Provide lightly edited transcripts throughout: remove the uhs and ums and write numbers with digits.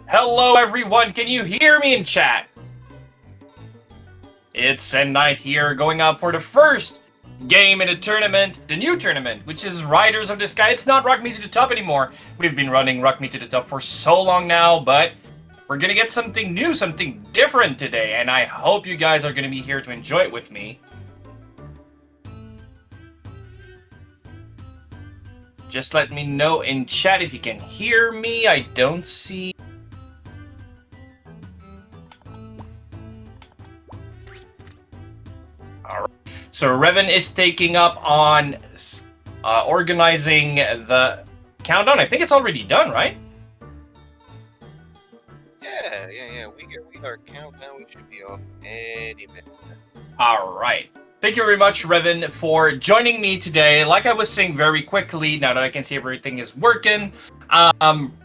Hello, everyone. Can you hear me in chat? It's Night here, going up for the first game in the tournament, the new tournament, which is Riders of the Sky. It's not Rock Me to the Top anymore. We've been running Rock Me to the Top for so long now, but we're gonna get something new, something different today, and I hope you guys are gonna be here to enjoy it with me. Just let me know in chat if you can hear me. I don't see. Alright. So Revan is taking up on organizing the countdown. I think it's already done, right? Yeah. We are countdown. We should be off any minute. Alright. Thank you very much, Revan, for joining me today. Like I was saying very quickly, now that I can see everything is working,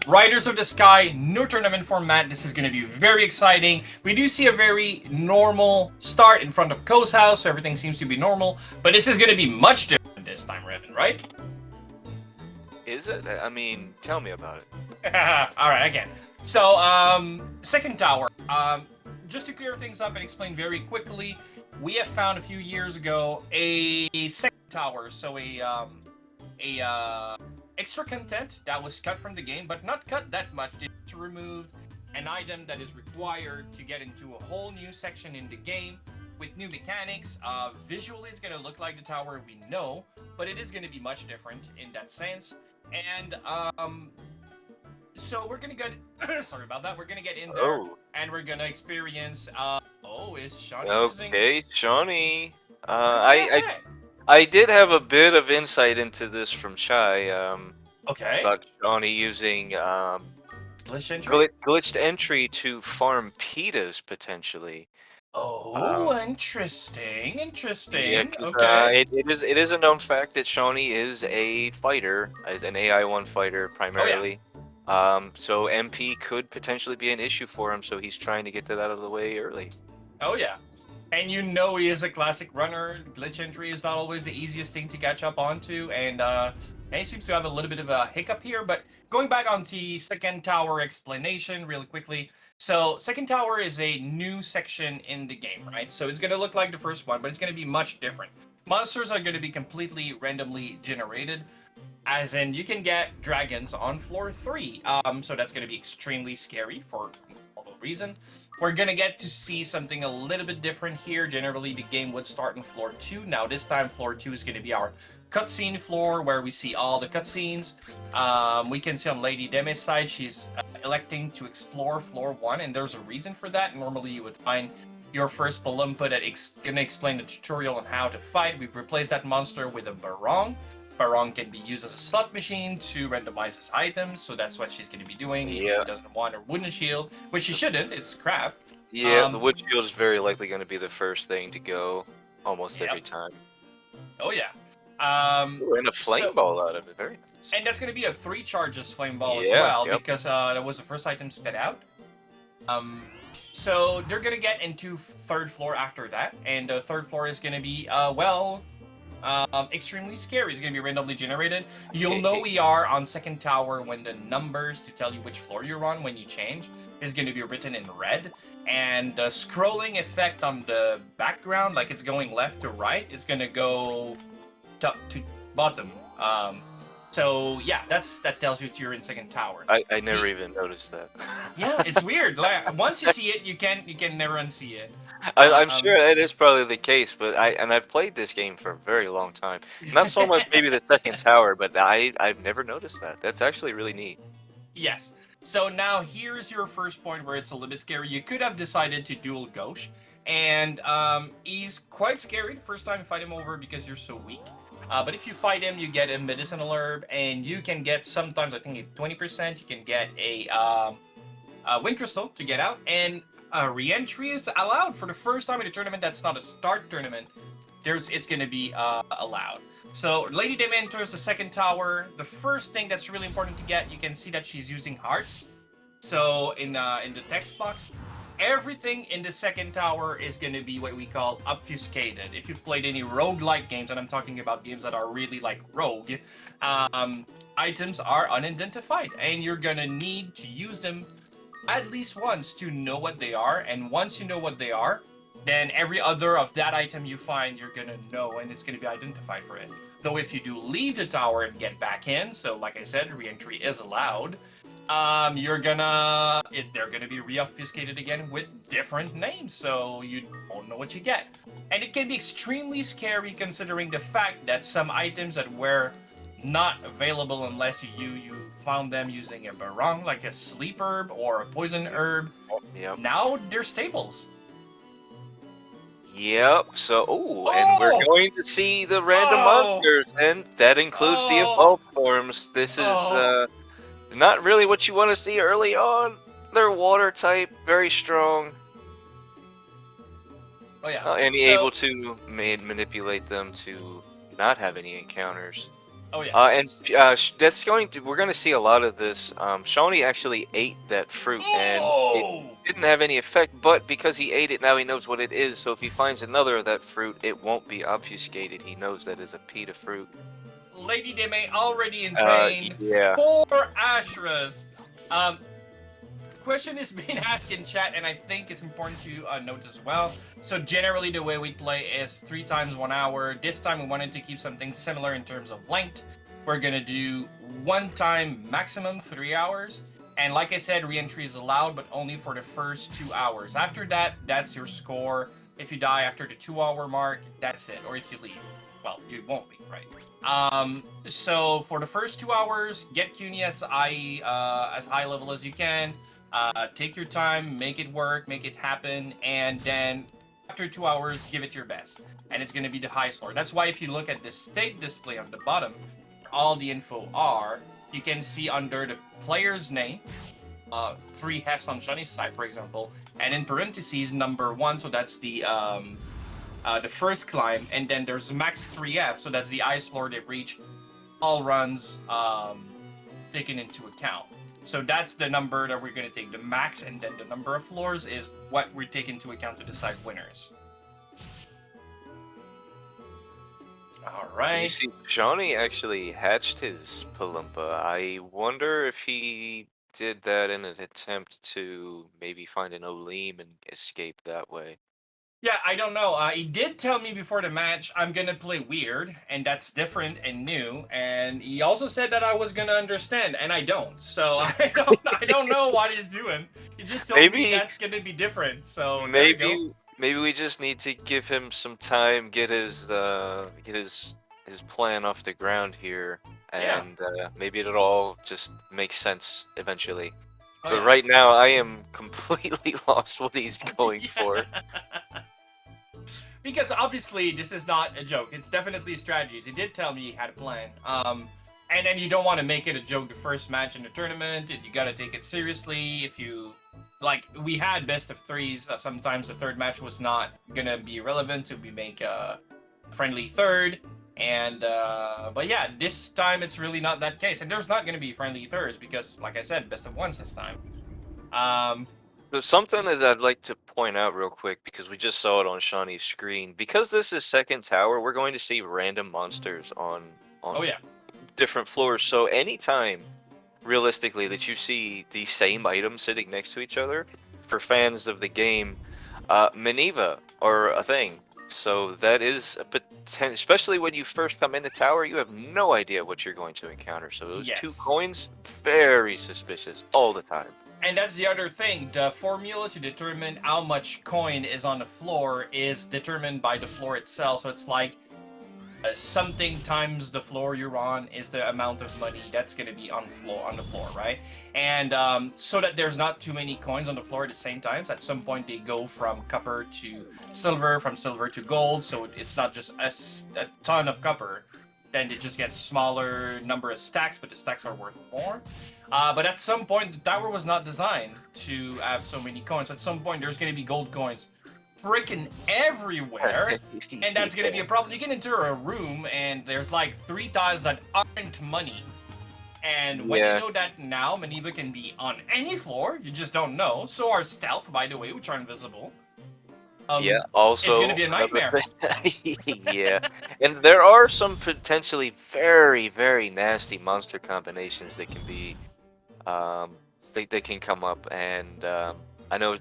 Riders of the Sky, new tournament format. This is going to be very exciting. We do see a very normal start in front of Ko's house, so everything seems to be normal. But this is going to be much different this time, Revan, right? Is it? I mean, tell me about it. Alright, again. So, second tower. Just to clear things up and explain very quickly, we have found a few years ago a second tower, so a extra content that was cut from the game, but not cut that much. It's removed an item that is required to get into a whole new section in the game with new mechanics. Visually, it's going to look like the tower we know, but it is going to be much different in that sense. And so we're gonna get sorry about that. We're gonna get in there and we're gonna experience. Is Shauny using? Okay, Shauny. I did have a bit of insight into this from Chai. Okay. About Shauny using glitched entry to farm pitas potentially. Interesting. Yeah, Okay. it is a known fact that Shauny is a fighter, is an AI1 fighter primarily. So MP could potentially be an issue for him, so he's trying to get that out of the way early. Oh yeah. And you know he is a classic runner. Glitch entry is not always the easiest thing to catch up onto, and he seems to have a little bit of a hiccup here. But going back on the second tower explanation really quickly. So second tower is a new section in the game, right? So it's going to look like the first one, but it's going to be much different. Monsters are going to be completely randomly generated, as in you can get dragons on floor 3. So that's going to be extremely scary for multiple reason. We're going to get to see something a little bit different here. Generally, the game would start in floor 2. Now, this time, floor 2 is going to be our cutscene floor, where we see all the cutscenes. We can see on LadyDeme's side, she's electing to explore floor 1, and there's a reason for that. Normally, you would find your first Palumpa that's going to explain the tutorial on how to fight. We've replaced that monster with a Barong. Barong can be used as a slot machine to randomize his items, so that's what she's going to be doing. Yeah. She doesn't want her wooden shield, which she shouldn't. It's crap. Yeah, the wood shield is very likely going to be the first thing to go almost every time. Oh yeah. And a flame ball out of it, very nice. And that's going to be a 3 charges flame ball as well, because that was the first item spit out. So they're going to get into third floor after that, and the third floor is going to be extremely scary. It's going to be randomly generated. You'll know we are on second tower when the numbers to tell you which floor you're on when you change is going to be written in red. And the scrolling effect on the background, like it's going left to right, it's going to go top to bottom. So yeah, that tells you you're in second tower. I never even noticed that. Yeah, it's weird. Like, once you see it, you can never unsee it. I'm sure it is probably the case, but I've played this game for a very long time. Not so much maybe the second tower, but I've never noticed that. That's actually really neat. Yes. So now here's your first point where it's a little bit scary. You could have decided to duel Ghosh, and he's quite scary the first time you fight him over because you're so weak. But if you fight him, you get a medicinal herb, and you can get sometimes, I think, 20%. You can get a wind crystal to get out, and re-entry is allowed for the first time in a tournament that's not a start tournament. It's going to be allowed. So LadyDeme enters the second tower. The first thing that's really important to get, you can see that she's using hearts. So in the text box, everything in the second tower is going to be what we call obfuscated. If you've played any roguelike games, and I'm talking about games that are really like rogue, items are unidentified, and you're going to need to use them at least once to know what they are, and once you know what they are, then every other of that item you find, you're gonna know, and it's gonna be identified for it. Though if you do leave the tower and get back in, so like I said, re-entry is allowed, they're gonna be re-obfuscated again with different names, so you don't know what you get. And it can be extremely scary considering the fact that some items that were not available unless you found them using a barong, like a sleep herb or a poison herb. Yep. Now they're staples. Yep. So, and we're going to see the random monsters, and that includes the evolved forms. This is not really what you want to see early on. They're water type, very strong. Oh yeah. And able to manipulate them to not have any encounters. Oh yeah. That's we're going to see a lot of this. Shauny actually ate that fruit and it didn't have any effect, but because he ate it, now he knows what it is. So if he finds another of that fruit, it won't be obfuscated. He knows that is a pita fruit. LadyDeme already in pain. Yeah. 4 Ashras. Question is being asked in chat, and I think it's important to note as well. So generally the way we play is 3 times 1 hour. This time we wanted to keep something similar in terms of length. We're gonna do 1 time maximum 3 hours. And like I said, re-entry is allowed, but only for the first 2 hours. After that, that's your score. If you die after the 2-hour mark, that's it. Or if you leave. Well, you won't leave, right? So for the first 2 hours, get CUNY as high level as you can. Take your time, make it work, make it happen, and then after 2 hours, give it your best. And it's going to be the highest score. That's why if you look at the state display on the bottom, where all the info are, you can see under the player's name, 3 Fs on Shauny's side, for example, and in parentheses, number 1, so that's the first climb, and then there's max 3F, so that's the highest floor they've reached, all runs taken into account. So that's the number that we're going to take, the max, and then the number of floors is what we take into account to decide winners. All right. You see, Shauny actually hatched his Palumpa. I wonder if he did that in an attempt to maybe find an Olim and escape that way. Yeah, I don't know. He did tell me before the match I'm gonna play weird, and that's different and new. And he also said that I was gonna understand, and I don't. So I don't know what he's doing. He just told me that's gonna be different. So maybe we just need to give him some time, get his plan off the ground here, and maybe it'll all just make sense eventually. But right now, I am completely lost what he's going for. Because obviously, this is not a joke. It's definitely strategies. He did tell me he had a plan. And then you don't want to make it a joke the first match in the tournament. You got to take it seriously. If you... Like, we had best of threes. Sometimes the third match was not going to be relevant, so we make a friendly third. And, but yeah, this time it's really not that case. And there's not going to be friendly thirds because, like I said, best of ones this time. So something that I'd like to point out real quick, because we just saw it on Shauny's screen. Because this is second tower, we're going to see random monsters on different floors. So anytime, realistically, that you see the same items sitting next to each other, for fans of the game, Maneva are a thing. So that is a potential, especially when you first come in the tower, you have no idea what you're going to encounter. So those 2 coins, very suspicious all the time. And that's the other thing. The formula to determine how much coin is on the floor is determined by the floor itself. So it's like something times the floor you're on is the amount of money that's going to be on the floor, right? And so that there's not too many coins on the floor at the same time. So at some point they go from copper to silver, from silver to gold. So it's not just a ton of copper. Then they just get smaller number of stacks, but the stacks are worth more. But at some point, the tower was not designed to have so many coins. At some point, there's going to be gold coins freaking everywhere, and that's going to be a problem. You can enter a room, and there's like 3 tiles that aren't money. And when you know that now, Maneva can be on any floor, you just don't know. So are stealth, by the way, which are invisible. Also, it's going to be a nightmare. And there are some potentially very, very nasty monster combinations that can be they can come up, and I know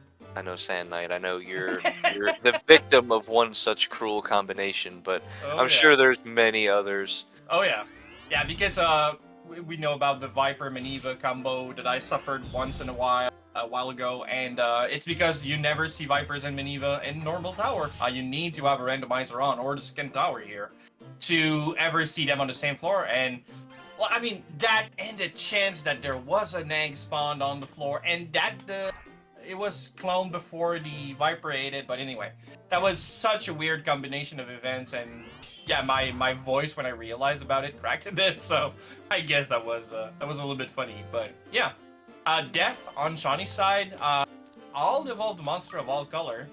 Sand Knight. I know you're the victim of one such cruel combination, but Oh I'm yeah. sure there's many others. Oh yeah. Yeah, because we know about the Viper Maneva combo that I suffered once in a while ago, and it's because you never see Vipers and Maneva in normal tower. You need to have a randomizer on, or the second tower here, to ever see them on the same floor. And well, I mean that, and the chance that there was an egg spawned on the floor, and that it was cloned before the Viper ate it. But anyway, that was such a weird combination of events, and yeah, my voice when I realized about it cracked a bit. So I guess that was a little bit funny. But yeah, death on Shauny's side. All evolved monster of all color.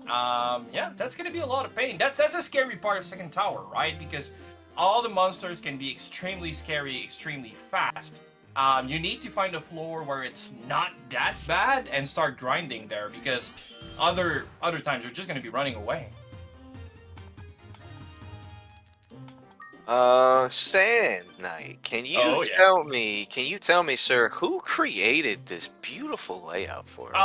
Yeah, that's gonna be a lot of pain. That's a scary part of second tower, right? Because all the monsters can be extremely scary, extremely fast. You need to find a floor where it's not that bad and start grinding there, because other times you're just gonna be running away. Sand Knight, can you Oh, tell me, sir, who created this beautiful layout for us?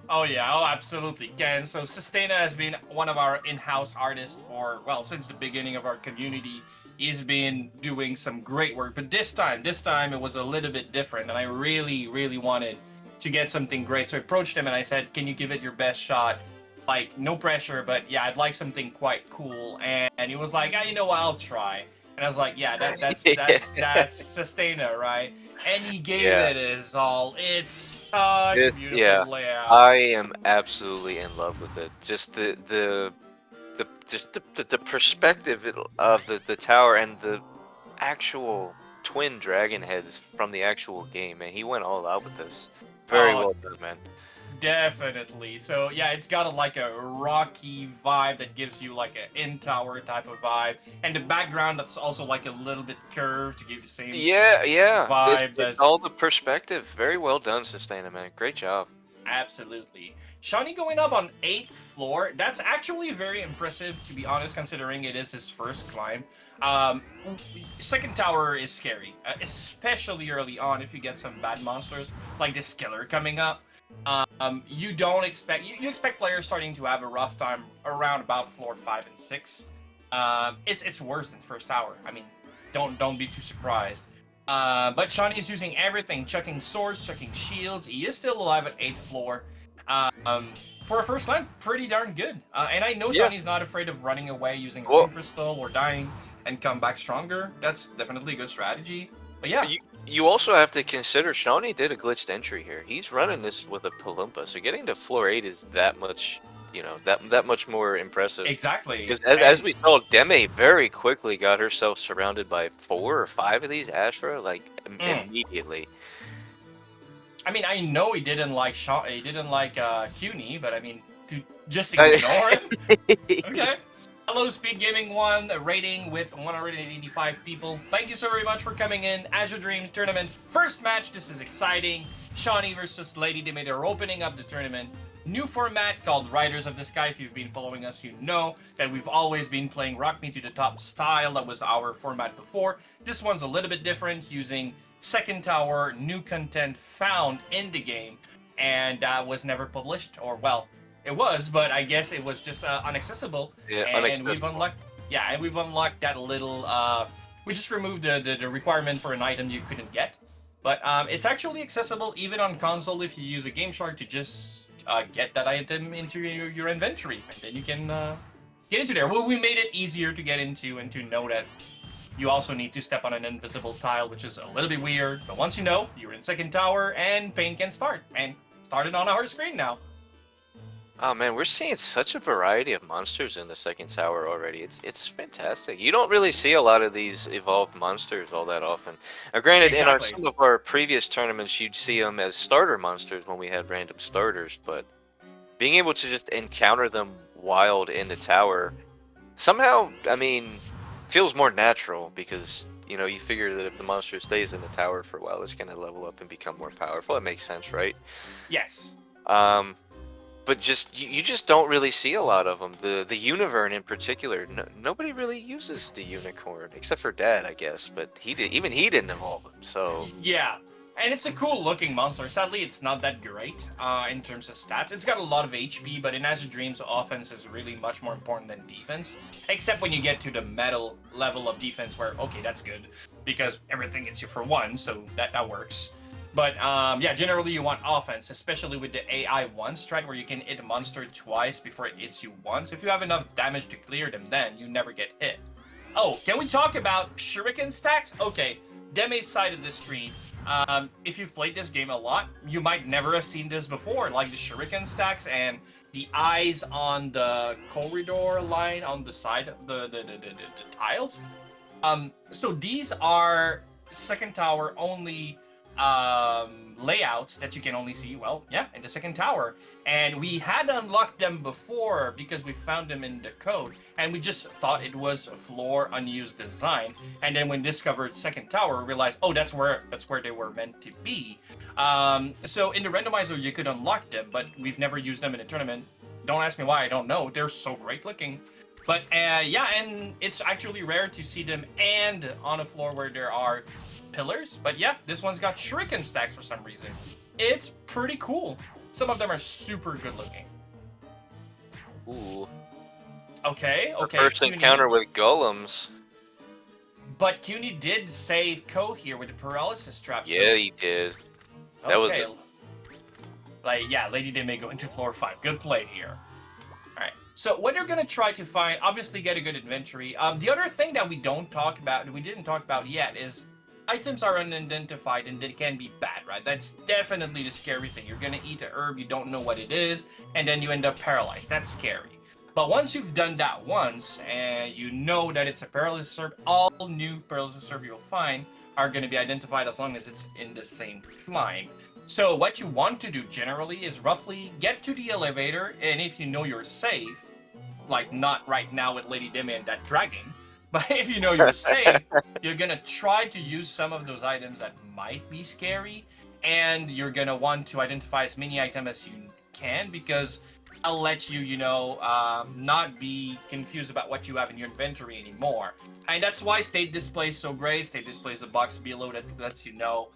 Oh yeah, oh absolutely can. So Sustaina has been one of our in-house artists for, well, since the beginning of our community. He's been doing some great work, but this time it was a little bit different, and I really wanted to get something great. So I approached him and I said, "Can you give it your best shot? Like, no pressure, but yeah, I'd like something quite cool." And he was like, "Yeah, you know what? I'll try." And I was like, "Yeah, that's Sustainer, right?" And he gave Yeah. it his all. It's such a beautiful Yeah, layout. I am absolutely in love with it. Just the perspective of the tower and the actual twin dragon heads from the actual game, man. He went all out with this. Very Oh, well done, man. definitely. So yeah, it's got like a rocky vibe that gives you like an in tower type of vibe, and the background that's also like a little bit curved to give the same Yeah. vibe It's as. all the perspective. Very well done, Sustainer, man. Great job. Absolutely. Shawnee going up on 8th floor. That's actually very impressive, to be honest, considering it is his first climb. Um, Second tower is scary, especially early on if you get some bad monsters like this killer coming up. You don't expect you expect players starting to have a rough time around about floor 5 and 6. It's worse than first tower. I mean, don't be too surprised. But Shawnee is using everything, chucking swords, chucking shields. He is still alive at 8th floor. For a first climb, pretty darn good. And I know Yeah. Shawnee's not afraid of running away using a Well, rune crystal or dying and come back stronger. That's definitely a good strategy. But yeah. you also have to consider Shawnee did a glitched entry here. He's running this with a Palumpa, so getting to floor 8 is that much, that much more impressive. Exactly. Because as we saw, Deme very quickly got herself surrounded by 4 or 5 of these Ashra, like immediately. I mean, I know he didn't like CUNY, but I mean, just ignore him. Okay. Hello, Speed Gaming 1, a rating with 185 people. Thank you so very much for coming in. Azure Dream Tournament, first match. This is exciting. Shauny versus LadyDeme are opening up the tournament. New format called Riders of the Sky. If you've been following us, you know that we've always been playing Rock Me to the Top style. That was our format before. This one's a little bit different, using second tower, new content found in the game, and was never published, or well, it was, but I guess it was just unaccessible. Yeah, and we've unlocked that little. We just removed the requirement for an item you couldn't get, but it's actually accessible even on console if you use a Game Shark to just get that item into your inventory, and then you can get into there. Well, we made it easier to get into and to know that you also need to step on an invisible tile, which is a little bit weird. But once you know, you're in second tower, and pain can start. And started on our screen now. Oh man, we're seeing such a variety of monsters in the second tower already. It's fantastic. You don't really see a lot of these evolved monsters all that often. Now, granted, in some of our previous tournaments, you'd see them as starter monsters when we had random starters, but being able to just encounter them wild in the tower, somehow, I mean, feels more natural, because you figure that if the monster stays in the tower for a while, it's gonna level up and become more powerful. It makes sense, right? Yes. But you just don't really see a lot of them. The Univern in particular, nobody really uses the unicorn except for Dad, I guess. But even he didn't evolve him. So yeah, And it's a cool looking monster. Sadly, it's not that great in terms of stats. It's got a lot of HP, but in Azure Dreams, offense is really much more important than defense. Except when you get to the metal level of defense where, okay, that's good. Because everything hits you for 1, so that works. But yeah, generally you want offense, especially with the AI 1 strat where you can hit a monster twice before it hits you once. If you have enough damage to clear them, then you never get hit. Oh, can we talk about shuriken stacks? Okay, Deme's side of the screen. If you've played this game a lot, you might never have seen this before, like the shuriken stacks and the eyes on the corridor line on the side of the tiles. So these are second tower only layouts that you can only see, well, yeah, in the second tower. And we had unlocked them before because we found them in the code, and we just thought it was a floor unused design. And then when discovered second tower, we realized, oh, that's where they were meant to be. So in the randomizer, you could unlock them, but we've never used them in a tournament. Don't ask me why, I don't know. They're so great looking. But yeah, and it's actually rare to see them and on a floor where there are pillars. But yeah, this one's got shuriken stacks for some reason. It's pretty cool. Some of them are super good looking. Ooh. Okay. First encounter with golems. But CUNY did save Ko here with the paralysis trap. Yeah, so... he did. That was it. Like, yeah, LadyDeme may go into floor 5. Good play here. Alright. So what they're gonna try to find, obviously get a good inventory. The other thing that we didn't talk about yet is items are unidentified and they can be bad, right? That's definitely the scary thing. You're gonna eat a herb, you don't know what it is, and then you end up paralyzed. That's scary. But once you've done that once, and you know that it's a paralysis herb, all new paralysis herb you'll find are gonna be identified as long as it's in the same climb. So what you want to do generally is roughly get to the elevator, and if you know you're safe, like not right now with LadyDeme and that dragon, but if you know you're safe, you're gonna try to use some of those items that might be scary, and you're gonna want to identify as many items as you can, because I'll let you, not be confused about what you have in your inventory anymore. And that's why state display is so great. State display is the box below that lets you know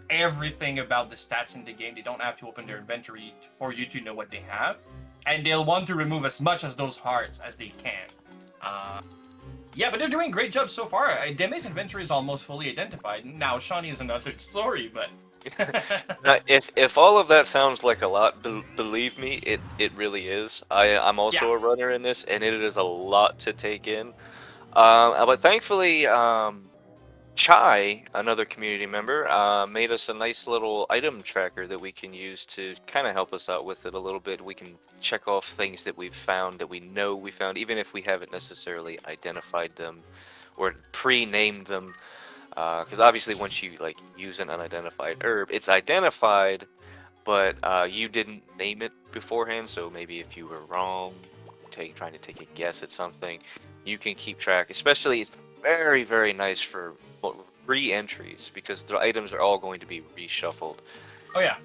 everything about the stats in the game. They don't have to open their inventory for you to know what they have. And they'll want to remove as much of those hearts as they can. Yeah, but they're doing a great job so far. Deme's inventory is almost fully identified. Now, Shauny is another story, but... if all of that sounds like a lot, believe me, it really is. I'm also a runner in this, and it is a lot to take in. But thankfully, Chai, another community member, made us a nice little item tracker that we can use to kind of help us out with it a little bit. We can check off things that we've found, that we know we found, even if we haven't necessarily identified them or pre-named them. Because obviously once you use an unidentified herb, it's identified, but you didn't name it beforehand. So maybe if you were wrong, trying to take a guess at something, you can keep track. Especially, it's very, very nice for re-entries, because the items are all going to be reshuffled. Oh yeah.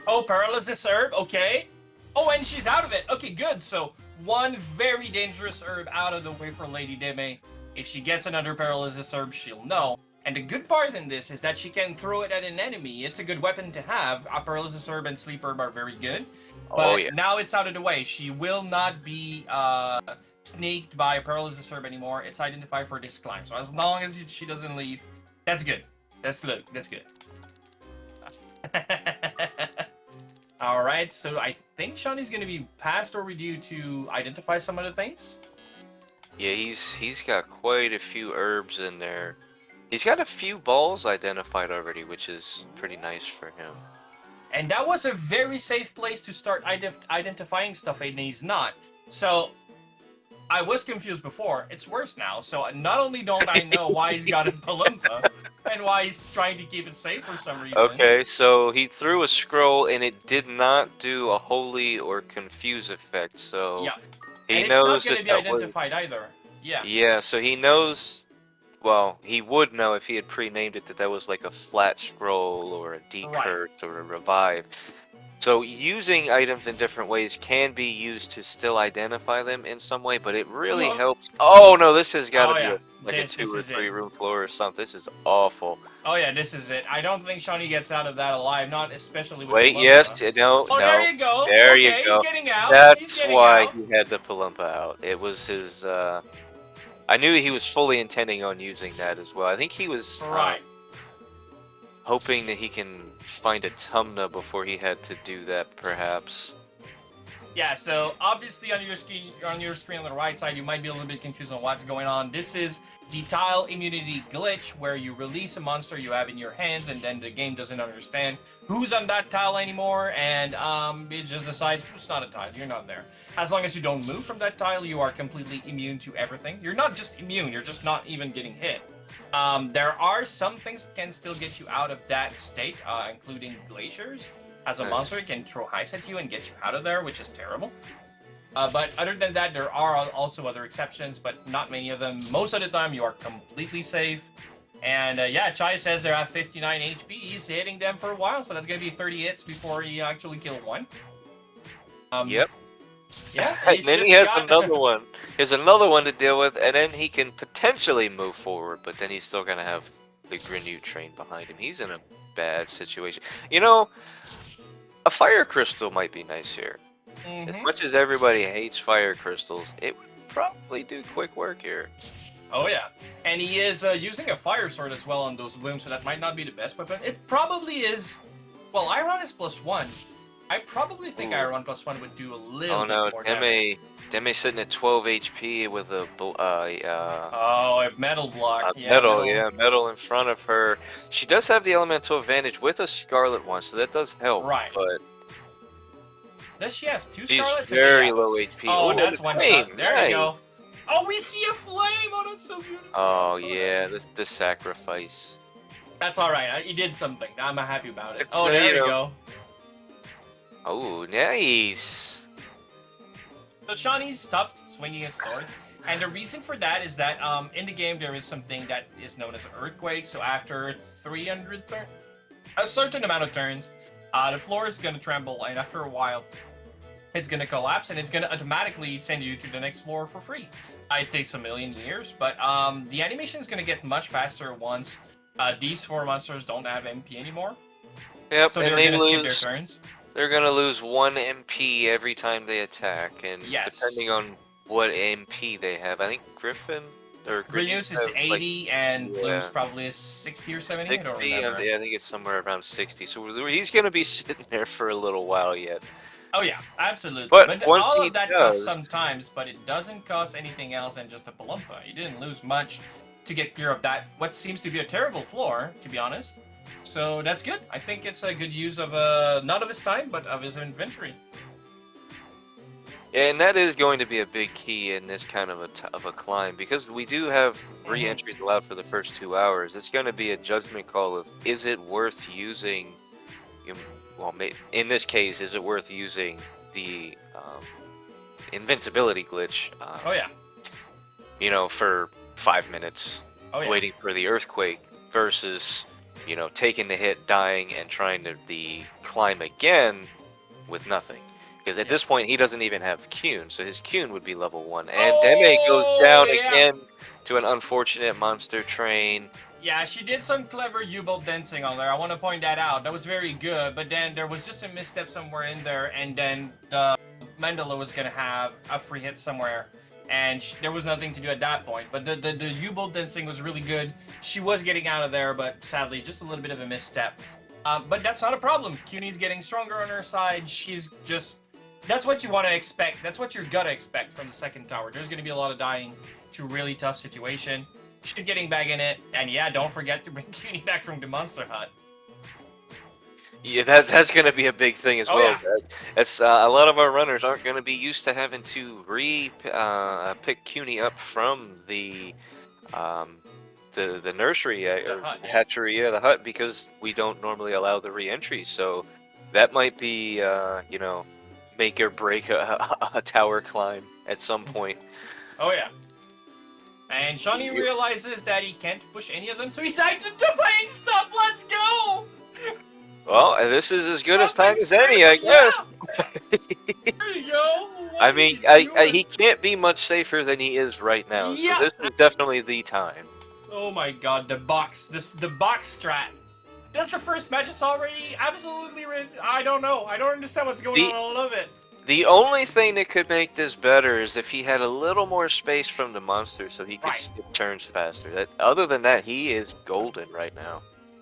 Oh, paralysis herb. Okay. Oh, and she's out of it. Okay, good. So one very dangerous herb out of the way for LadyDeme. If she gets another paralysis herb, she'll know. And the good part in this is that she can throw it at an enemy. It's a good weapon to have. A paralysis herb and sleep herb are very good. But now it's out of the way. She will not be snaked by a paralysis herb anymore. It's identified for this climb. So as long as she doesn't leave, that's good. That's good. That's good. All right. So I think Shauny's going to be passed or due to identify some of the things. Yeah, he's got quite a few herbs in there. He's got a few balls identified already, which is pretty nice for him. And that was a very safe place to start identifying stuff, and he's not. So I was confused before. It's worse now. So not only don't I know why he's got a Palumpa, and why he's trying to keep it safe for some reason. Okay, so he threw a scroll, and it did not do a holy or confuse effect. So yeah. He and knows it's not going to be identified either. Yeah. Yeah, so he knows. Well, he would know if he had pre-named it that was like a flat scroll or a decurse or a revive. So using items in different ways can be used to still identify them in some way, but it really helps. Oh no, this has got to be like a 2 or 3 room floor or something. This is awful. Oh yeah, this is it. I don't think Shauny gets out of that alive, not especially with Wait, Palumpa. yes, no, oh, no. there you go. There okay, you go. He's getting out. That's why he had the Palumpa out. It was his. I knew he was fully intending on using that as well. I think he was hoping that he can find a Tumna before he had to do that, perhaps. Yeah, so obviously on your screen on the right side, you might be a little bit confused on what's going on. This is the tile immunity glitch where you release a monster you have in your hands, and then the game doesn't understand who's on that tile anymore, and it just decides it's not a tile, you're not there. As long as you don't move from that tile, you are completely immune to everything. You're not just immune, you're just not even getting hit. There are some things that can still get you out of that state, including glaciers. As a monster, it can throw ice at you and get you out of there, which is terrible. But other than that, there are also other exceptions, but not many of them. Most of the time, you are completely safe. And yeah, Chai says they're at 59 HP. He's hitting them for a while, so that's going to be 30 hits before he actually kills one. Yep. Yeah. And then he has another one. He has another one to deal with, and then he can potentially move forward, but then he's still going to have the Grenew train behind him. He's in a bad situation. You know, a fire crystal might be nice here. As much as everybody hates fire crystals, it would probably do quick work here. Oh yeah, and he is using a fire sword as well on those blooms, so that might not be the best weapon. It probably is. Well, Iron is +1. I probably think Iron +1 would do a little bit more damage. Deme sitting at 12 HP with a a metal block. Metal in front of her. She does have the elemental advantage with a scarlet one, so that does help. Right. But does she has 2 she's scarlets? very low HP. Oh, that's one shot. There you go. Oh, we see a flame! Oh, that's so beautiful. Oh yeah, the sacrifice. That's all right. He did something. I'm happy about it. There you go. Oh, nice. So Shauny stopped swinging his sword, and the reason for that is that in the game there is something that is known as an earthquake. So after 300 turns, a certain amount of turns, the floor is gonna tremble, and after a while, it's gonna collapse, and it's gonna automatically send you to the next floor for free. It takes a million years, but the animation is gonna get much faster once these 4 monsters don't have MP anymore. Yep, so they're gonna skip their turns. They're gonna lose 1 MP every time they attack, and depending on what MP they have, I think Griffin or Grenews is 80 and Bloom's probably is 60 or 70. 60, I don't remember. Yeah, I think it's somewhere around 60. So he's gonna be sitting there for a little while yet. Oh yeah, absolutely. But all of that costs sometimes, but it doesn't cost anything else than just a Palumpa. You didn't lose much to get clear of that, what seems to be a terrible floor, to be honest. So that's good. I think it's a good use of not of his time, but of his inventory. Yeah, and that is going to be a big key in this kind of a climb, because we do have re-entries allowed for the first 2 hours. It's going to be a judgment call of, is it worth using, well, in this case, is it worth using the invincibility glitch? You know, for 5 minutes, waiting for the earthquake, versus, you know, taking the hit, dying, and trying to climb again with nothing. Because at this point, he doesn't even have Kyun, so his Kyun would be level 1. And Deme goes down again to an unfortunate monster train. Yeah, she did some clever U-bolt dancing on there. I want to point that out. That was very good, but then there was just a misstep somewhere in there, and then Mandela was going to have a free hit somewhere, and there was nothing to do at that point. But the U-bolt dancing was really good. She was getting out of there, but sadly, just a little bit of a misstep. But that's not a problem. Cunie's getting stronger on her side. She's just... That's what you want to expect. That's what you're gonna expect from the second tower. There's gonna be a lot of dying to a really tough situation. She's getting back in it, and yeah, don't forget to bring Cunie back from the monster hut. Yeah, that's gonna be a big thing as well. Yeah. That's a lot of our runners aren't gonna be used to having to pick Cunie up from the nursery or hatchery, the hut, because we don't normally allow the re-entry. So that might be you know, make or break a tower climb at some point. Oh yeah. And Shauny realizes that he can't push any of them, so he decides to defying stuff. Let's go! Well, this is as good as time as any, I guess. There you go. I mean, he can't be much safer than he is right now, so this is definitely the time. Oh my god, the box strat. That's the first match. It's already absolutely I don't know. I don't understand what's going on. I love it. The only thing that could make this better is if he had a little more space from the monster so he could skip turns faster. Other than that, he is golden right now.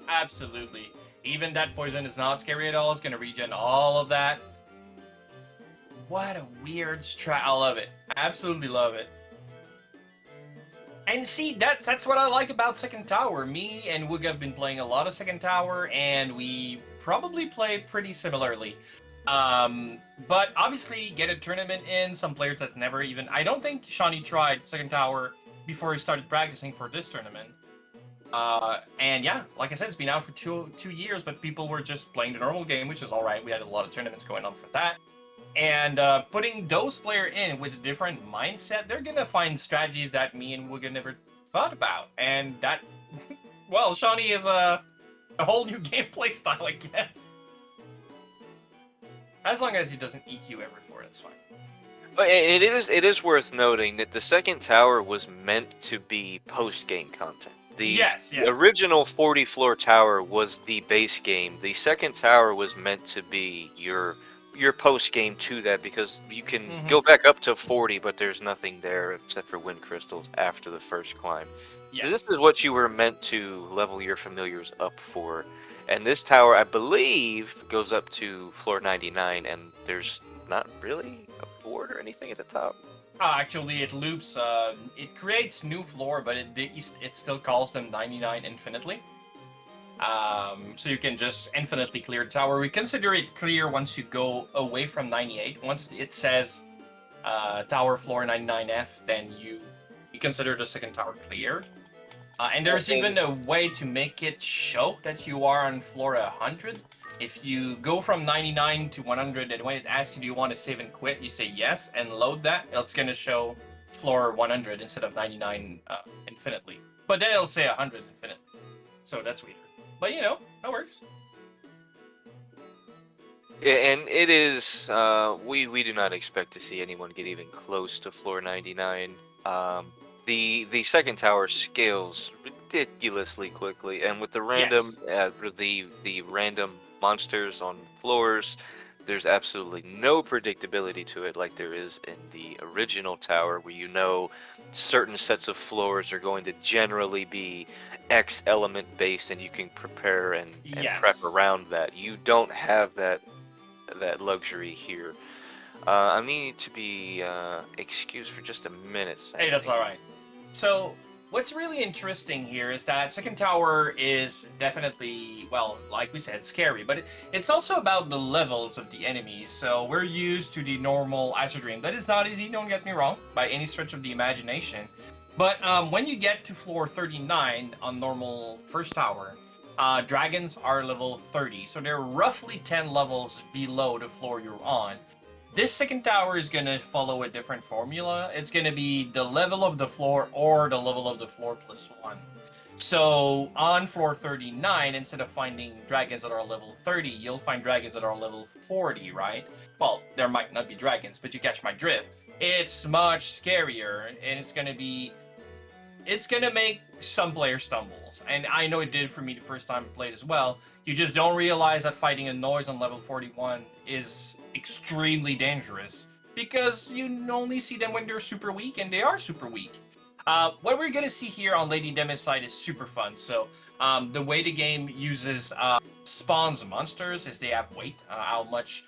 Absolutely. Even that poison is not scary at all. It's going to regen all of that. What a weird strat. I love it. Absolutely love it. And see, that's what I like about Second Tower. Me and Woog have been playing a lot of Second Tower, and we probably play pretty similarly. But obviously, get a tournament in, some players that never even... I don't think Shauny tried Second Tower before he started practicing for this tournament. And yeah, like I said, it's been out for two years, but people were just playing the normal game, which is alright. We had a lot of tournaments going on for that. And putting those players in with a different mindset, they're gonna find strategies that me and Woog never thought about. And that, well, Shauny is a whole new gameplay style, I guess. As long as he doesn't EQ every floor, that's fine. But it is worth noting that the second tower was meant to be post-game content. The original 40-floor tower was the base game. The second tower was meant to be your post-game to that, because you can go back up to 40, but there's nothing there except for wind crystals after the first climb. So this is what you were meant to level your familiars up for. And this tower, I believe, goes up to floor 99, and there's not really a board or anything at the top. Actually, it loops. It creates new floor, but it still calls them 99 infinitely. So you can just infinitely clear the tower. We consider it clear once you go away from 98. Once it says tower floor 99F, then you consider the second tower cleared. And there's even a way to make it show that you are on floor 100. If you go from 99 to 100, and when it asks you, do you want to save and quit, you say yes, and load that, it's going to show floor 100 instead of 99 infinitely. But then it'll say 100 infinite. So that's weird. But, you know, that works. Yeah, and it is, we do not expect to see anyone get even close to floor 99. The second tower scales ridiculously quickly, and with the random the random monsters on floors, there's absolutely no predictability to it like there is in the original tower, where you know certain sets of floors are going to generally be X element based, and you can prepare and prep around that. You don't have that luxury here. I need to be excused for just a minute. Hey, that's all right. So, what's really interesting here is that Second Tower is definitely, well, like we said, scary, but it's also about the levels of the enemies. So, we're used to the normal Azure Dream. That is not easy, don't get me wrong, by any stretch of the imagination. But when you get to floor 39 on normal first tower, dragons are level 30. So, they're roughly 10 levels below the floor you're on. This second tower is going to follow a different formula. It's going to be the level of the floor or the level of the floor plus 1. So on floor 39, instead of finding dragons that are level 30, you'll find dragons that are level 40, right? Well, there might not be dragons, but you catch my drift. It's much scarier, and it's going to make some players stumble. And I know it did for me the first time I played as well. You just don't realize that fighting a noise on level 41 is extremely dangerous, because you only see them when they're super weak, and they are super weak. What we're going to see here on LadyDeme's side is super fun. So the way the game uses spawns monsters is they have weight, how much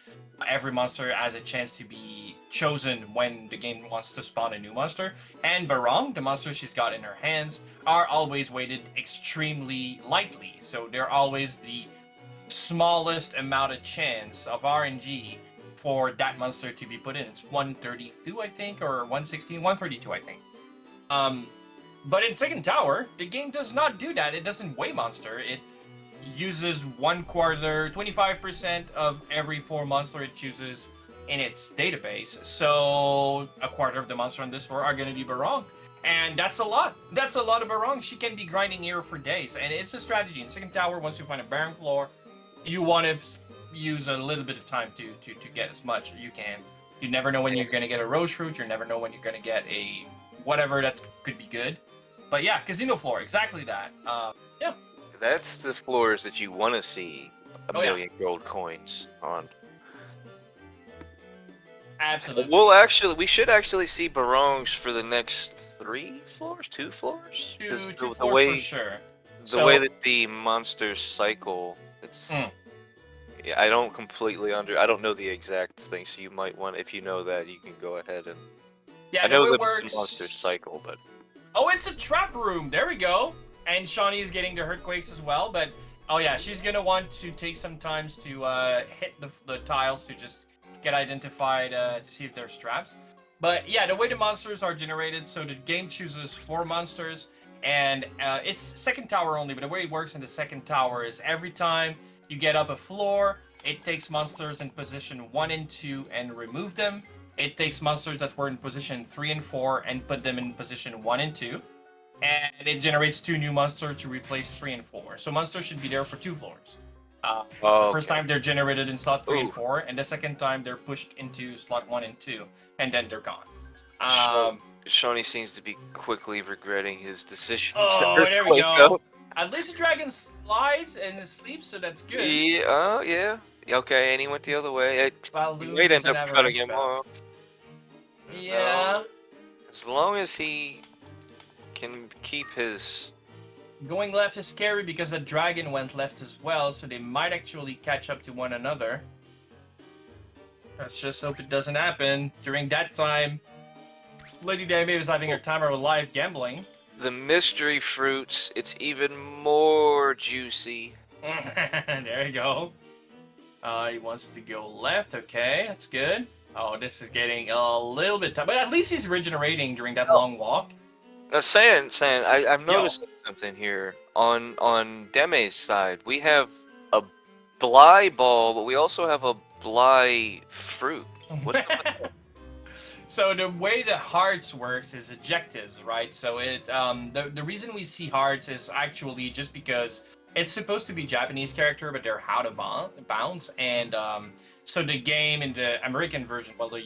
every monster has a chance to be chosen when the game wants to spawn a new monster. And Barong, the monster she's got in her hands, are always weighted extremely lightly. So they're always the smallest amount of chance of RNG for that monster to be put in. It's 132, I think, or 116, 132, I think. But in Second Tower, the game does not do that. It doesn't weigh monster. It uses 1/4, 25% of every 4 monster it chooses in its database. So a quarter of the monster on this floor are going to be Barong. And that's a lot. That's a lot of Barong. She can be grinding here for days. And it's a strategy. In Second Tower, once you find a Barong floor, you want to use a little bit of time to get as much as you can. You never know when you're going to get a rose fruit. You never know when you're going to get a whatever that could be good. But yeah, casino floor, exactly that. Yeah. That's the floors that you want to see a million gold coins on. Absolutely. We should actually see Barongs for the next 3 floors, 2 floors. Two floors for sure. The way that the monsters cycle, it's. Yeah, I don't completely I don't know the exact thing, so you might want, if you know that, you can go ahead and. Yeah, I know the way the it works. monsters cycle, but. Oh, it's a trap room. There we go. And Shauny is getting the earthquakes as well, but oh yeah, she's gonna want to take some times to hit the tiles to just get identified to see if there's traps. But yeah, the way the monsters are generated, so the game chooses 4 monsters, and it's second tower only. But the way it works in the second tower is every time you get up a floor, it takes monsters in position 1 and 2 and remove them. It takes monsters that were in position 3 and 4 and put them in position 1 and 2. And it generates 2 new monsters to replace 3 and 4. So monsters should be there for 2 floors. The first time they're generated in slot 3 and 4, and the second time they're pushed into slot 1 and 2, and then they're gone. Shauny seems to be quickly regretting his decision. Oh, there we go. At least the dragon flies and sleeps, so that's good. Yeah, yeah. Okay, and he went the other way. He might end up cutting him off. Yeah. As long as he can keep his... Going left is scary because the dragon went left as well, so they might actually catch up to one another. Let's just hope it doesn't happen. During that time, LadyDeme was having her time of her life gambling. The mystery fruits, it's even more juicy. There you go. He wants to go left. Okay, that's good. Oh, this is getting a little bit tough, but at least he's regenerating during that long walk. San, I've noticed something here. On Deme's side, we have a Bly ball, but we also have a Bly fruit. So the way the hearts works is objectives, right? So the reason we see hearts is actually just because it's supposed to be Japanese character, but they're out of bounds, and so the game in the American version, well, the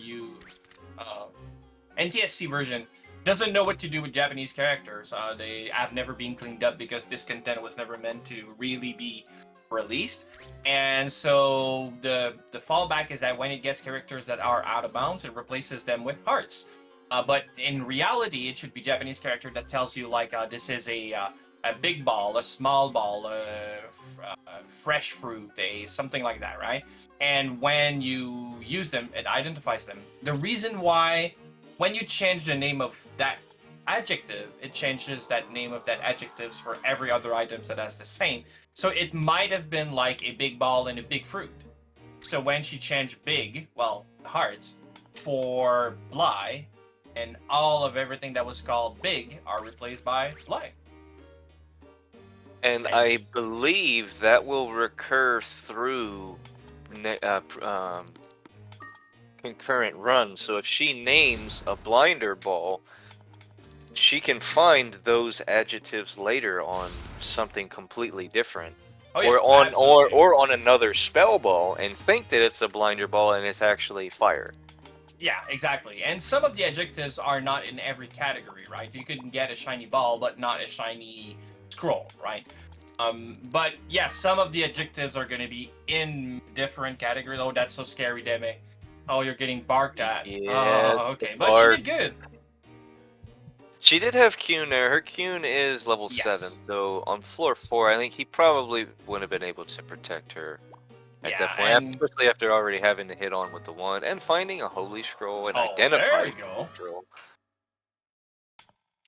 NTSC version, doesn't know what to do with Japanese characters. They have never been cleaned up because this content was never meant to really be released. And so the fallback is that when it gets characters that are out of bounds, it replaces them with hearts. But in reality, it should be Japanese character that tells you like this is a big ball, a small ball, fresh fruit, something like that, right? And when you use them, it identifies them. The reason why when you change the name of that adjective, it changes that name of that adjectives for every other items that has the same. So it might have been like a big ball and a big fruit. So when she changed big, well, hearts, for Bly, and all of everything that was called big are replaced by Bly. And I believe that will recur through concurrent run. So if she names a blinder ball, she can find those adjectives later on something completely different. Oh, yeah, or on another spell ball and think that it's a blinder ball and it's actually fire. Yeah, exactly. And some of the adjectives are not in every category, right? You can get a shiny ball, but not a shiny scroll, right? But yeah, some of the adjectives are going to be in different categories. Oh, that's so scary, Deme. Oh, you're getting barked at. Yeah, oh, okay. But she did good. She did have Kyun there. Her Kyun is level 7, so on floor 4, I think he probably wouldn't have been able to protect her at that point, especially after already having to hit on with the wand and finding a holy scroll and identifying the holy scroll.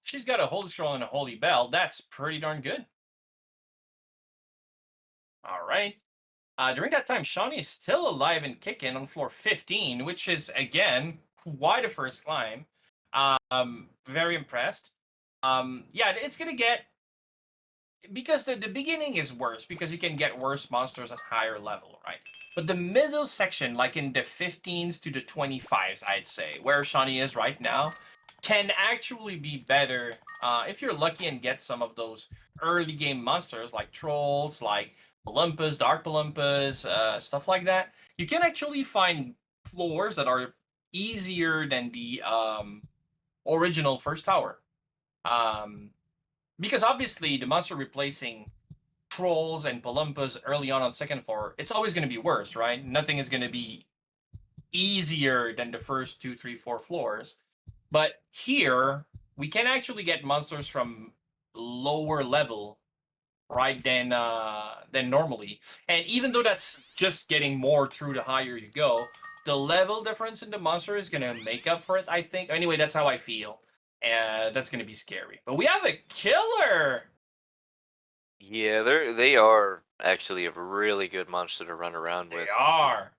She's got a holy scroll and a holy bell. That's pretty darn good. All right. During that time, Shauny is still alive and kicking on floor 15, which is, again, quite a first climb. Very impressed. Yeah, it's going to get... Because the beginning is worse, because you can get worse monsters at higher level, right? But the middle section, like in the 15s to the 25s, I'd say, where Shauny is right now, can actually be better if you're lucky and get some of those early game monsters, like trolls, like Palumpas, Dark Palumpas, stuff like that, you can actually find floors that are easier than the original first tower. Um, because obviously the monster replacing trolls and Palumpas early on second floor, it's always going to be worse, right? Nothing is going to be easier than the first 2, 3, 4 floors. But here, we can actually get monsters from lower level, right, than normally. And even though that's just getting more through the higher you go, the level difference in the monster is gonna make up for it, I think. Anyway, that's how I feel. And that's gonna be scary. But we have a killer! Yeah, they are actually a really good monster to run around They with. are.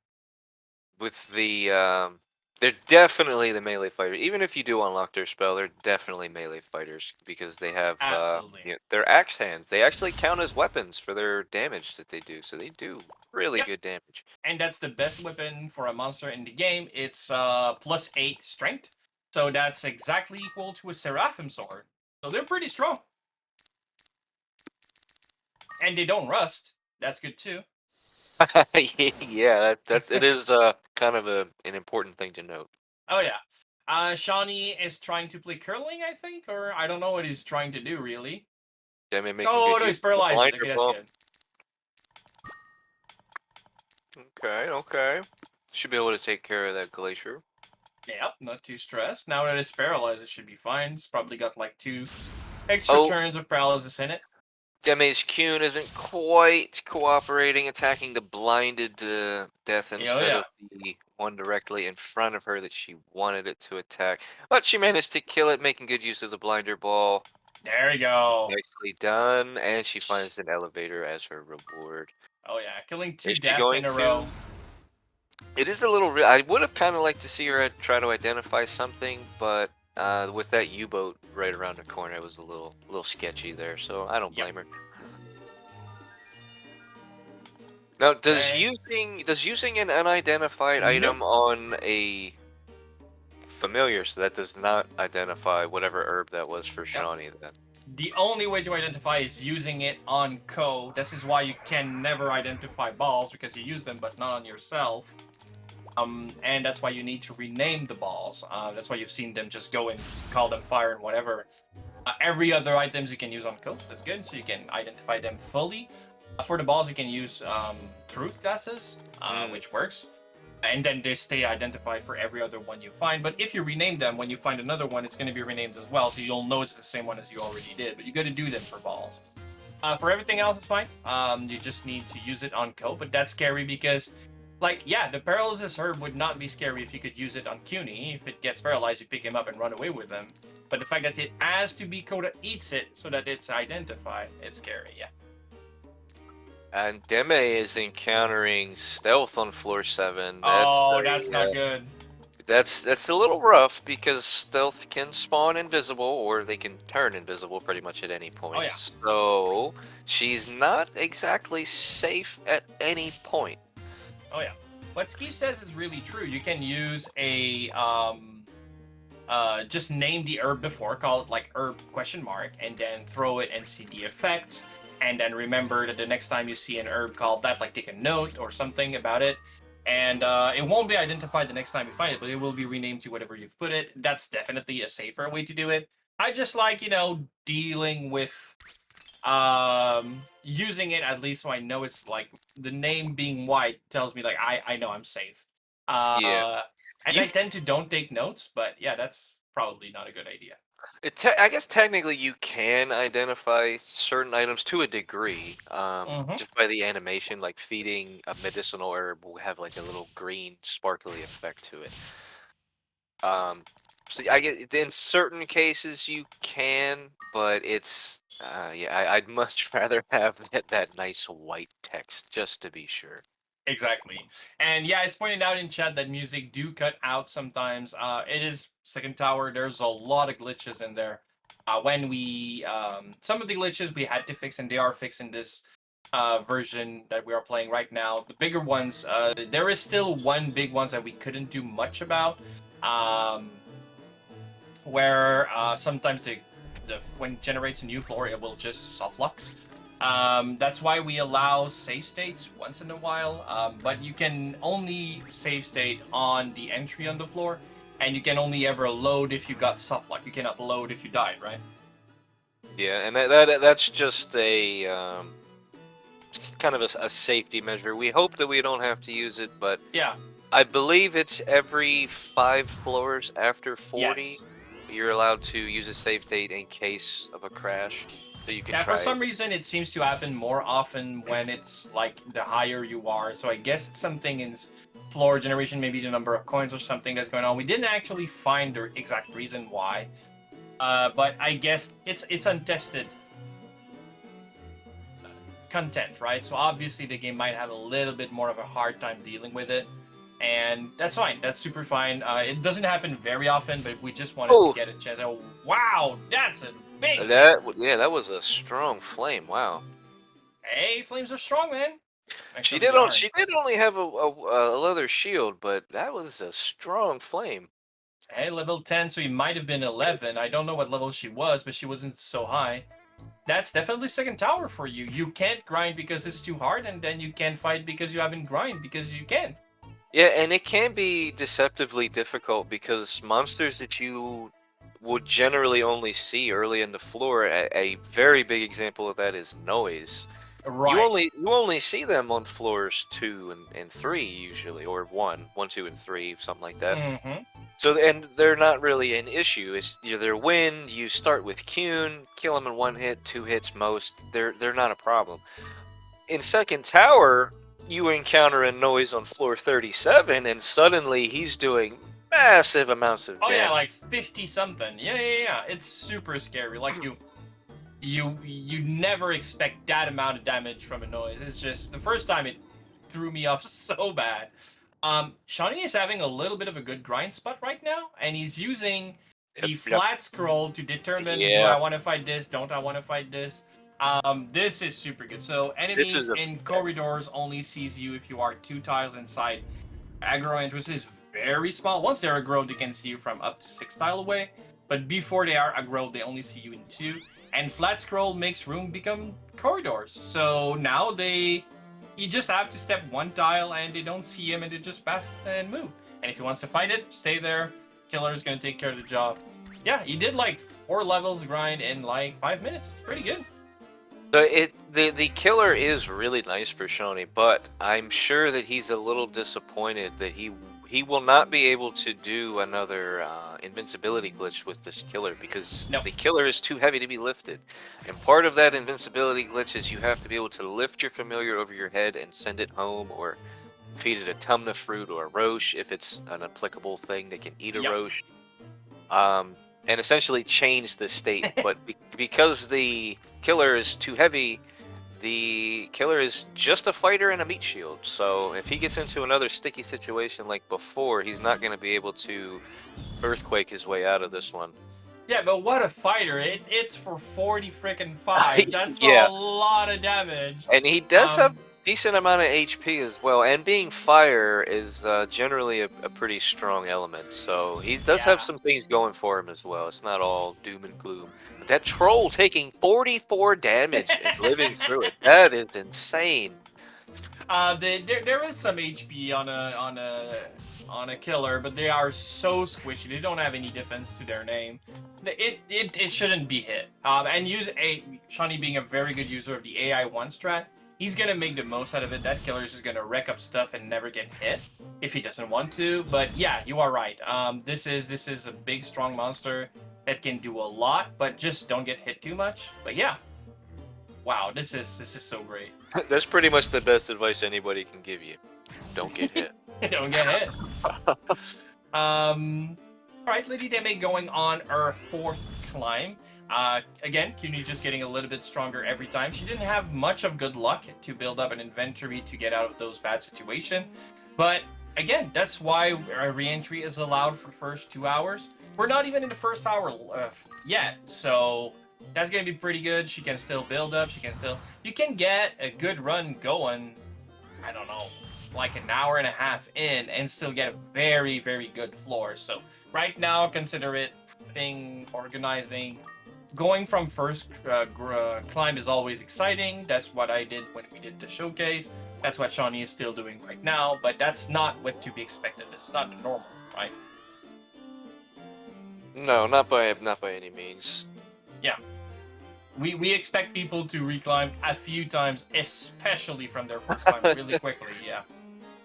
With the they're definitely the melee fighter. Even if you do unlock their spell, they're definitely melee fighters because they have Absolutely. their axe hands. They actually count as weapons for their damage that they do. So they do really Yep. good damage. And that's the best weapon for a monster in the game. It's +8 strength. So that's exactly equal to a Seraphim sword. So they're pretty strong. And they don't rust. That's good too. Yeah, it is kind of an important thing to note. Oh yeah. Shauny is trying to play curling, I think, or I don't know what he's trying to do really. Demi making Oh good no, use he's of the paralyzed. blinder Okay, that's ball. good. Okay, okay. Should be able to take care of that glacier. Yep, not too stressed. Now that it's paralyzed, it should be fine. It's probably got like 2 extra Oh, turns of paralysis in it. Demi's Kuhn isn't quite cooperating, attacking the blinded death Yeah, oh instead yeah. of the one directly in front of her that she wanted it to attack. But she managed to kill it, making good use of the blinder ball. There we go. Nicely done, and she finds an elevator as her reward. Oh yeah, killing 2 Is she death going in a to? row. It is a little. I would have kind of liked to see her try to identify something, but with that U-boat right around the corner, it was a little sketchy there. So I don't Yep. blame her. Now, Okay. does using an unidentified Nope. item on a familiar, so that does not identify whatever herb that was for Yep. Shauny then? The only way to identify is using it on Co. This is why you can never identify balls, because you use them but not on yourself. And that's why you need to rename the balls. That's why you've seen them just go and call them fire and whatever. Every other items you can use on Co. That's good, so you can identify them fully. For the balls, you can use truth glasses, which works. And then they stay identified for every other one you find. But if you rename them, when you find another one, it's going to be renamed as well, so you'll know it's the same one as you already did. But you got to do them for balls. For everything else, it's fine. You just need to use it on Co. But that's scary because, like, yeah, the paralysis herb would not be scary if you could use it on Cuny. If it gets paralyzed, you pick him up and run away with him. But the fact that it has to be Co that eats it so that it's identified, it's scary, yeah. And Deme is encountering stealth on floor 7. That's not good. That's a little rough because stealth can spawn invisible or they can turn invisible pretty much at any point. Oh, yeah. So she's not exactly safe at any point. Oh yeah. What Ski says is really true. You can use a just name the herb before, call it like herb ? And then throw it and see the effects. And then remember that the next time you see an herb called that, like take a note or something about it. And it won't be identified the next time you find it, but it will be renamed to whatever you've put it. That's definitely a safer way to do it. I just like, dealing with using it at least so I know it's like the name being white tells me like I know I'm safe. Yeah. And I tend to don't take notes, but yeah, that's probably not a good idea. I guess technically you can identify certain items to a degree, just by the animation, like feeding a medicinal herb will have like a little green sparkly effect to it. So I get in certain cases you can, but it's yeah, I'd much rather have that nice white text just to be sure. Exactly. And yeah, it's pointed out in chat that music do cut out sometimes. It is second tower. There's a lot of glitches in there. When we some of the glitches we had to fix, and they are fixed in this version that we are playing right now. The bigger ones, there is still one big ones that we couldn't do much about. Where sometimes the when it generates a new floor, it will just soft lux. That's why we allow save states once in a while, but you can only save state on the entry on the floor, and you can only ever load if you got soft lock. You cannot load if you died, right? Yeah, and that's just a kind of a safety measure. We hope that we don't have to use it, but yeah, I believe it's every 5 floors after 40. Yes. You're allowed to use a save state in case of a crash, so you can Yeah, try for some it. reason it seems to happen more often when it's like the higher you are. So I guess it's something in floor generation, maybe the number of coins or something that's going on. We didn't actually find the exact reason why, but I guess it's untested content, right? So obviously the game might have a little bit more of a hard time dealing with it, and that's fine. That's super fine. It doesn't happen very often, but we just wanted to Oh, get a chance. Oh, wow, that's a big hit. that was a strong flame. Wow. Hey, flames are strong, man. She Actually, did they on aren't. she did only have a leather shield, but that was a strong flame. Hey, level 10, so he might have been 11. I don't know what level she was, but she wasn't so high. That's definitely second tower for you. You can't grind because it's too hard, and then you can't fight because you haven't grind because you can't. Yeah, and it can be deceptively difficult because monsters that you would generally only see early in the floor, a very big example of that is noise. Right. You only see them on floors 2 and 3 usually, or 1, 2, and 3, something like that. Mm-hmm. So and they're not really an issue. It's they're wind. You start with Kuhn, kill them in 1 hit, 2 hits most. They're not a problem. In second tower, you encounter a noise on floor 37, and suddenly he's doing massive amounts of Oh yeah, damage. like 50 something. Yeah. It's super scary. Like you never expect that amount of damage from a noise. It's just the first time it threw me off so bad. Shauny is having a little bit of a good grind spot right now, and he's using the Yep. flat scroll to determine, do I Yeah, want to fight this, don't I want to fight this. This is super good. So this is enemies a in corridors only sees you if you are 2 tiles inside. Aggro entrance is very small. Once they're aggro, they can see you from up to 6 tile away. But before they are aggro, they only see you in 2. And flat scroll makes room become corridors. So now you just have to step 1 tile and they don't see him and they just pass and move. And if he wants to fight it, stay there. Killer is going to take care of the job. Yeah, he did like 4 levels grind in like 5 minutes. It's pretty good. So the killer is really nice for Shoney, but I'm sure that he's a little disappointed that he will not be able to do another invincibility glitch with this killer because No. the killer is too heavy to be lifted. And part of that invincibility glitch is you have to be able to lift your familiar over your head and send it home, or feed it a tumna fruit or a roche if it's an applicable thing that can eat a Yep. roche. And essentially change the state. But because the killer is too heavy, the killer is just a fighter and a meat shield. So if he gets into another sticky situation like before, he's not going to be able to earthquake his way out of this one. Yeah, but what a fighter. It's for 40 freaking 5. That's Yeah, a lot of damage. and he does have decent amount of HP as well, and being fire is generally a pretty strong element, so he does have Yeah. some things going for him as well. It's not all doom and gloom. But that troll taking 44 damage and living through it, that is insane. There is some HP on a killer, but they are so squishy. They don't have any defense to their name. It shouldn't be hit. And Shauny being a very good user of the AI one strat, he's gonna make the most out of it. That killer is just gonna wreck up stuff and never get hit if he doesn't want to. But yeah, you are right. This is a big, strong monster that can do a lot, but just don't get hit too much. But yeah, wow, this is so great. That's pretty much the best advice anybody can give you. Don't get hit. Don't get hit. Alright, LadyDeme going on her 4th climb. Again, CUNY just getting a little bit stronger every time. She didn't have much of good luck to build up an inventory to get out of those bad situations. But again, that's why a re-entry is allowed for first 2 hours. We're not even in the first hour yet, so that's going to be pretty good. She can still build up. You can get a good run going, I don't know, like an hour and a half in and still get a very, very good floor. So right now, consider it prepping, organizing, going from first climb is always exciting. That's what I did when we did the showcase. That's what Shauny is still doing right now, but that's not what to be expected. It's not the normal, right? No, not by any means. Yeah. We expect people to reclimb a few times, especially from their first climb, really quickly, yeah.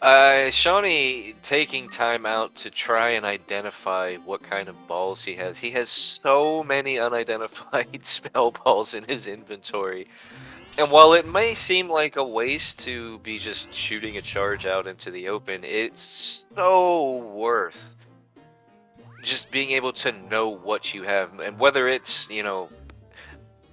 Shauny taking time out to try and identify what kind of balls he has. He has so many unidentified spell balls in his inventory. And while it may seem like a waste to be just shooting a charge out into the open, it's so worth just being able to know what you have. And whether it's, you know,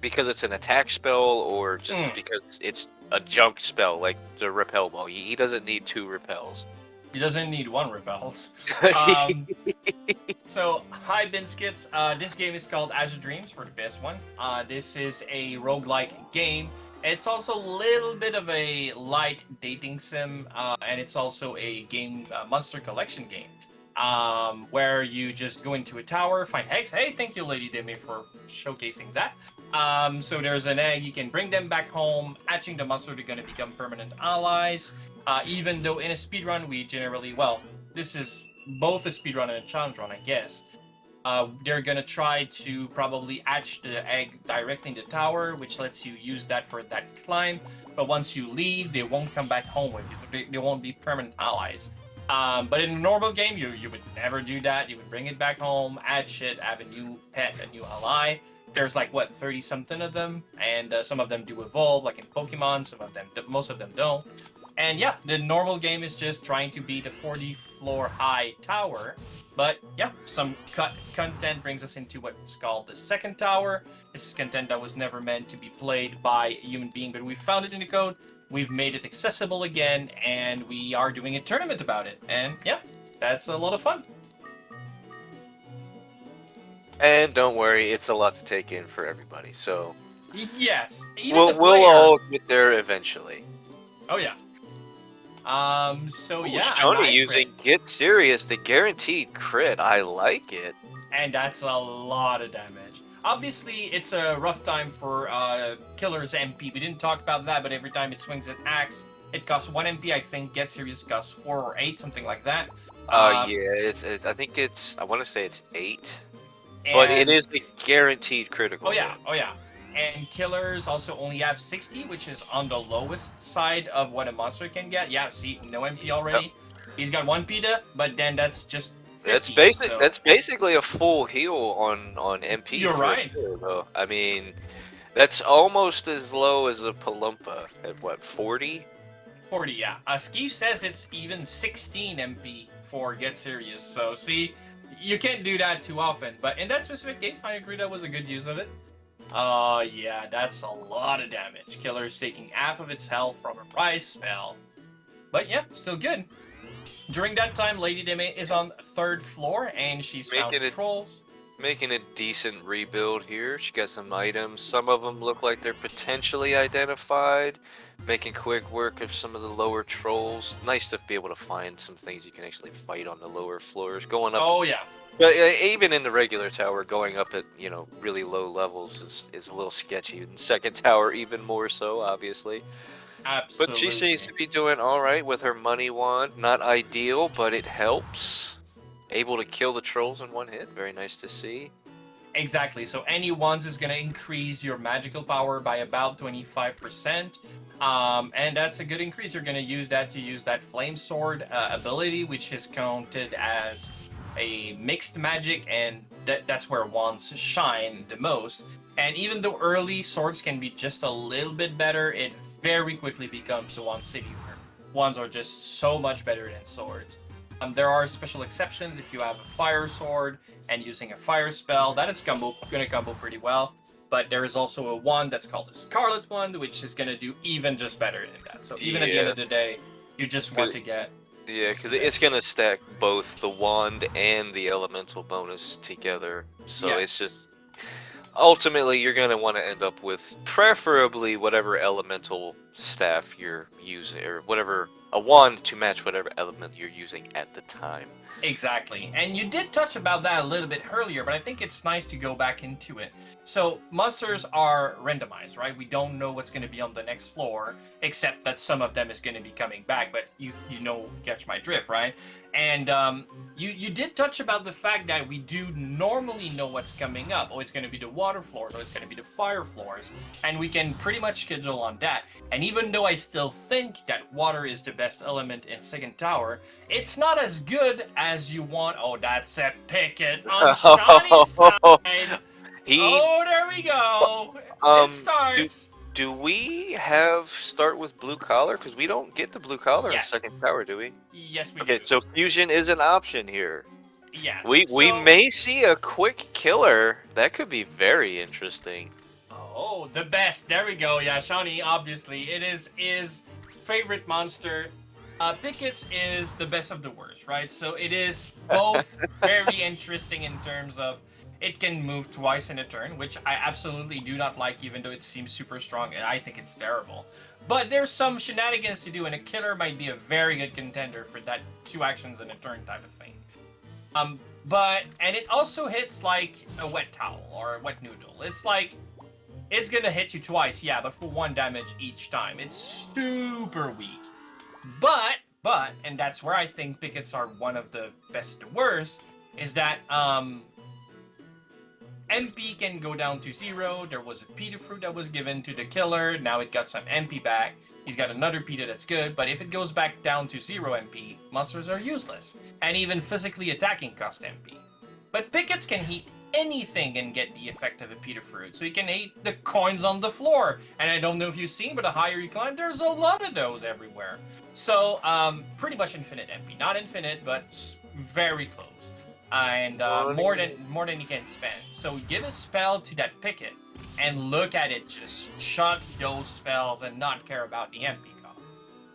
because it's an attack spell or just because it's a junk spell like the repel ball. He doesn't need 2 repels. He doesn't need 1 repels. So, hi Binskits. This game is called Azure Dreams for the PS1. This is a roguelike game. It's also a little bit of a light dating sim, and it's also a game monster collection game. Where you just go into a tower, find eggs. Hey, thank you, LadyDeme, for showcasing that. So there's an egg, you can bring them back home, hatching the monster, they're going to become permanent allies. Even though in a speedrun, we generally, well, this is both a speedrun and a challenge run, I guess. They're going to try to probably hatch the egg directly in the tower, which lets you use that for that climb. But once you leave, they won't come back home with you. They won't be permanent allies. But in a normal game, you would never do that. You would bring it back home, hatch it, have a new pet, a new ally. There's like, what, 30-something of them, and some of them do evolve, like in Pokemon, most of them don't. And yeah, the normal game is just trying to beat a 40-floor high tower, but yeah, some content brings us into what's called the second tower. This is content that was never meant to be played by a human being, but we found it in the code, we've made it accessible again, and we are doing a tournament about it, and yeah, that's a lot of fun. And don't worry, it's a lot to take in for everybody. So yes, we'll all get there eventually. Oh yeah. So yeah, Shauny using Get Serious, the guaranteed crit. I like it. And that's a lot of damage. Obviously, it's a rough time for Killer's MP. We didn't talk about that, but every time it swings an axe, it costs 1 MP. I think Get Serious costs 4 or 8, something like that. Yeah, I think I want to say it's 8. But it is the guaranteed critical. Oh yeah. And Killers also only have 60, which is on the lowest side of what a monster can get. Yeah, see, no MP already. Yep. He's got 1 PETA, but then that's just 50, That's basically a full heal on MP. You're right. Though. I mean, that's almost as low as a Palumpa at what, 40? 40, yeah. Skeef says it's even 16 MP for Get Serious. So see, you can't do that too often, but in that specific case, I agree that was a good use of it. Yeah, that's a lot of damage. Killer's taking half of its health from a rise spell. But yeah, still good. During that time, LadyDeme is on 3rd floor, and she's found trolls. Making a decent rebuild here. She got some items. Some of them look like they're potentially identified. Making quick work of some of the lower trolls. Nice to be able to find some things you can actually fight on the lower floors. Going up. Oh yeah. But even in the regular tower, going up at, you know, really low levels is a little sketchy. In second tower, even more so, obviously. Absolutely. But she seems to be doing all right with her money wand. Not ideal, but it helps. Able to kill the trolls in 1 hit. Very nice to see. Exactly. So any ones is going to increase your magical power by about 25%. And that's a good increase. You're going to use that flame sword ability, which is counted as a mixed magic, and that's where wands shine the most. And even though early swords can be just a little bit better, it very quickly becomes a wand city where wands are just so much better than swords. There are special exceptions if you have a fire sword and using a fire spell. That is going to combo pretty well. But there is also a wand that's called the Scarlet Wand, which is going to do even just better than that. So even at the end of the day, you just want to get... Yeah, because it's going to stack both the wand and the elemental bonus together. So it's just... Ultimately, you're going to want to end up with preferably whatever elemental staff you're using, or whatever a wand to match whatever element you're using at the time. Exactly. And you did touch about that a little bit earlier, but I think it's nice to go back into it. So monsters are randomized, right? We don't know what's going to be on the next floor, except that some of them is going to be coming back, but you know, catch my drift, right? And you did touch about the fact that we do normally know what's coming up. Oh, it's going to be the water floors, or it's going to be the fire floors, and we can pretty much schedule on that. And even though I still think that water is the best element in second tower, it's not as good as you want. Oh, that's a picket on Shauny's side. Oh, there we go. It starts. Do we have start with blue collar? Because we don't get the blue collar in second tower, do we? Yes, we do. Okay, so fusion is an option here. Yes. We may see a quick killer. That could be very interesting. Oh, the best. There we go. Yeah, Shauny, obviously. It is his favorite monster. Pickets is the best of the worst, right? So it is both very interesting in terms of it can move twice in a turn, which I absolutely do not like, even though it seems super strong, and I think it's terrible. But there's some shenanigans to do, and a killer might be a very good contender for that 2 actions in a turn type of thing. And it also hits like a wet towel or a wet noodle. It's like, it's gonna hit you twice, yeah, but for 1 damage each time. It's super weak. But, and that's where I think pickets are one of the best to worst, is that, MP can go down to 0. There was a Pita fruit that was given to the killer. Now it got some MP back. He's got another Pita that's good, but if it goes back down to 0 MP, monsters are useless. And even physically attacking cost MP. But pickets can heat anything and get the effect of a Pita fruit. So you can eat the coins on the floor. And I don't know if you've seen, but the higher you climb, there's a lot of those everywhere. So, pretty much infinite MP. Not infinite, but very close. And more than you can spend. So give a spell to that picket and look at it just chuck those spells and not care about the MP cost.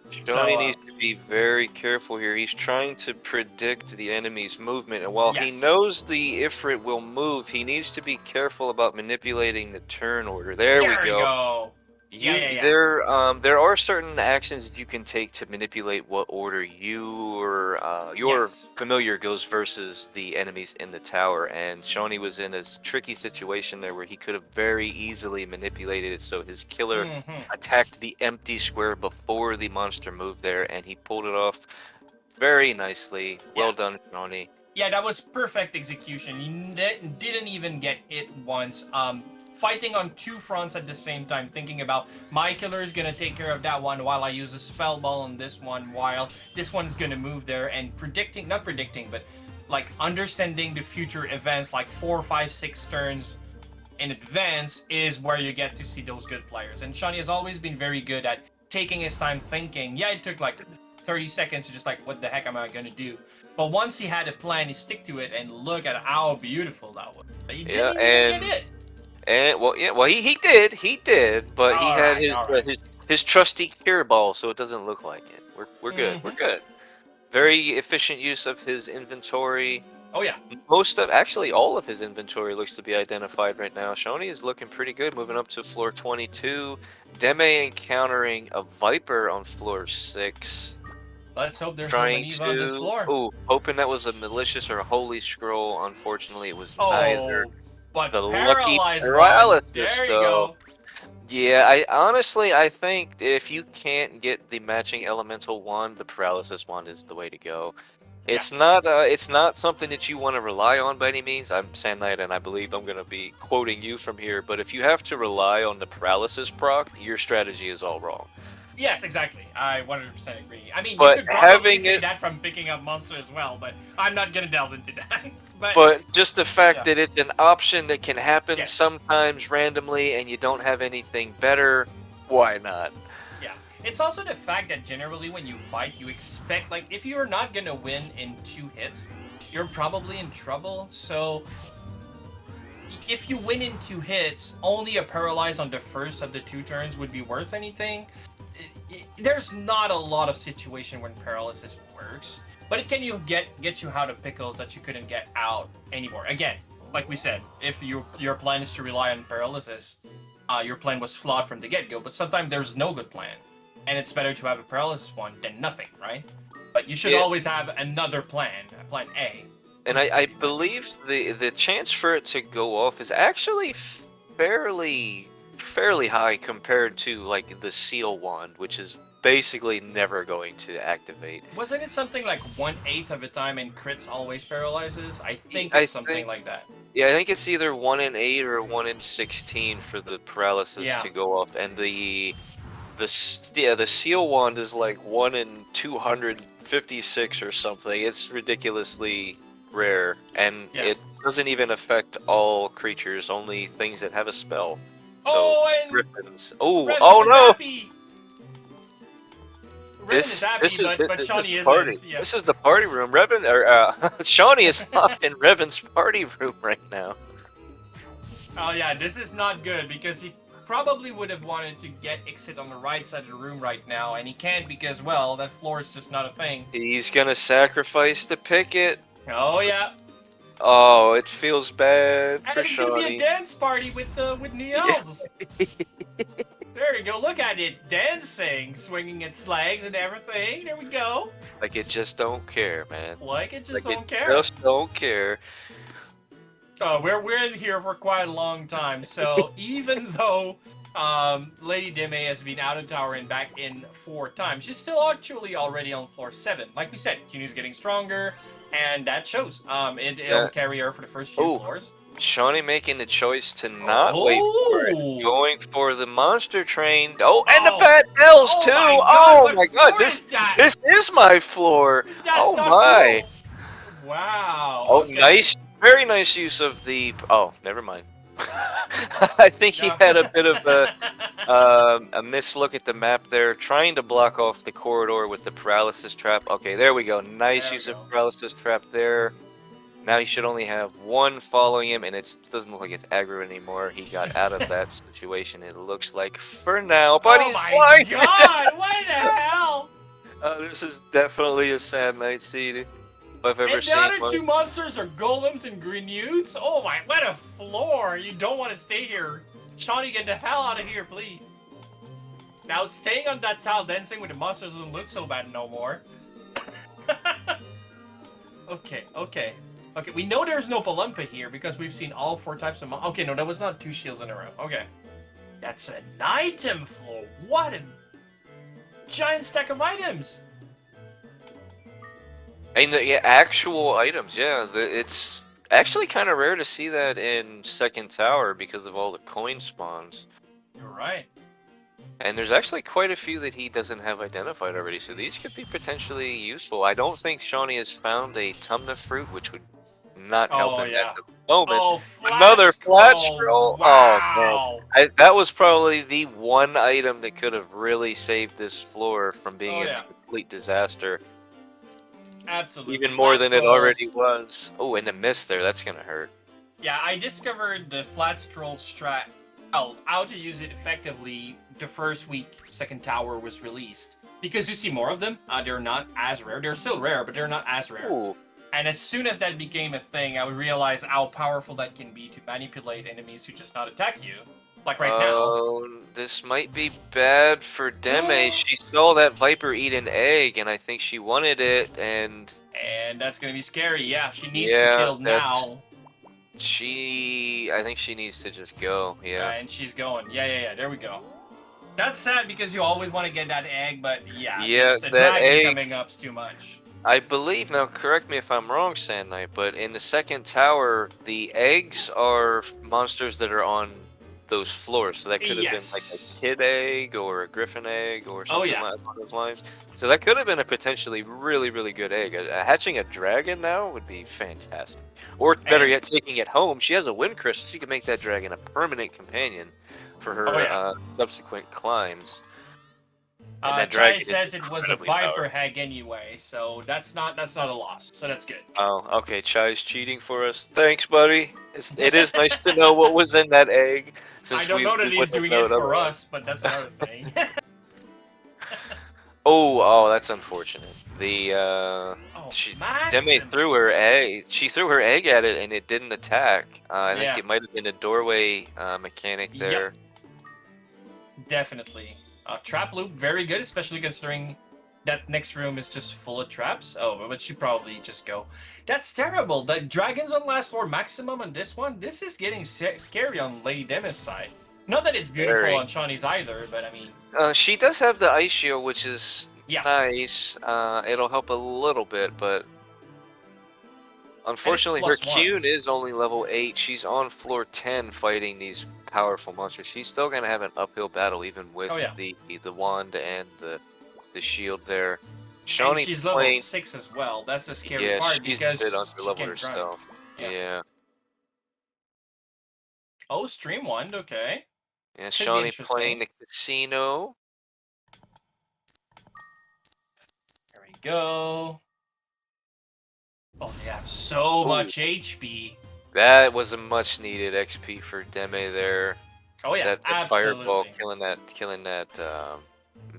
Shauny needs to be very careful here. He's trying to predict the enemy's movement, and while he knows the Ifrit will move, he needs to be careful about manipulating the turn order. There we go. There are certain actions that you can take to manipulate what order your familiar goes versus the enemies in the tower, and Shauny was in a tricky situation there where he could have very easily manipulated it so his killer attacked the empty square before the monster moved there, and he pulled it off very nicely. Well done, Shauny. Yeah, that was perfect execution. You didn't even get it once. Fighting on 2 fronts at the same time, thinking about my killer is gonna take care of that one while I use a spell ball on this one, while this one is gonna move there, and not predicting, but like understanding the future events like 4, 5, 6 turns in advance is where you get to see those good players. And Shauny has always been very good at taking his time thinking. Yeah, it took like 30 seconds to just like, what the heck am I gonna do? But once he had a plan, he stick to it, and look at how beautiful that was. He didn't even get it. And he did, but he had his trusty cure ball, so it doesn't look like it. We're good. We're good. Very efficient use of his inventory. Oh yeah. Actually all of his inventory looks to be identified right now. Shauny is looking pretty good, moving up to floor 22. Deme encountering a Viper on floor 6. Let's hope there's no Maneva on this floor. Ooh, hoping that was a malicious or a holy scroll. Unfortunately, it was neither. But the lucky paralysis, there you go. Yeah, I think if you can't get the matching elemental wand, the paralysis wand is the way to go. It's not something that you want to rely on by any means. I'm Sand Knight, and I believe I'm going to be quoting you from here. But if you have to rely on the paralysis proc, your strategy is all wrong. Yes, exactly. I 100% agree. I mean, you could probably say that from picking up monster as well, but I'm not going to delve into that. But just the fact that it's an option that can happen sometimes randomly and you don't have anything better, why not? Yeah. It's also the fact that generally when you fight, you expect, like, if you're not going to win in 2 hits, you're probably in trouble. So if you win in 2 hits, only a paralyze on the first of the 2 turns would be worth anything. There's not a lot of situation when paralysis works, but it can get you out of pickles that you couldn't get out anymore. Again, like we said, if your plan is to rely on paralysis, your plan was flawed from the get-go, but sometimes there's no good plan. and it's better to have a paralysis one than nothing, right? But you should always have another plan, plan A. And I believe the chance for it to go off is actually fairly high compared to like the seal wand, which is basically never going to activate. Wasn't it something like 1/8 of the time and crits always paralyzes? I think it's something like that. Yeah, I think it's either 1 in 8 or 1 in 16 for the paralysis to go off, and the seal wand is like 1 in 256 or something. It's ridiculously rare, and it doesn't even affect all creatures, only things that have a spell. So Griffins. Oh no! This is the party. Yeah. This is the party room. Revan Shauny is not in Revan's party room right now. Oh yeah, this is not good because he probably would have wanted to get exit on the right side of the room right now, and he can't because, well, that floor is just not a thing. He's gonna sacrifice the picket. Oh yeah. Oh, it feels bad and for Shauny. It's gonna be a dance party with new elves. There you go. Look at it dancing, swinging its legs and everything. There we go. Like it just don't care, man. Like it just don't care. Just don't care. We're in here for quite a long time, so even though LadyDeme has been out of tower and back in 4 times, she's still actually already on floor 7. Like we said, Cune's getting stronger, and that shows. It'll carry her for the first few floors. Shauny making the choice to not wait for it, going for the monster train. Oh, and the bad bells too. My god, this is my floor. That's my. Cool. Wow. Oh, nice. Very nice use of the. Oh, never mind. I think he had a bit of a mislook at the map there, trying to block off the corridor with the paralysis trap. Okay, there we go. Nice use of paralysis trap there. Now he should only have 1 following him, and it doesn't look like it's aggro anymore. He got out of that situation, it looks like, for now. But he's blind! Oh my god! What the hell? This is definitely a sad night seed. I've ever seen. And the other 2 monsters are golems and grenades? Oh my, what a floor! You don't want to stay here. Shauny, get the hell out of here, please. Now, staying on that tile dancing with the monsters doesn't look so bad no more. Okay, we know there's no Palumpa here because we've seen all 4 types of okay, no, that was not 2 shields in a row. Okay. That's an item floor. What a giant stack of items. And the actual items, it's actually kind of rare to see that in second tower because of all the coin spawns. You're right. And there's actually quite a few that he doesn't have identified already, so these could be potentially useful. I don't think Shauny has found a Tumna fruit, which would not help him at the moment. Another flat scroll. Wow. Oh man, that was probably the one item that could have really saved this floor from being a complete disaster. Absolutely. Even more than it already was. Oh, and the miss there, that's gonna hurt. Yeah, I discovered the flat scroll strat. How to use it effectively the first week second tower was released. Because you see more of them, they're not as rare. They're still rare, but they're not as rare. Ooh. And as soon as that became a thing, I would realize how powerful that can be to manipulate enemies to just not attack you. Like right now. This might be bad for Deme. She saw that Viper eat an egg, and I think she wanted it, and that's gonna be scary. Yeah, she needs to kill now. I think she needs to just go. Yeah, and she's going. Yeah. There we go. That's sad because you always want to get that egg, but just the dragon coming up's too much. I believe, now correct me if I'm wrong, Sand Knight, but in the second tower, the eggs are monsters that are on those floors, so that could have been like a kid egg or a griffin egg or something along those lines. So that could have been a potentially really, really good egg. Hatching a dragon now would be fantastic. Or better yet, taking it home. She has a wind crystal, she could make that dragon a permanent companion for her subsequent climbs. Chai says it was a Viper hag anyway, so that's not a loss, so that's good. Oh, okay, Chai's cheating for us. Thanks, buddy. It is nice to know what was in that egg. I don't know that he's doing it for us, but that's another thing. Oh, that's unfortunate. The Deme threw her egg. She threw her egg at it, and it didn't attack. I think it might have been a doorway mechanic there. Yep. Definitely. Trap loop, very good, especially considering that next room is just full of traps. Oh, but she probably just go. That's terrible. The dragons on last floor maximum on this one. This is getting scary on LadyDeme's side. Not that it's beautiful on Shauny's either, but I mean. She does have the ice shield, which is nice. It'll help a little bit, but unfortunately her Qune is only level 8. She's on floor 10 fighting these powerful monsters. She's still gonna have an uphill battle even with the wand and the shield there. And she's level 6 as well. That's the scary part because she's a bit under level herself. Yeah. Oh, stream wand, okay. Yeah, Shauny playing the casino. There we go. Oh, they have so much HP. That was a much needed XP for Deme there. Oh yeah, that fireball killing that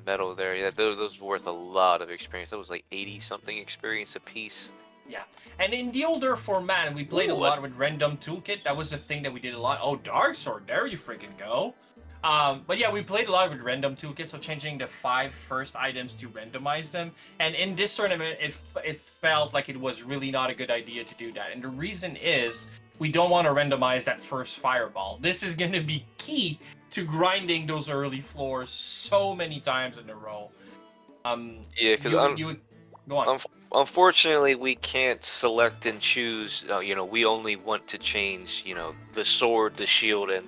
metal there. Yeah, those were worth a lot of experience. That was like 80 something experience a piece. Yeah, and in the older format, we played a lot with random toolkit. That was the thing that we did a lot. Oh, Dark Sword, there you freaking go. But yeah, we played a lot with random toolkit, so changing the 5 first items to randomize them. And in this tournament, it felt like it was really not a good idea to do that. And the reason is we don't want to randomize that first fireball. This is going to be key to grinding those early floors so many times in a row. Yeah, because go on. Unfortunately, we can't select and choose. You know, we only want to change. You know, the sword, the shield, and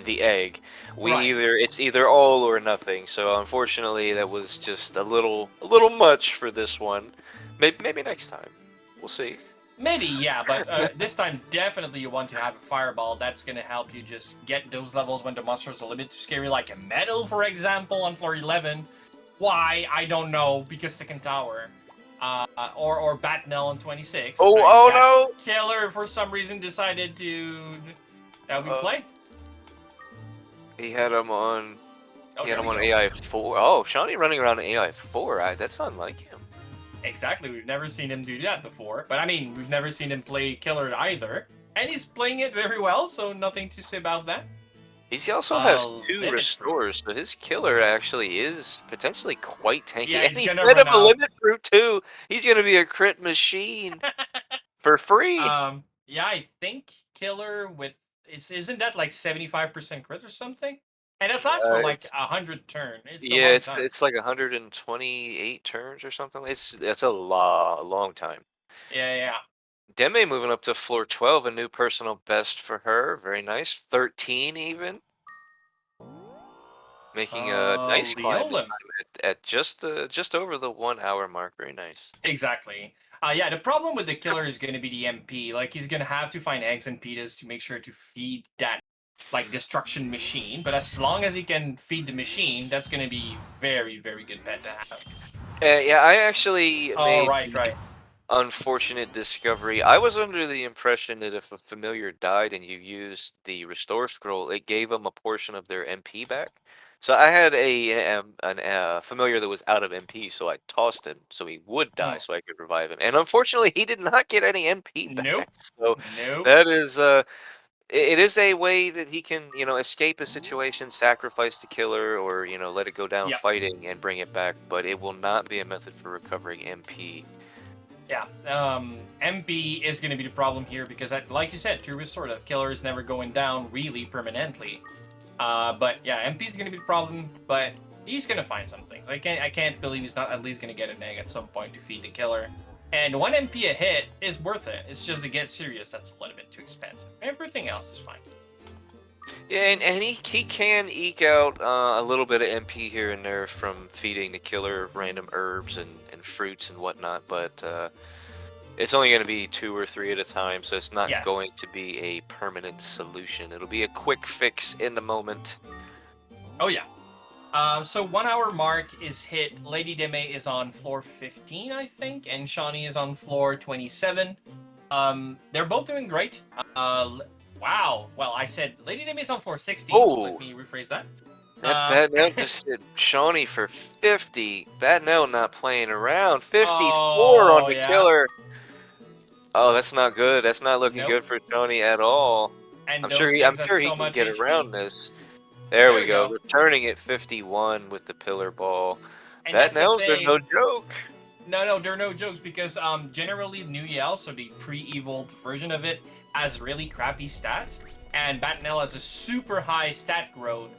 the egg. It's either all or nothing. So unfortunately, that was just a little much for this one. Maybe next time, we'll see. Maybe, yeah, but this time definitely you want to have a fireball. That's gonna help you just get those levels when the monsters are a little bit too scary, like a metal, for example, on floor 11. Why? I don't know, because second tower. Or Batnell on 26. Oh no! Killer for some reason decided to we play. He had him on. He had him on AI 4. Oh, Shauny running around AI 4. That's unlike him. Exactly. We've never seen him do that before. But I mean, we've never seen him play Killer either, and he's playing it very well. So nothing to say about that. He also has 2 restores, so his Killer actually is potentially quite tanky. Yeah, and he fed him a limit fruit too. He's gonna be a crit machine for free. Yeah, I think Killer with isn't that like 75% crit or something? And it lasts for like 100 turns. It's like 128 turns or something. That's a long time. Yeah. Deme moving up to floor 12, a new personal best for her. Very nice. 13 even. Making a nice climb at just over the 1 hour mark. Very nice. Exactly. Yeah, the problem with the Killer is going to be the MP. Like, he's going to have to find eggs and pitas to make sure to feed that, like, destruction machine. But as long as he can feed the machine, that's going to be very, very good pet to have. Yeah, I actually made right. Unfortunate discovery. I was under the impression that if a familiar died and you used the restore scroll, it gave them a portion of their MP back. So I had a familiar that was out of MP, so I tossed him so he would die, so I could revive him. And unfortunately, he did not get any MP back. Nope. So that is it is a way that he can, you know, escape a situation, sacrifice the Killer, or, you know, let it go down fighting and bring it back. But it will not be a method for recovering MP. Yeah, MP is going to be the problem here because, like you said, to restore the Killer is never going down really permanently. But yeah, MP is going to be the problem, but he's going to find some things. I can't believe he's not at least going to get an egg at some point to feed the Killer. And 1 MP a hit is worth it. It's just to get serious, that's a little bit too expensive. Everything else is fine. Yeah, and he can eke out a little bit of MP here and there from feeding the Killer random herbs and fruits and whatnot, but it's only going to be 2 or 3 at a time, so it's not going to be a permanent solution. It'll be a quick fix in the moment. Oh yeah. So 1 hour mark is hit. LadyDeme is on floor 15, I think, and Shauny is on floor 27. They're both doing great. Wow. Well, I said LadyDeme is on floor 16. Oh. Let me rephrase that. That Batnell just hit Shauny for 50. Batnell not playing around. 54 on the Killer. Oh, that's not good. That's not looking good for Shauny at all. And I'm sure he can get around this. There There we we go. go. Returning at 51 with the pillar ball. And Bat that's the nails are thing. no joke. No, they're no jokes because generally New Yell, so the pre-evolved version of it, has really crappy stats, and Batnell has a super high stat growth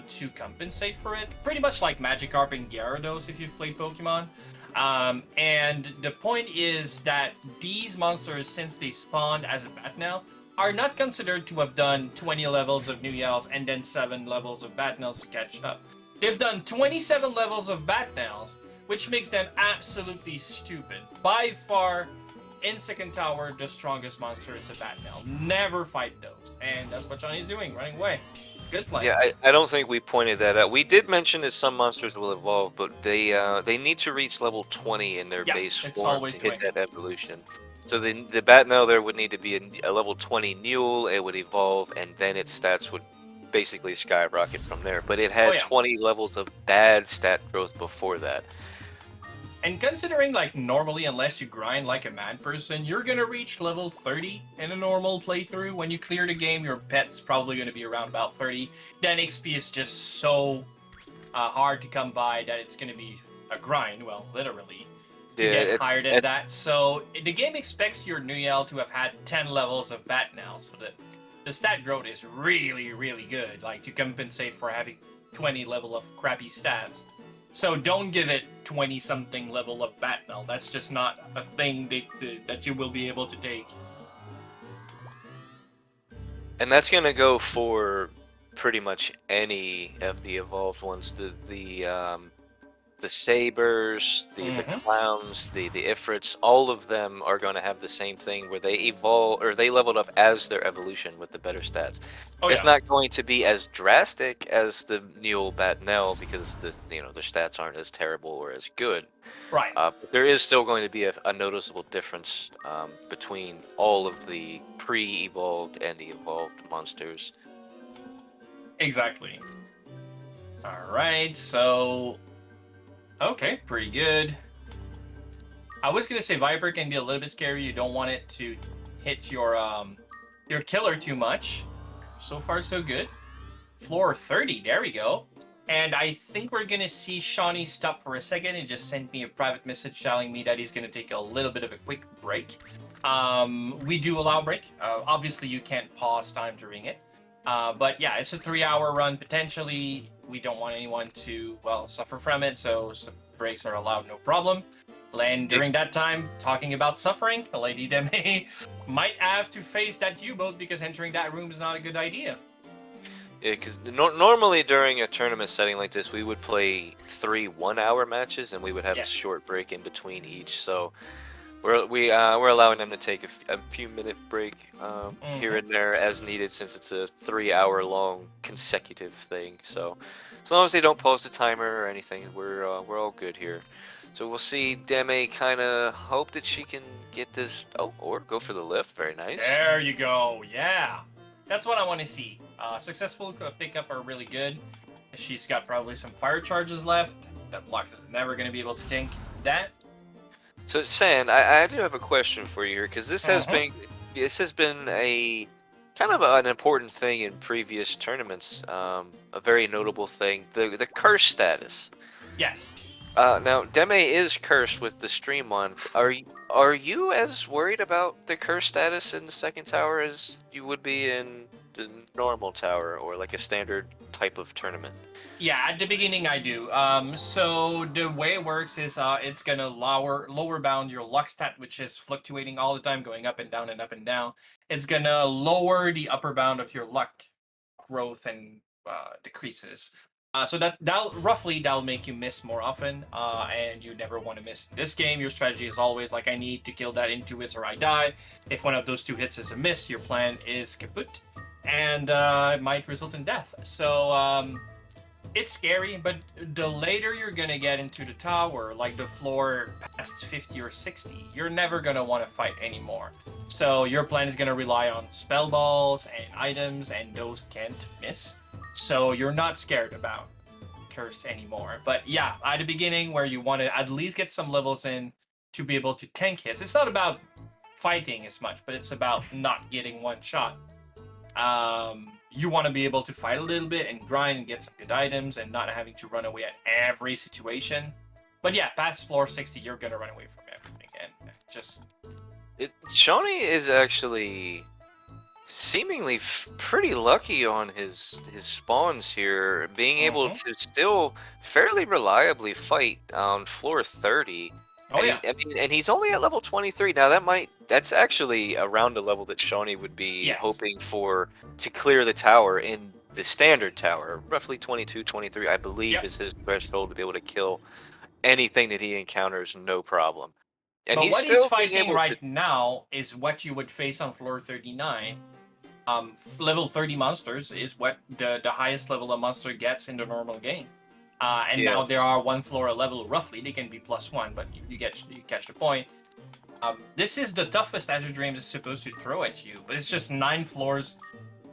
to compensate for it. Pretty much like Magikarp and Gyarados if you've played Pokemon. And the point is that these monsters, since they spawned as a Batnell, are not considered to have done 20 levels of New Yells and then 7 levels of Batnells to catch up. They've done 27 levels of Batnells, which makes them absolutely stupid. By far, in Second Tower, the strongest monster is a Batnell. Never fight those. And that's what Johnny's doing, running away. Good play. Yeah, I don't think we pointed that out. We did mention that some monsters will evolve, but they need to reach level 20 in their base form to hit that evolution. So the Batnell there would need to be a level 20 mule, it would evolve, and then its stats would basically skyrocket from there. But it had 20 levels of bad stat growth before that. And considering, like, normally, unless you grind like a mad person, you're gonna reach level 30 in a normal playthrough. When you clear the game, your pet's probably gonna be around about 30. Then XP is just so hard to come by that it's gonna be a grind, well, literally, to get higher than that. So the game expects your New Yell to have had 10 levels of Bat now, so that the stat growth is really, really good, like, to compensate for having 20 level of crappy stats. So don't give it 20-something level of Batnell. That's just not a thing that you will be able to take. And that's going to go for pretty much any of the evolved ones. The sabers, the clowns, the ifrits, all of them are going to have the same thing where they evolve or they leveled up as their evolution with the better stats. It's not going to be as drastic as the Newell Batnell because their stats aren't as terrible or as good. Right. But there is still going to be a noticeable difference between all of the pre-evolved and the evolved monsters. Exactly. All right, so okay, pretty good. I was gonna say Viper can be a little bit scary. You don't want it to hit your killer too much. So far, so good. Floor 30, there we go. And I think we're gonna see Shauny stop for a second and just sent me a private message telling me that he's gonna take a little bit of a quick break. We do allow break. Obviously, you can't pause time during it. But yeah, it's a 3-hour run potentially. We don't want anyone to, well, suffer from it, so some breaks are allowed, no problem. And during that time, talking about suffering, LadyDeme might have to face that U-boat because entering that room is not a good idea. Yeah, because normally during a tournament setting like this, we would play 3 1-hour matches, and we would have a short break in between each. So we're allowing them to take a few minute break here and there as needed, since it's a 3-hour long consecutive thing. So as long as they don't pause the timer or anything, we're all good here. So we'll see Deme kind of hope that she can get this, or go for the lift. Very nice. There you go. Yeah, that's what I want to see. Successful pickup are really good. She's got probably some fire charges left. That block is never going to be able to tank that. So Sand, I do have a question for you here, because this has been a kind of an important thing in previous tournaments. A very notable thing, the curse status. Yes. Now Deme is cursed with the stream on. Are you as worried about the curse status in the second tower as you would be in the normal tower or like a standard type of tournament? Yeah, at the beginning I do. So the way it works is it's gonna lower bound your luck stat, which is fluctuating all the time, going up and down and up and down. It's gonna lower the upper bound of your luck growth and decreases. So that'll make you miss more often, and you never want to miss. In this game, your strategy is always like, I need to kill that into hits or I die. If one of those 2 hits is a miss, your plan is kaput, and it might result in death. So it's scary, but the later you're gonna get into the tower, like the floor past 50 or 60, you're never gonna want to fight anymore. So your plan is gonna rely on spell balls and items, and those can't miss. So you're not scared about cursed anymore. But yeah, at the beginning where you want to at least get some levels in to be able to tank hits. It's not about fighting as much, but it's about not getting one shot. you want to be able to fight a little bit and grind and get some good items and not having to run away at every situation. But yeah, past floor 60, you're gonna run away from everything, and just. Shauny is actually seemingly pretty lucky on his spawns here, being able to still fairly reliably fight on floor 30. Oh, and and he's only at level 23. Now that's actually around a level that Shauny would be hoping for to clear the tower in the standard tower. Roughly 22, 23, I believe, is his threshold to be able to kill anything that he encounters, no problem. And but he's what he's still being fighting able right now is what you would face on floor 39. Level 30 monsters is what the highest level a monster gets in the normal game. And now there are one floor a level roughly. They can be +1, but you catch the point. This is the toughest Azure Dreams is supposed to throw at you, but it's just 9 floors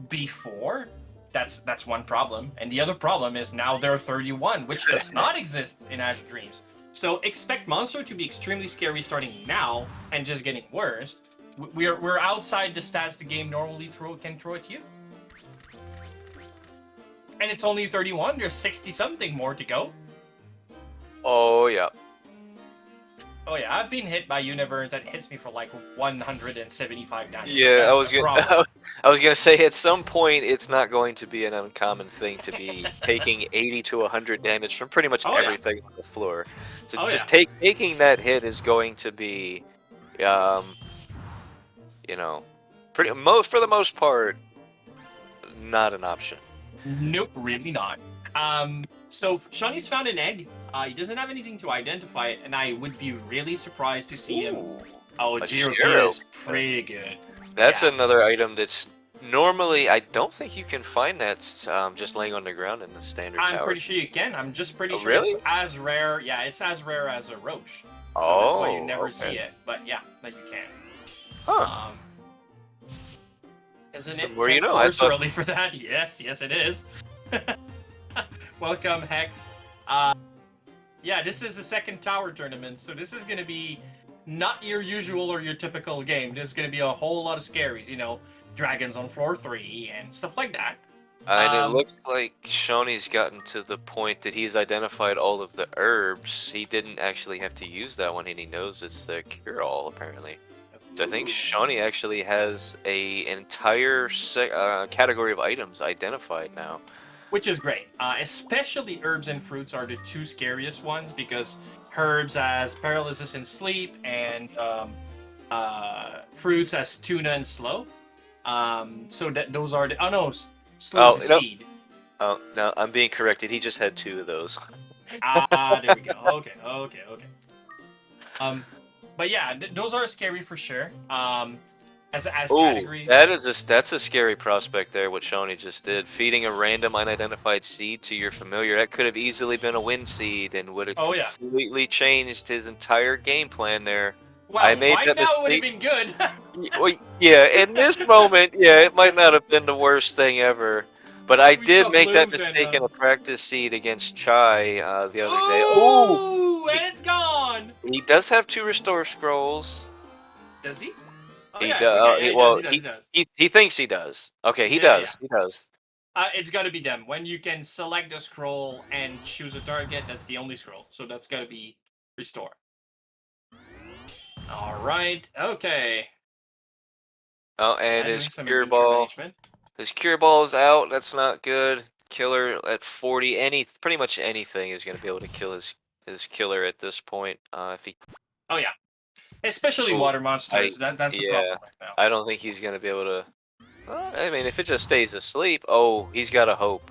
before. That's one problem, and the other problem is now there are 31, which does not exist in Azure Dreams. So expect monster to be extremely scary starting now and just getting worse. We're outside the stats the game normally can throw at you. And it's only 31. There's 60-something more to go. Oh, yeah. Oh, yeah. I've been hit by universe that hits me for like 175 damage. Yeah, I was gonna say at some point it's not going to be an uncommon thing to be taking 80 to 100 damage from pretty much everything on the floor. So taking that hit is going to be, you know, for the most part, not an option. Nope, really not. So Shauny's found an egg. He doesn't have anything to identify it, and I would be really surprised to see him. Oh, Jiro is pretty good. That's another item that's normally, I don't think you can find that just laying on the ground in the standard tower. I'm pretty sure you can. I'm just pretty sure really? It's as rare. Yeah, it's as rare as a roach. So oh, that's why you never see it. But yeah, that you can. Huh. Isn't it where you know, I thought... early for that? Yes, it is. Welcome, Hex. Yeah, this is the second tower tournament, so this is going to be not your usual or your typical game. There's going to be a whole lot of scaries, dragons on floor 3 and stuff like that. And it looks like Shauny's gotten to the point that he's identified all of the herbs. He didn't actually have to use that one, and he knows it's the cure-all, apparently. So I think Shauny actually has an entire category of items identified now. Which is great. Especially herbs and fruits are the two scariest ones, because herbs has paralysis and sleep, and fruits as tuna and slow. So those are the... Oh, no. Slow is a seed. Oh, no, I'm being corrected. He just had 2 of those. There we go. Okay. But yeah, those are scary for sure. As categories. That's a scary prospect there, what Shauny just did. Feeding a random unidentified seed to your familiar, that could have easily been a wind seed and would have completely changed his entire game plan there. Well, right now it would have been good. Well, yeah, in this moment, it might not have been the worst thing ever. But I did make that mistake in a practice seed against Chai the other day. Oh, and it's gone! He does have 2 restore scrolls. Does he? Oh, he does. He thinks he does. Okay, he does. He does. It's got to be them. When you can select a scroll and choose a target, that's the only scroll. So that's got to be restore. All right. Okay. Oh, and his cure ball. His cure ball is out. That's not good. Killer at 40. Pretty much anything is going to be able to kill his killer at this point. If he. Oh yeah. Especially water monsters. That's the problem right now. I don't think he's going to be able to. Well, I mean, if it just stays asleep, he's got a hope.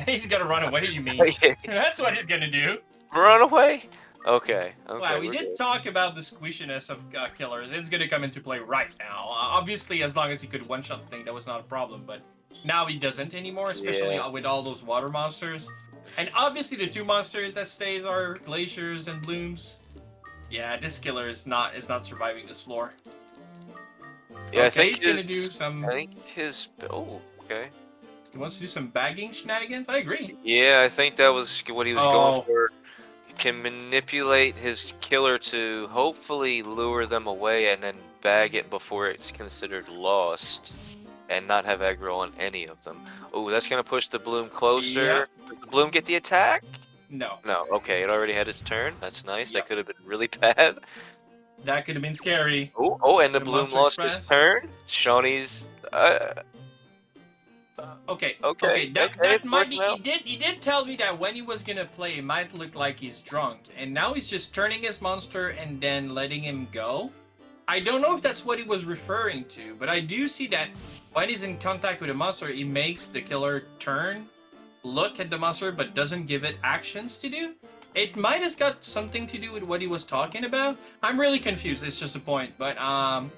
He's got to run away, you mean? That's what he's going to do. Run away? Okay. Well, we did talk about the squishiness of killers. It's going to come into play right now. Obviously, as long as he could one-shot the thing, that was not a problem. But now he doesn't anymore, especially with all those water monsters. And obviously, the 2 monsters that stays are glaciers and blooms. Yeah, this killer is not surviving this floor. Yeah, okay, I think he's gonna do some. I think his. Oh, okay. He wants to do some bagging shenanigans. I agree. Yeah, I think that was what he was going for. He can manipulate his killer to hopefully lure them away and then bag it before it's considered lost. and not have aggro on any of them. Oh, that's gonna push the bloom closer. Yep. Does the bloom get the attack? No. No. Okay, it already had its turn. That's nice. Yep. That could have been really bad. That could have been scary. Oh, and the bloom Monster lost his Express. turn. Shawnee's. Okay. Okay. That might be. Out. He did tell me that when he was gonna play, it might look like he's drunk, and now he's just turning his monster and then letting him go. I don't know if that's what he was referring to, but I do see that when he's in contact with a monster, he makes the killer turn, look at the monster, but doesn't give it actions to do. It might have got something to do with what he was talking about. I'm really confused. It's just a point, but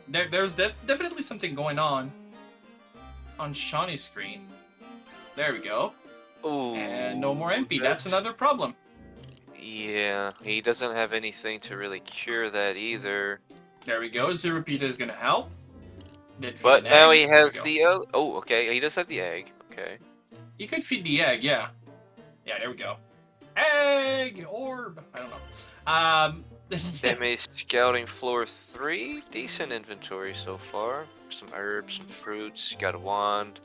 there's definitely something going on Shauny's screen. There we go. Ooh. And no more MP. That's another problem. Yeah, he doesn't have anything to really cure that either. There we go. Zero Pita is gonna help. But now he has the oh, okay. He does have the egg. Okay. He could feed the egg, yeah. Yeah, there we go. Egg orb. I don't know. Deme scouting floor 3. Decent inventory so far. Some herbs, some fruits. Got a wand.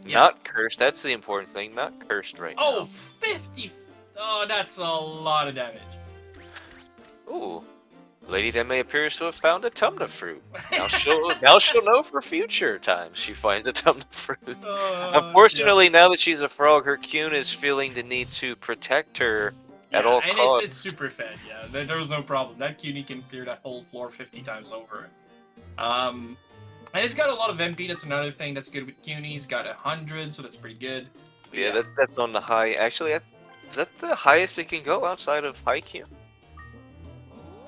Yeah. Not cursed. That's the important thing. Not cursed right now. 50. Oh, that's a lot of damage. Ooh. LadyDeme appears to have found a tumna fruit. Now she'll know for future times she finds a tumna fruit. Unfortunately, now that she's a frog, her Cune is feeling the need to protect her at all costs. And it's super fed. Yeah, there was no problem. That Cune can clear that whole floor 50 times over. And it's got a lot of MP. That's another thing that's good with Cune. He's got 100, so that's pretty good. But yeah, that's on the high. Actually, is that the highest it can go outside of high Cune?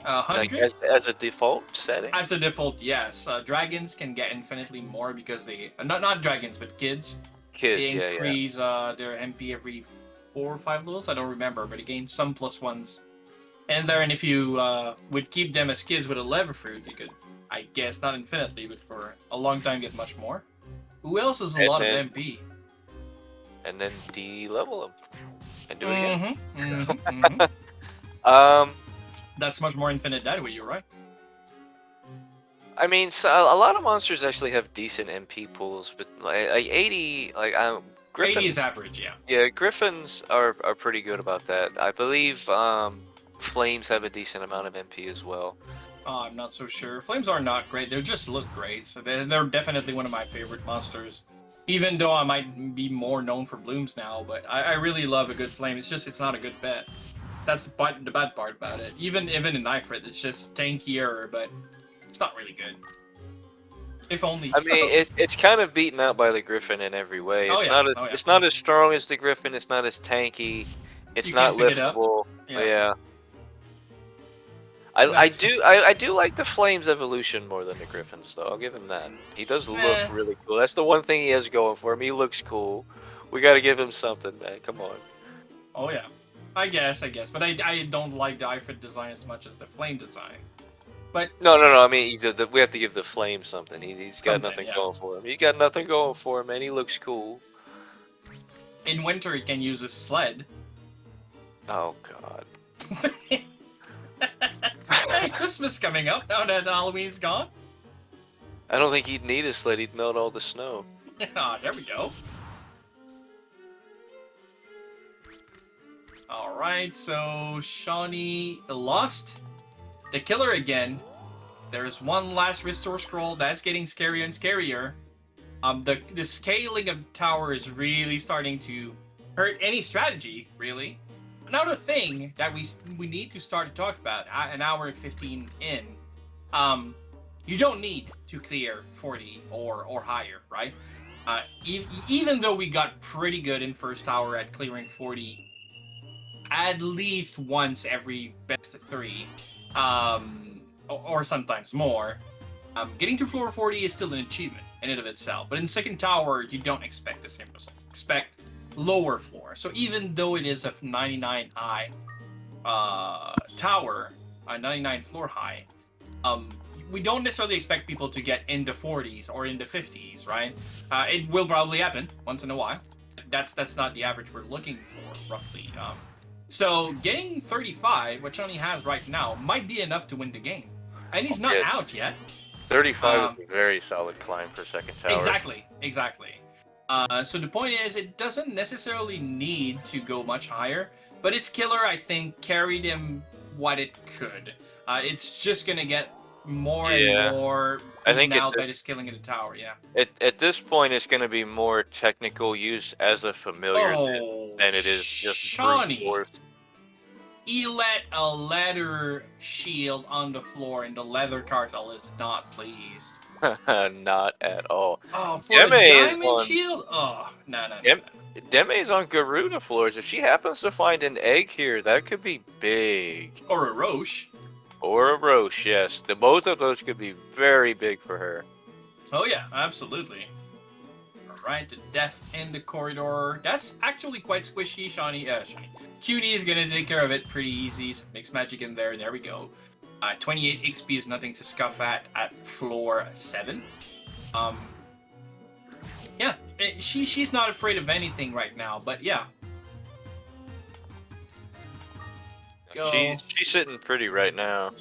100? Like as a default setting? As a default, yes. Dragons can get infinitely more because they... not dragons, but kids. They increase their MP every 4 or 5 levels. I don't remember, but it gains some +1s. And then if you would keep them as kids with a lever fruit, you could, I guess, not infinitely, but for a long time get much more. Who else has a lot of MP? And then de-level them. And do it again. That's much more infinite that way, you're right. I mean, so a lot of monsters actually have decent MP pools, but like 80, Griffins. 80 is average, yeah. Yeah, Griffins are pretty good about that. I believe Flames have a decent amount of MP as well. I'm not so sure. Flames are not great. They just look great, so they're definitely one of my favorite monsters. Even though I might be more known for blooms now, but I really love a good flame. It's just it's not a good bet. That's the bad part about it. Even in Ifrit, it's just tankier, but it's not really good. If only. I mean, it's kind of beaten out by the Griffin in every way. It's not as strong as the Griffin. It's not as tanky. It's not liftable. Yeah. I do like the Flames evolution more than the Griffins, though. I'll give him that. He does look really cool. That's the one thing he has going for him. He looks cool. We got to give him something, man. Come on. Oh yeah. I guess, but I don't like the Ifrit design as much as the Flame design. But no. I mean, we have to give the Flame something. He's got nothing going for him. He's got nothing going for him, and he looks cool. In winter, he can use a sled. Oh God. Hey, Christmas coming up now that Halloween's gone. I don't think he'd need a sled. He'd melt all the snow. Ah, there we go. Alright, so Shawnee lost the killer again. There's one last restore scroll that's getting scarier and scarier. The scaling of tower is really starting to hurt any strategy, really. Another thing that we need to start to talk about an hour and 15 in. You don't need to clear 40 or higher, right? Even though we got pretty good in first hour at clearing 40 at least once every best of 3, or sometimes more. Getting to floor 40 is still an achievement in and of itself, but in second tower, you don't expect the same result. Expect lower floor. So even though it is a 99 high tower, a 99 floor high, we don't necessarily expect people to get into 40s or into 50s, right? It will probably happen once in a while. That's not the average we're looking for, roughly. So getting 35, what Shauny has right now, might be enough to win the game. And he's not out yet. 35 is a very solid climb for second tower. Exactly. So the point is, it doesn't necessarily need to go much higher, but his killer, I think, carried him what it could. It's just gonna get more and more beaten out by just killing in the tower, yeah. At this point, it's going to be more technical use as a familiar than it is just Shauny, he let a leather shield on the floor, and the leather cartel is not pleased. Not at all. Oh, for a diamond shield? Oh, no. Deme's on Garuda floors. If she happens to find an egg here, that could be big. Or a Roche. Or a Roche, yes. Both of those could be very big for her. Oh yeah, absolutely. Alright, the death in the corridor. That's actually quite squishy. Shauny. Cutie is gonna take care of it pretty easy. Mixed magic in there. There we go. 28 XP is nothing to scuff at floor 7. Yeah, she's not afraid of anything right now, but yeah. Go. She's sitting pretty right now.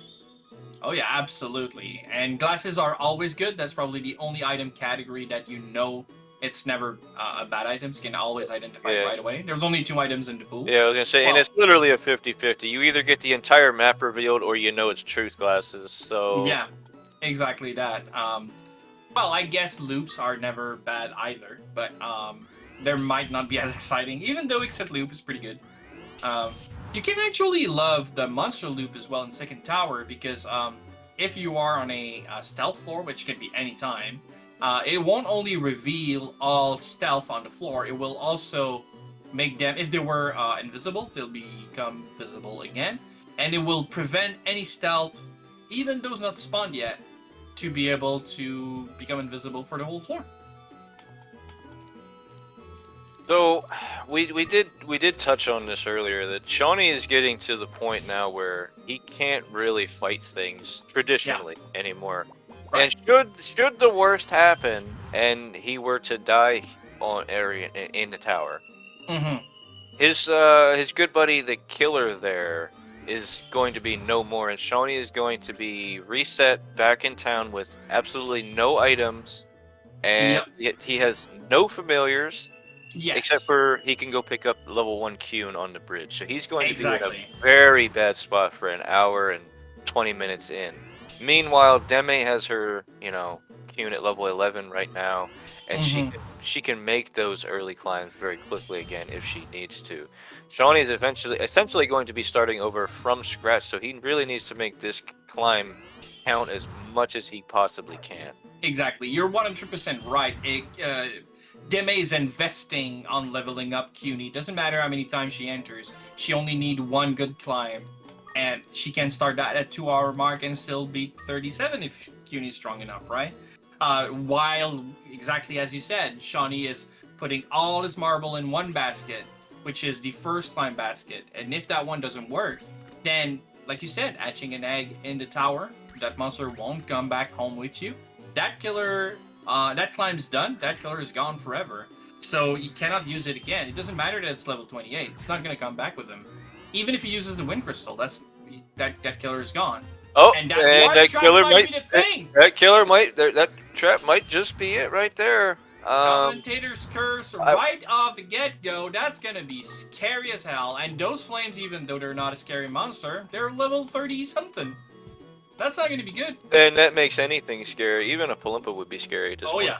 Oh yeah, absolutely. And glasses are always good. That's probably the only item category that you know it's never a bad item. You can always identify it right away. There's only 2 items in the pool. Yeah, I was going to say, and it's literally a 50-50. You either get the entire map revealed or you know it's truth glasses, so... Yeah, exactly that. Well, I guess loops are never bad either, but there might not be as exciting, even though exit loop is pretty good. You can actually love the monster loop as well in second tower, because if you are on a stealth floor, which can be any time, it won't only reveal all stealth on the floor, it will also make them, if they were invisible, they'll become visible again, and it will prevent any stealth, even those not spawned yet, to be able to become invisible for the whole floor. So we did touch on this earlier, that Shauny is getting to the point now where he can't really fight things traditionally anymore. Right. And should the worst happen and he were to die on area in the tower, his good buddy the killer there is going to be no more, and Shauny is going to be reset back in town with absolutely no items, and he has no familiars. Yes. Except for he can go pick up level 1 Qn on the bridge. So he's going to be in a very bad spot for an hour and 20 minutes in. Meanwhile, Deme has her, Qn at level 11 right now, and she can make those early climbs very quickly again if she needs to. Shauny is essentially going to be starting over from scratch, so he really needs to make this climb count as much as he possibly can. Exactly. You're 100% right. Deme is investing on leveling up CUNY. Doesn't matter how many times she enters. She only need 1 good climb. And she can start that at 2-hour mark and still beat 37 if CUNY is strong enough, right? While, exactly as you said, Shauny is putting all his marble in 1 basket, which is the first climb basket. And if that one doesn't work, then, like you said, hatching an egg in the tower, that monster won't come back home with you. That killer... that climb's done. That killer is gone forever. So you cannot use it again. It doesn't matter that it's level 28. It's not going to come back with him. Even if he uses the wind crystal, that killer is gone. Oh, and that killer might be the thing. That trap might just be it right there. Commentator's curse right off the get-go. That's going to be scary as hell. And those flames, even though they're not a scary monster, they're level 30-something. That's not going to be good. And that makes anything scary. Even a Palumpa would be scary at this point. Yeah.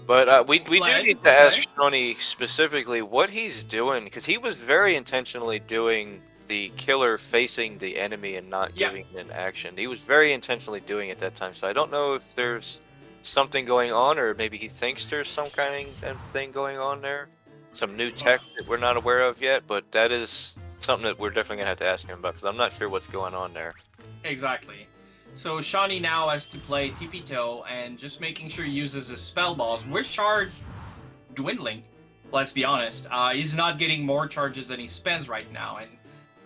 But we do need to ask Shauny specifically what he's doing, because he was very intentionally doing the killer facing the enemy and not giving an action. He was very intentionally doing it that time, so I don't know if there's something going on, or maybe he thinks there's some kind of thing going on there. Some new tech that we're not aware of yet, but that is something that we're definitely going to have to ask him about, because I'm not sure what's going on there. Exactly. So Shauny now has to play TP-Toe and just making sure he uses his spell balls, which are dwindling, let's be honest. He's not getting more charges than he spends right now, and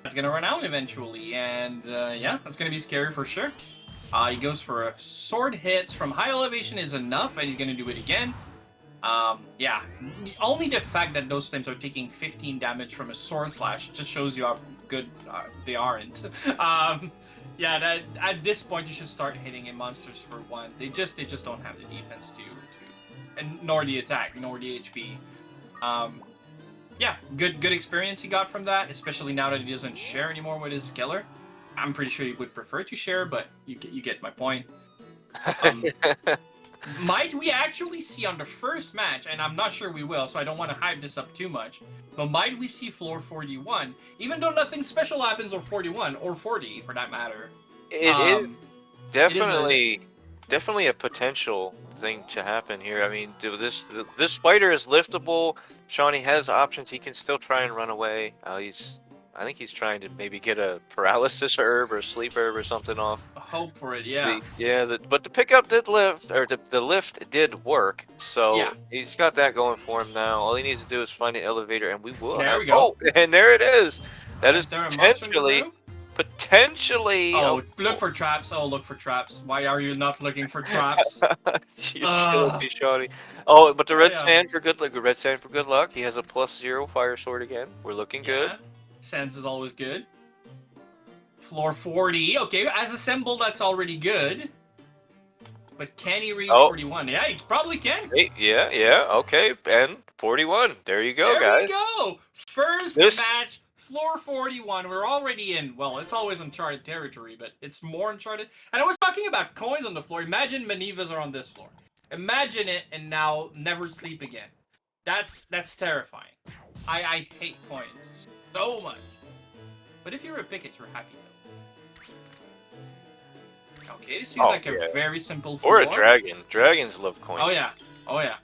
that's going to run out eventually, and that's going to be scary for sure. He goes for a sword hits from high elevation is enough, and he's going to do it again. Only the fact that those flames are taking 15 damage from a sword slash just shows you how good they aren't. Yeah, at this point you should start hitting in monsters for one. They just don't have the defense to and nor the attack, nor the HP. Yeah, good experience he got from that, especially now that he doesn't share anymore with his killer. I'm pretty sure he would prefer to share, but you get my point. Might we actually see on the first match, and I'm not sure we will, so I don't want to hype this up too much, but might we see floor 41, even though nothing special happens on 41, or 40 for that matter? It is definitely a potential thing to happen here. I mean, this spider is liftable. Shauny has options. He can still try and run away. I think he's trying to maybe get a paralysis herb or a sleep herb or something off. Hope for it, yeah. But the pickup did lift, or the lift did work. So yeah. He's got that going for him now. All he needs to do is find an elevator, and we will. There we go. Oh, and there it is. That is there potentially. Oh, look for traps. Oh, look for traps. Why are you not looking for traps? You killed me, Shauny. Oh, but the red stand for good luck. Red stand for good luck. He has a +0 fire sword again. We're looking good. Sense is always good. Floor 40. Okay, as assembled, that's already good. But can he reach 41? Yeah, he probably can. Yeah. Okay, and 41. There you go, guys. There we go. First match, floor 41. We're already in. Well, it's always uncharted territory, but it's more uncharted. And I was talking about coins on the floor. Imagine Manivas are on this floor. Imagine it, and now never sleep again. That's terrifying. I hate coins so much. But if you're a picket, you're happy though. Okay, this seems like a very simple floor. Or a dragon. Dragons love coins. Oh yeah.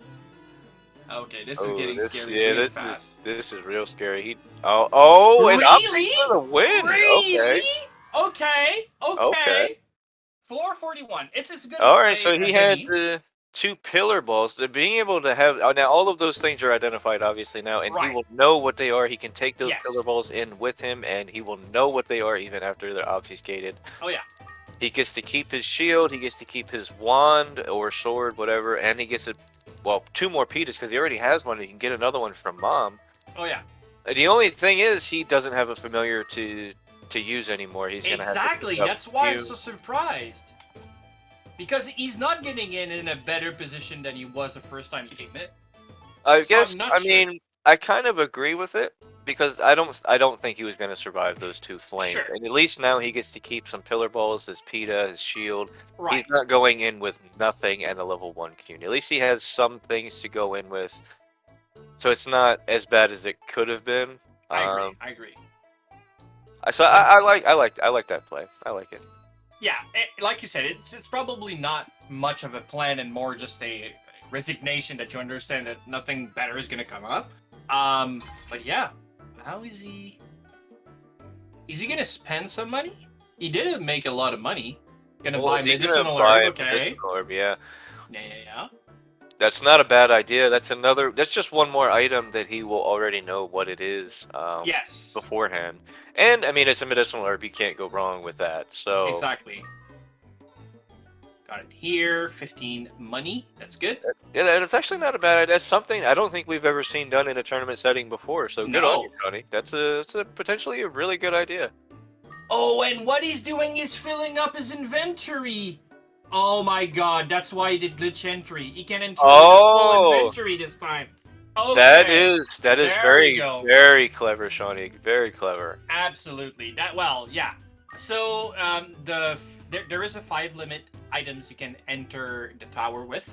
Okay, this is getting scary really fast. This is real scary. Really? And opting for the win. Really? Okay. Floor 41. It's as good. All right, so he had the 2 pillar balls. Being able to have now all of those things are identified obviously now, and he will know what they are. He can take those pillar balls in with him, and he will know what they are even after they're obfuscated. Oh yeah. He gets to keep his shield. He gets to keep his wand or sword, whatever, and he gets 2 more pitas because he already has one. He can get another one from Mom. Oh yeah. The only thing is he doesn't have a familiar to use anymore. He's gonna have to That's why I'm so surprised. Because he's not getting in a better position than he was the first time he came in. I mean, I kind of agree with it because I don't think he was going to survive those 2 flames. Sure. And at least now he gets to keep some pillar balls, his pita, his shield. Right. He's not going in with nothing and a level 1 CUNY. At least he has some things to go in with. So it's not as bad as it could have been. I agree. So I like that play. I like it. Yeah, like you said, it's probably not much of a plan and more just a resignation that you understand that nothing better is going to come up. But yeah, how is he? Is he going to spend some money? He did make a lot of money. Gonna buy medicinal herb, okay? Medicinal herb, yeah. Yeah. That's not a bad idea. That's just one more item that he will already know what it is. Beforehand. And I mean, it's a medicinal herb. You can't go wrong with that. So exactly. Got it here. 15 money. That's good. Yeah, that's actually not a bad idea. That's something I don't think we've ever seen done in a tournament setting before. So good on you, Tony. That's potentially a really good idea. Oh, and what he's doing is filling up his inventory. Oh my God! That's why he did glitch entry. He can enter the full inventory this time. Okay. That is very clever, Shauny. Very clever. Absolutely. So there is a 5 limit items you can enter the tower with,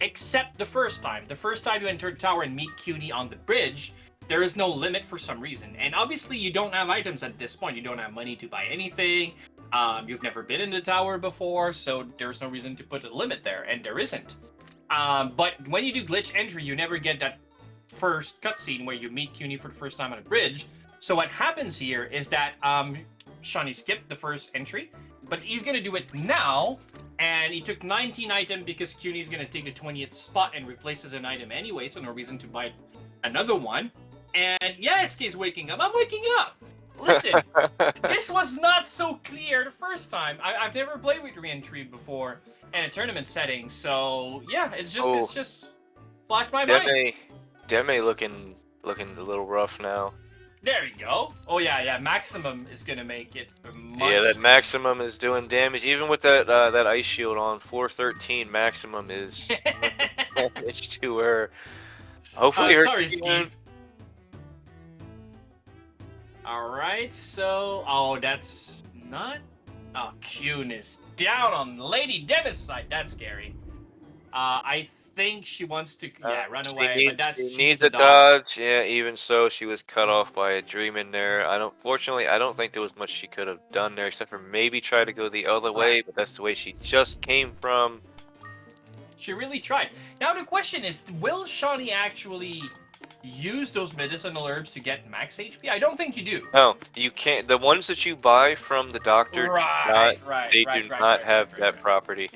except the first time. The first time you enter the tower and meet CUNY on the bridge, there is no limit for some reason. And obviously you don't have items at this point. You don't have money to buy anything. You've never been in the tower before, so there's no reason to put a limit there, and there isn't. But when you do glitch entry, you never get that first cutscene where you meet CUNY for the first time on a bridge. So what happens here is that Shauny skipped the first entry, but he's going to do it now, and he took 19 items because CUNY's going to take the 20th spot and replaces an item anyway, so no reason to buy another one. And yeah, SK's waking up. I'm waking up! Listen, this was not so clear the first time. I've never played with re-entry before in a tournament setting, so yeah, it's just flashed my mind. Deme looking a little rough now. There you go. Oh yeah, maximum is gonna make it much. Yeah, that maximum is doing damage. Even with that ice shield on, floor 13 maximum is damage to her. Hopefully her. Sorry, Steve. All right, so that's not. Oh, Kuhn is down on LadyDeme's side. That's scary. I think she wants to run away, but she needs a dodge. Yeah, even so, she was cut off by a dream in there. Fortunately, I don't think there was much she could have done there except for maybe try to go the other way, but that's the way she just came from. She really tried. Now the question is, will Shauny actually use those medicinal herbs to get max HP? I don't think you do. No, you can't. The ones that you buy from the doctor, they do not have that property.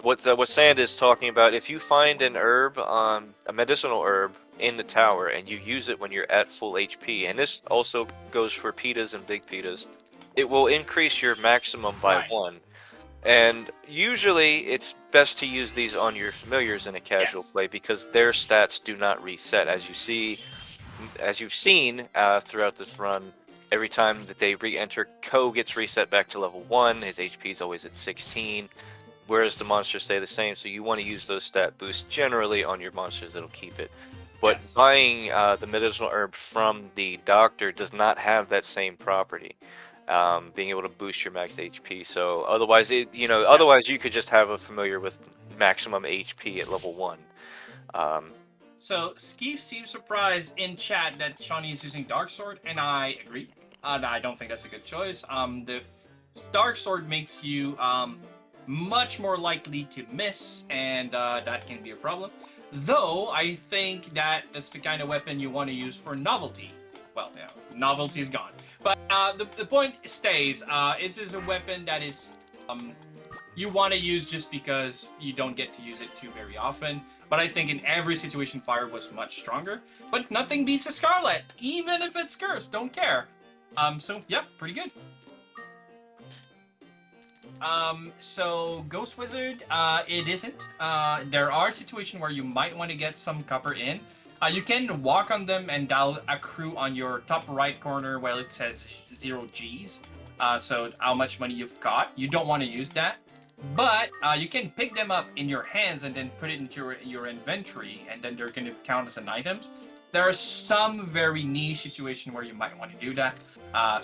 What Sand is talking about, if you find an herb, a medicinal herb in the tower, and you use it when you're at full HP, and this also goes for Pitas and big Pitas, it will increase your maximum by 1. And usually, it's best to use these on your familiars in a casual play because their stats do not reset. As you've seen throughout this run, every time that they re-enter, Ko gets reset back to level 1. His HP is always at 16. Whereas the monsters stay the same, so you want to use those stat boosts generally on your monsters that'll keep it. But buying the medicinal herb from the doctor does not have that same property, being able to boost your max HP. So otherwise, otherwise you could just have a familiar with maximum HP at level 1. So Skeef seems surprised in chat that Shauny is using Dark Sword, and I agree. I don't think that's a good choice. The Dark Sword makes you much more likely to miss, and that can be a problem. Though, I think that's the kind of weapon you want to use for novelty. Well, yeah, novelty is gone. But the point stays. It is a weapon that is you want to use just because you don't get to use it too very often. But I think in every situation, Fire was much stronger. But nothing beats a Scarlet, even if it's cursed. Don't care. So, yeah, pretty good. So Ghost Wizard, it isn't. There are situations where you might want to get some copper in. You can walk on them and that'll accrue on your top right corner where it says 0 Gs. So how much money you've got. You don't want to use that. But you can pick them up in your hands and then put it into your inventory, and then they're going to count as an items. There are some very niche situations where you might want to do that.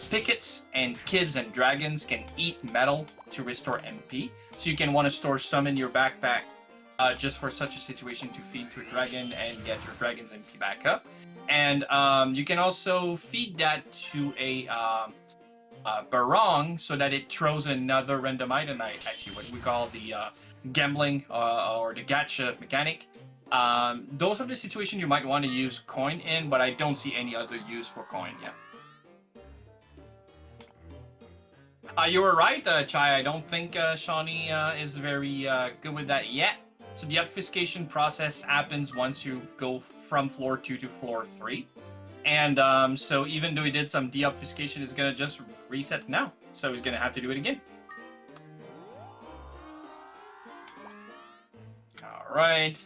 Pickets and kids and dragons can eat metal to restore MP, so you can want to store some in your backpack just for such a situation to feed to a dragon and get your dragon's MP back up. And you can also feed that to a Barong so that it throws another random item at you, what we call the gambling or the gacha mechanic. Those are the situations you might want to use coin in, but I don't see any other use for coin yet. You were right, Chai. I don't think Shauny is very good with that yet. So the obfuscation process happens once you go from floor 2 to floor 3. And so even though he did some de-obfuscation, it's going to just reset now. So he's going to have to do it again. All right.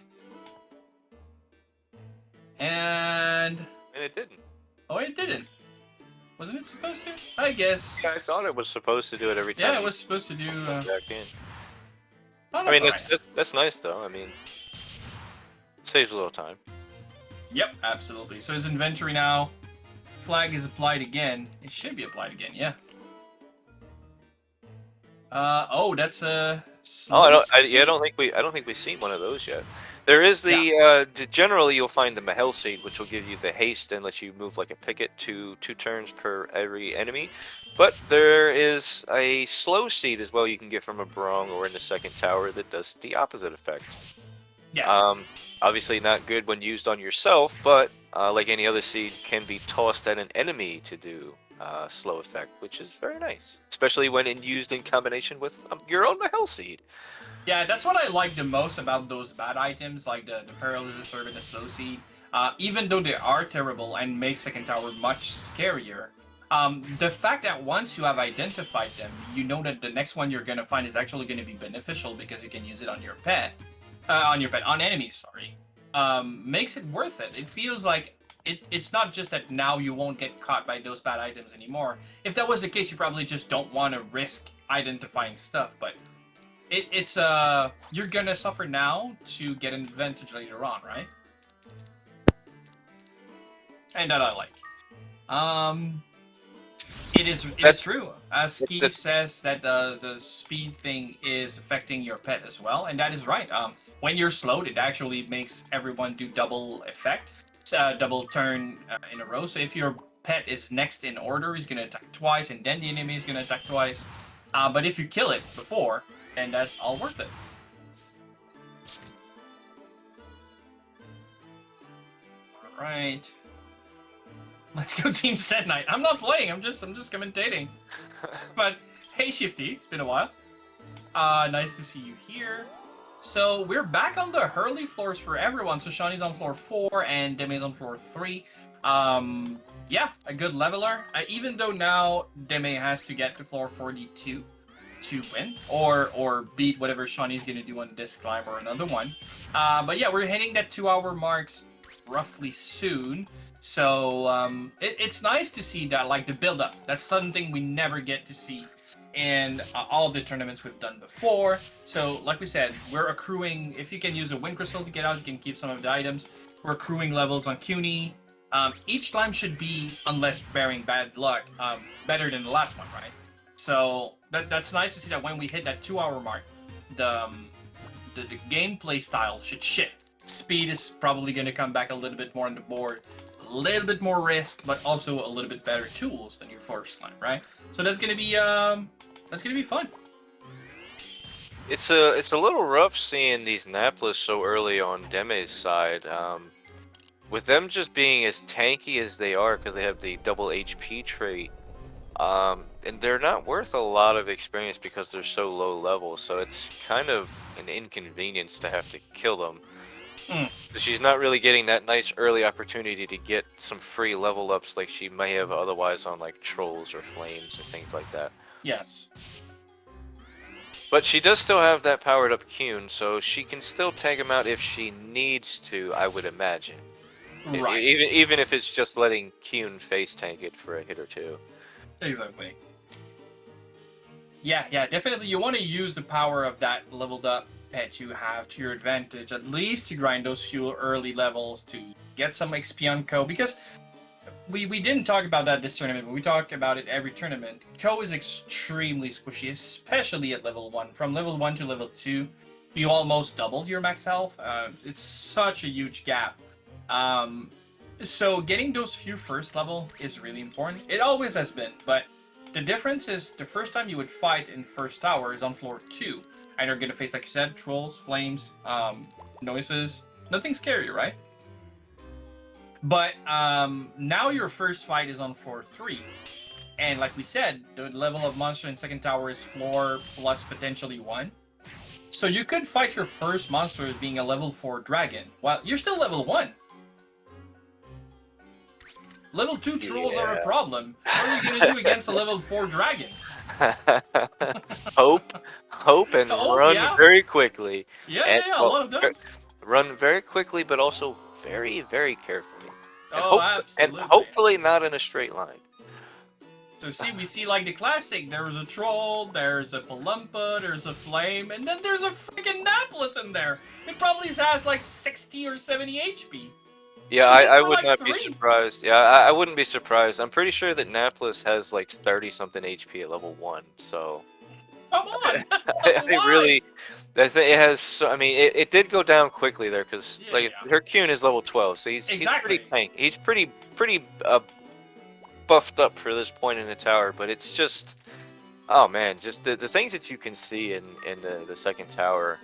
And it didn't. Oh, it didn't. Wasn't it supposed to? I guess. Yeah, I thought it was supposed to do it every time. Yeah, it was supposed to do. Back in. Oh, I mean, that's nice though. I mean, it saves a little time. Yep, absolutely. So his inventory now, flag is applied again. It should be applied again, yeah. Oh, that's a. I don't think we've seen one of those yet. There is the generally you'll find the Mahel seed, which will give you the haste and let you move like a picket 2 turns per every enemy. But there is a slow seed as well you can get from a Barong or in the second tower that does the opposite effect. Yes. Obviously not good when used on yourself, but like any other seed, can be tossed at an enemy to do slow effect, which is very nice, especially when used in combination with your own Mahel seed. Yeah, that's what I like the most about those bad items, like the Paralysis Herb and the Slow Seed. Even though they are terrible and make Second Tower much scarier, the fact that once you have identified them, you know that the next one you're going to find is actually going to be beneficial because you can use it on your pet. On enemies, sorry. Makes it worth it. It feels like it's not just that now you won't get caught by those bad items anymore. If that was the case, you probably just don't want to risk identifying stuff. But it's you're gonna suffer now to get an advantage later on, right? And that I like. It is true. As Steve says that the speed thing is affecting your pet as well, and that is right. When you're slowed, it actually makes everyone do double effect, double turn in a row. So if your pet is next in order, he's gonna attack twice, and then the enemy is gonna attack twice. But if you kill it before, then that's all worth it. All right. Let's go Team Set Knight. I'm not playing, I'm just commentating. But hey Shifty, it's been a while. Nice to see you here. So we're back on the Hurley floors for everyone. So Shauny's on floor 4 and Deme's on floor 3. Yeah, a good leveler. Even though now Deme has to get to floor 42 to win or beat whatever Shauny's gonna do on this climb or another one. But yeah, we're hitting that 2-hour marks roughly soon. So it's nice to see that, like the build-up. That's something we never get to see in all the tournaments we've done before. So like we said, we're accruing. If you can use a wind crystal to get out, you can keep some of the items. We're accruing levels on CUNY. Each climb should be, unless bearing bad luck, better than the last one, right? So that's nice to see that when we hit that 2-hour mark, the gameplay style should shift. Speed is probably going to come back a little bit more on the board. A little bit more risk, but also a little bit better tools than your first climb, right? So that's gonna be fun. It's a little rough seeing these Naplas so early on Deme's side. With them just being as tanky as they are because they have the double HP trait, and they're not worth a lot of experience because they're so low level. So it's kind of an inconvenience to have to kill them. She's not really getting that nice early opportunity to get some free level ups like she may have otherwise on like trolls or flames or things like that. Yes. But she does still have that powered up Cune, so she can still tank him out if she needs to, I would imagine. Right. Even if it's just letting Cune face tank it for a hit or two. Exactly. Yeah, definitely. You want to use the power of that leveled up pet you have to your advantage, at least to grind those few early levels to get some XP on Ko, because we didn't talk about that this tournament, but we talk about it every tournament. Ko is extremely squishy, especially at level 1. From level 1 to level 2, you almost doubled your max health. It's such a huge gap. So getting those few first level is really important. It always has been, but the difference is the first time you would fight in first tower is on floor 2. And you're gonna face, like you said, trolls, flames, noises. Nothing scary, right? But now your first fight is on floor 3. And like we said, the level of monster in second tower is floor plus potentially 1. So you could fight your first monster as being a level 4 dragon. Well, you're still level 1. Level 2 trolls are a problem. What are you gonna do against a level 4 dragon? hope and run very quickly. Yeah, a lot of those. Run very quickly, but also very, very carefully. Absolutely. And hopefully not in a straight line. So we see like the classic, there's a troll, there's a Palumpa, there's a flame, and then there's a freaking Naplas in there. It probably has like 60 or 70 HP. Yeah, I would not be surprised. Yeah, I wouldn't be surprised. I'm pretty sure that Naplas has like 30-something HP at level 1, so... Come on! I think it has... I mean, it did go down quickly there, because her Cune is level 12, so he's pretty tank. He's pretty buffed up for this point in the tower, but it's just... Oh man, just the things that you can see in the second tower,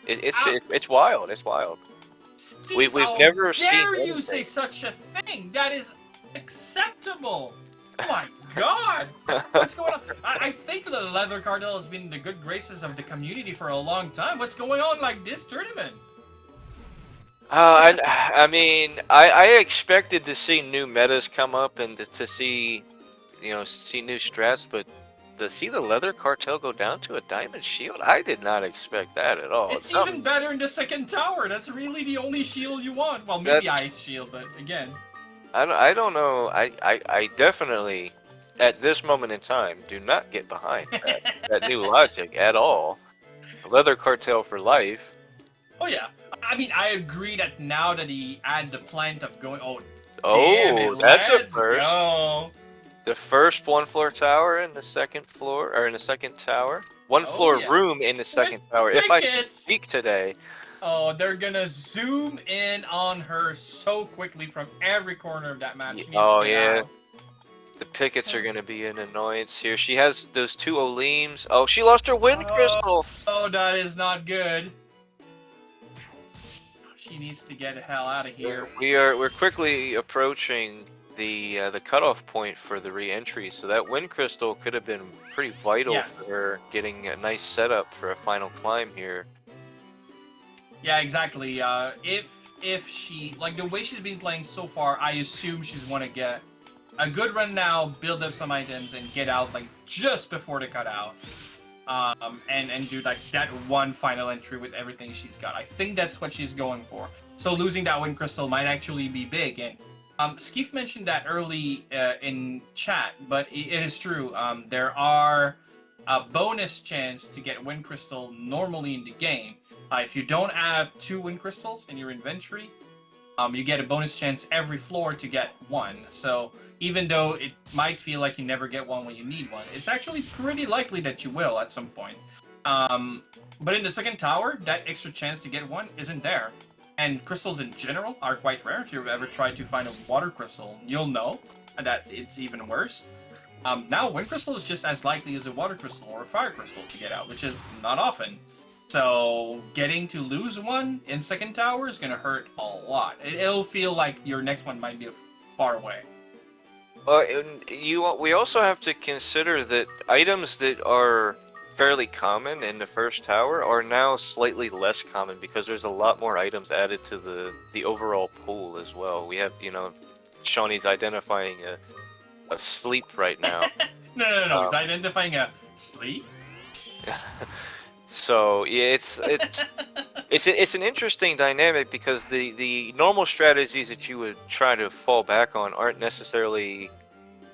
it's wild, it's wild. Steve, we've never seen. How dare you say such a thing? That is acceptable. Oh my god! What's going on? I think the Leather Cartel has been in the good graces of the community for a long time. What's going on like this tournament? I mean, I expected to see new metas come up and to see, see new strats, but to see the Leather Cartel go down to a Diamond Shield, I did not expect that at all. It's even better in the second tower. That's really the only shield you want. Well, maybe Ice Shield, but again. I don't know. I definitely, at this moment in time, do not get behind that new logic at all. Leather cartel for life. Oh yeah. I mean, I agree that now that he add the plant of going, oh, damn it, Oh, that's a let's first. go. The first one floor tower in the second floor, or in the second tower. One Oh floor yeah. room in the With second tower. If I can pickets. speak today. Oh, they're gonna zoom in on her so quickly from every corner of that map. She needs to Oh get yeah. out. The pickets are gonna be an annoyance here. She has those two Oleems. Oh, she lost her wind crystal. Oh, that is not good. She needs to get the hell out of here. We're quickly approaching the cutoff point for the re-entry, so that wind crystal could have been pretty vital Yes. for her getting a nice setup for a final climb here. Yeah, exactly. If she like the way she's been playing so far, I assume she's want to get a good run now, build up some items, and get out like just before the cutout. And do like that one final entry with everything she's got. I think that's what she's going for. So losing that wind crystal might actually be big. And Skeef mentioned that early in chat, but it is true. There are a bonus chance to get wind crystal normally in the game. If you don't have 2 wind crystals in your inventory, you get a bonus chance every floor to get one. So even though it might feel like you never get one when you need one, it's actually pretty likely that you will at some point. But in the second tower, that extra chance to get one isn't there. And crystals in general are quite rare. If you've ever tried to find a water crystal, you'll know that it's even worse. Now, wind crystal is just as likely as a water crystal or a fire crystal to get out, which is not often. So getting to lose one in second tower is going to hurt a lot. It'll feel like your next one might be far away. We also have to consider that items that are fairly common in the first tower are now slightly less common because there's a lot more items added to the overall pool as well. We have, Shauny's identifying a sleep right now. No. He's identifying a sleep. So yeah, it's an interesting dynamic because the normal strategies that you would try to fall back on aren't necessarily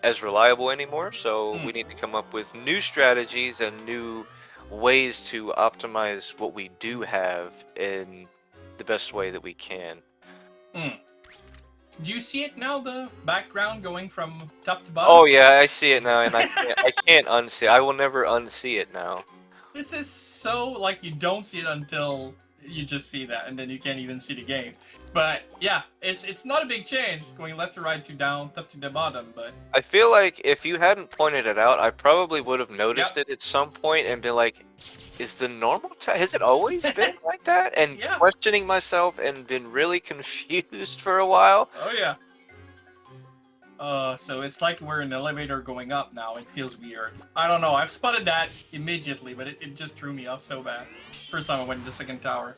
as reliable anymore. So we need to come up with new strategies and new ways to optimize what we do have in the best way that we can. Do you see it now? The background going from top to bottom. Oh yeah, I see it now, and I can't unsee it. I will never unsee it now. This is so like you don't see it until you just see that, and then you can't even see the game. But yeah, it's not a big change going left to right to down, top to the bottom. But I feel like if you hadn't pointed it out, I probably would have noticed it at some point and been like, "Is the normal has it always been like that?" And questioning myself and been really confused for a while. Oh yeah. So it's like we're in an elevator going up now. It feels weird. I don't know. I've spotted that immediately, but it just threw me off so bad. First time I went to the second tower.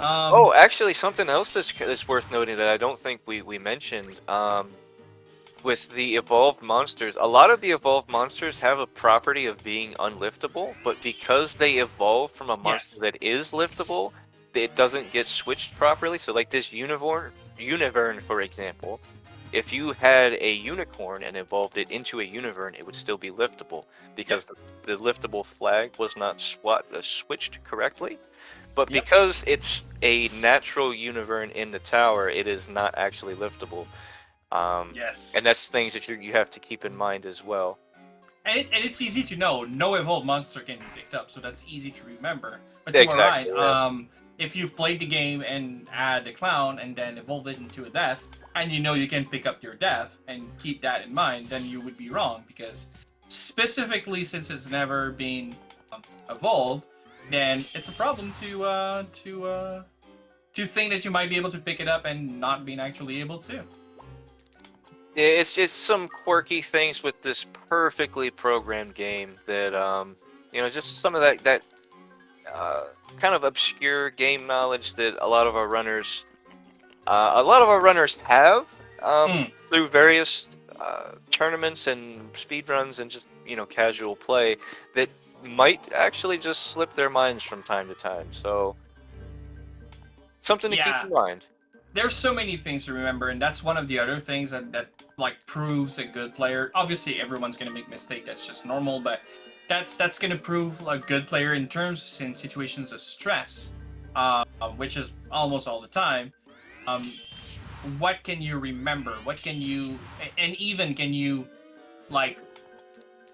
Oh, actually, something else that's worth noting that I don't think we mentioned. With the evolved monsters, a lot of the evolved monsters have a property of being unliftable, but because they evolve from a monster that is liftable, it doesn't get switched properly. So like this Univern, for example, if you had a unicorn and evolved it into a Univern, it would still be liftable because the liftable flag was not switched correctly. But because it's a natural Univern in the tower, it is not actually liftable. And that's things that you have to keep in mind as well. And it's easy to know. No evolved monster can be picked up, so that's easy to remember. But you are right. If you've played the game and add a clown and then evolved it into a death, and you know you can pick up your death and keep that in mind, then you would be wrong because specifically since it's never been evolved, then it's a problem to think that you might be able to pick it up and not being actually able to. Yeah, it's just some quirky things with this perfectly programmed game that just some of that kind of obscure game knowledge that a lot of our runners have through various tournaments and speedruns and just casual play that might actually just slip their minds from time to time. So something to keep in mind. there's so many things to remember, and that's one of the other things that like proves a good player. Obviously, everyone's gonna make mistakes. That's just normal, but that's gonna prove a good player in terms in situations of stress, which is almost all the time. Um, what can you remember? What can you, and even can you, like,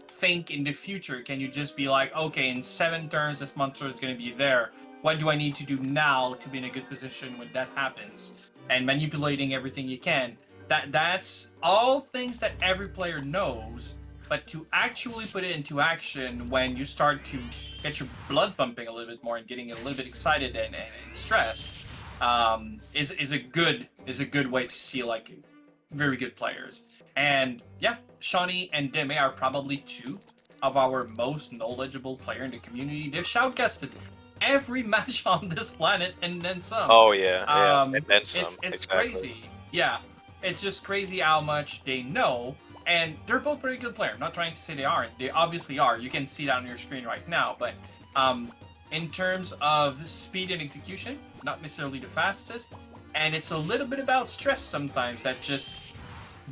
think in the future? Can you just be like, okay, in 7 turns, this monster is going to be there. What do I need to do now to be in a good position when that happens? And manipulating everything you can. That's all things that every player knows, but to actually put it into action when you start to get your blood pumping a little bit more and getting a little bit excited and stressed, is a good way to see like very good players. And yeah, Shauny and Deme are probably 2 of our most knowledgeable player in the community. They've shoutcasted every match on this planet and then some. Oh yeah, and then some. It's exactly. crazy. Yeah, it's just crazy how much they know, and they're both pretty good players. I'm not trying to say they aren't. They obviously are. You can see that on your screen right now. But in terms of speed and execution, not necessarily the fastest, and it's a little bit about stress sometimes. That just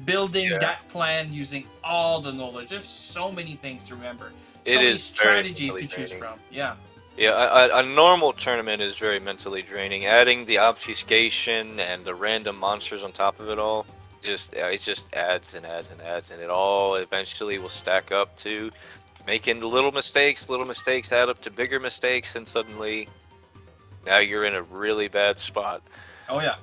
building that plan using all the knowledge. There's so many things to remember. So many strategies to choose from. Yeah. Yeah, a normal tournament is very mentally draining. Adding the obfuscation and the random monsters on top of it all, it just adds and adds and adds, and it all eventually will stack up to making little mistakes. Little mistakes add up to bigger mistakes, and suddenly now you're in a really bad spot. Oh yeah.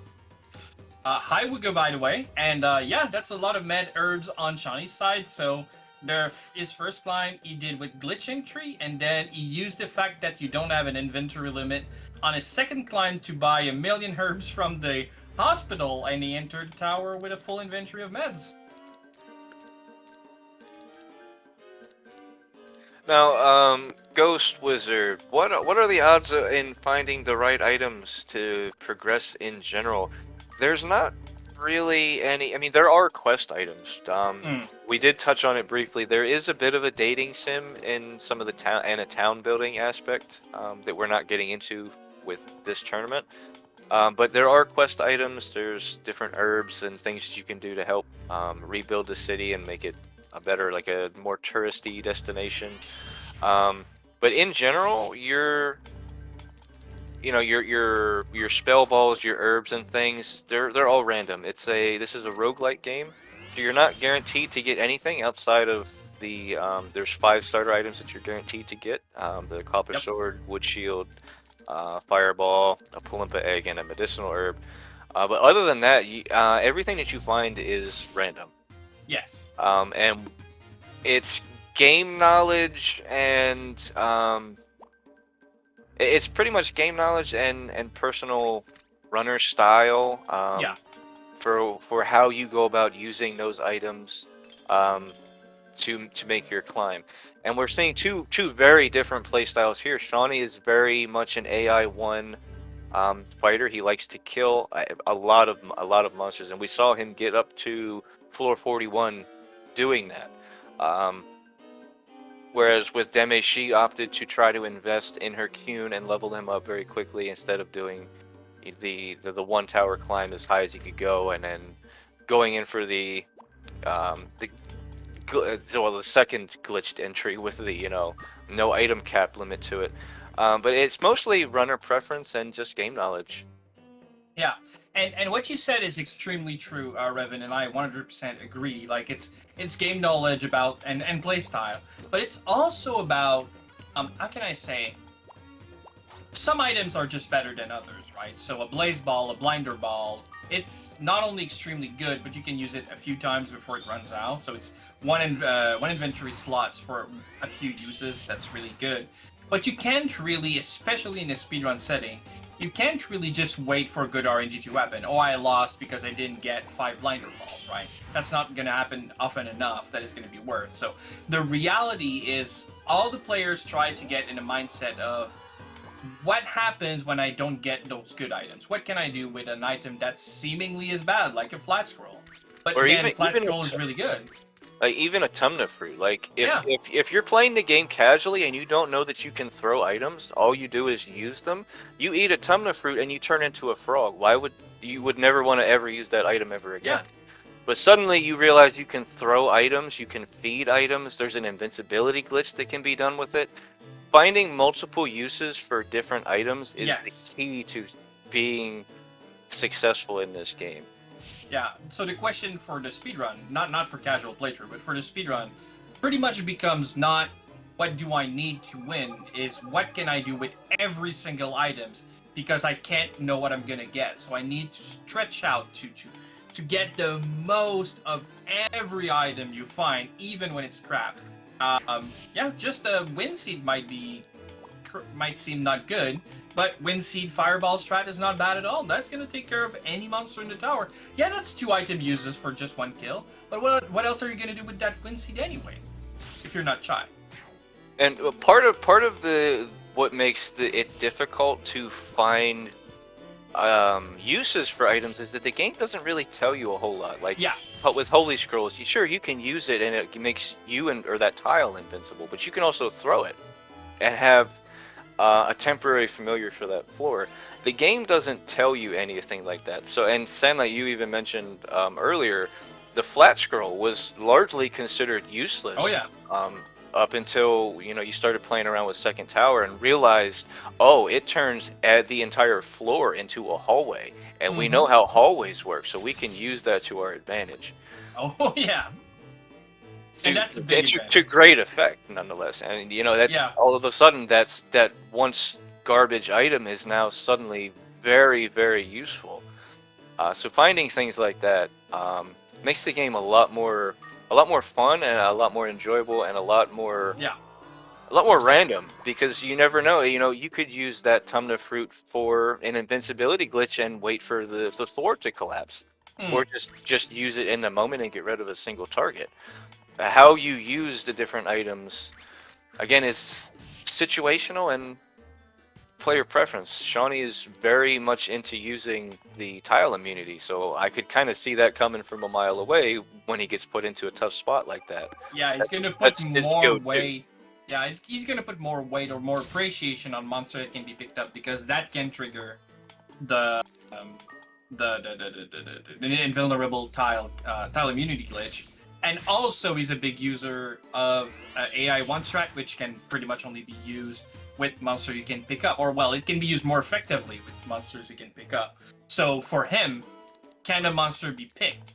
Hi Wugo, by the way, and yeah, that's a lot of med herbs on Shauny's side. So his first climb he did with glitch entry, and then he used the fact that you don't have an inventory limit on his second climb to buy 1,000,000 herbs from the hospital, and he entered the tower with a full inventory of meds. Now, Ghost Wizard, what are the odds in finding the right items to progress in general? There's not really any. I mean, there are quest items. We did touch on it briefly. There is a bit of a dating sim in some of the town and a town building aspect that we're not getting into with this tournament. But there are quest items. There's different herbs and things that you can do to help rebuild the city and make it a better, like a more touristy destination. But in general, your spell balls, your herbs and things, they're all random. This is a roguelike game, so you're not guaranteed to get anything outside of the there's 5 starter items that you're guaranteed to get. The copper sword, wood shield, fireball, a pulimpa egg, and a medicinal herb. But other than that, everything that you find is random. Yes. And it's game knowledge and it's pretty much game knowledge and personal runner style for how you go about using those items to make your climb. And we're seeing two very different play styles here. Shauny is very much an AI1 fighter. He likes to kill a lot of monsters, and we saw him get up to floor 41 doing that. Whereas with Deme, she opted to try to invest in her Qun and level him up very quickly instead of doing the 1 tower climb as high as he could go, and then going in for the second glitched entry with the no item cap limit to it. But it's mostly runner preference and just game knowledge. Yeah, and what you said is extremely true, Revan, and I 100% agree. Like it's game knowledge about and play style, but it's also about how can I say? Some items are just better than others, right? So a blaze ball, a blinder ball, it's not only extremely good, but you can use it a few times before it runs out. So it's one inventory slots for a few uses. That's really good. But you can't really, especially in a speedrun setting, you can't really just wait for a good RNG to happen. Oh, I lost because I didn't get 5 blinder balls, right? That's not going to happen often enough that it's going to be worth. So the reality is all the players try to get in a mindset of what happens when I don't get those good items? What can I do with an item that seemingly is bad, like a flat scroll? But again, flat scroll is really good. Like even a tumna fruit. Like if you're playing the game casually and you don't know that you can throw items, all you do is use them. You eat a tumna fruit and you turn into a frog. Why would you would never want to ever use that item ever again? Yeah. But suddenly you realize you can throw items, you can feed items. There's an invincibility glitch that can be done with it. Finding multiple uses for different items is the key to being successful in this game. Yeah, so the question for the speedrun, not for casual playthrough, but for the speedrun, pretty much becomes not what do I need to win, is what can I do with every single items, because I can't know what I'm gonna get. So I need to stretch out to get the most of every item you find, even when it's crap. Yeah, just a wind seed might seem not good, but wind seed fireball strat is not bad at all. That's gonna take care of any monster in the tower. Yeah, that's 2 item uses for just 1 kill, but what else are you gonna do with that wind seed anyway, if you're not shy? And part of the what makes it difficult to find uses for items is that the game doesn't really tell you a whole lot. Like with holy scrolls, sure you can use it and it makes you or that tile invincible, but you can also throw it and have a temporary familiar for that floor. The game doesn't tell you anything like that. So, and Sam, like you even mentioned earlier, the flat scroll was largely considered useless. Oh yeah. Up until you started playing around with Second Tower and realized, oh, it turns the entire floor into a hallway, and we know how hallways work, so we can use that to our advantage. Oh yeah. And that's a big to great effect, nonetheless. And that all of a sudden, that once garbage item is now suddenly very, very useful. So finding things like that makes the game a lot more fun and a lot more enjoyable and a lot more random, because you never know. You could use that tumna fruit for an invincibility glitch and wait for the floor to collapse, or just use it in the moment and get rid of a single target. How you use the different items, again, is situational and player preference. Shauny is very much into using the tile immunity, so I could kind of see that coming from a mile away when he gets put into a tough spot like that. Yeah, he's going to put more weight. Yeah, he's going to put more weight or more appreciation on monster that can be picked up, because that can trigger the invulnerable tile immunity glitch. And also, he's a big user of AI 1 strat, which can pretty much only be used with monsters you can pick up. Or, well, it can be used more effectively with monsters you can pick up. So, for him, can a monster be picked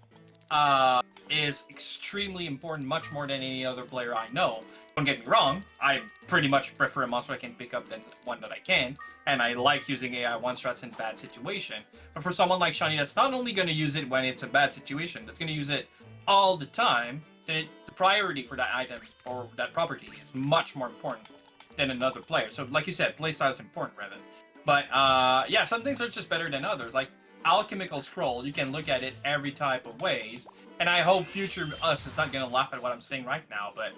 is extremely important, much more than any other player I know. Don't get me wrong, I pretty much prefer a monster I can pick up than one that I can. And I like using AI 1 strats in bad situation. But for someone like Shauny, that's not only going to use it when it's a bad situation, that's going to use it all the time, then the priority for that item or that property is much more important than another player. So, like you said, playstyle is important, Revan. But, yeah, some things are just better than others. Like, Alchemical Scroll, you can look at it every type of ways. And I hope future us is not going to laugh at what I'm saying right now, but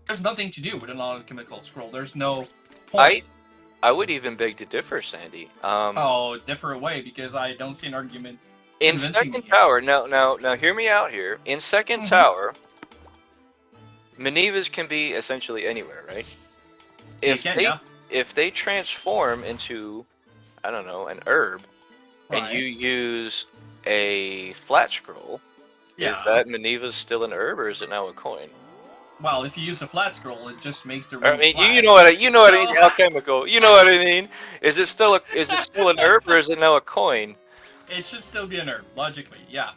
there's nothing to do with an Alchemical Scroll. There's no point. I would even beg to differ, Sandy. Differ away, because I don't see an argument. In Second Tower, now hear me out here. In Second Tower, Manivas can be essentially anywhere, right? If they transform into, I don't know, an herb, and you use a flat scroll, is that Manivas still an herb, or is it now a coin? Well, if you use a flat scroll, it just makes the. I mean, you know what I mean, alchemical. You know what I mean? Is it still an herb, or is it now a coin? It should still be an herb, logically, yeah.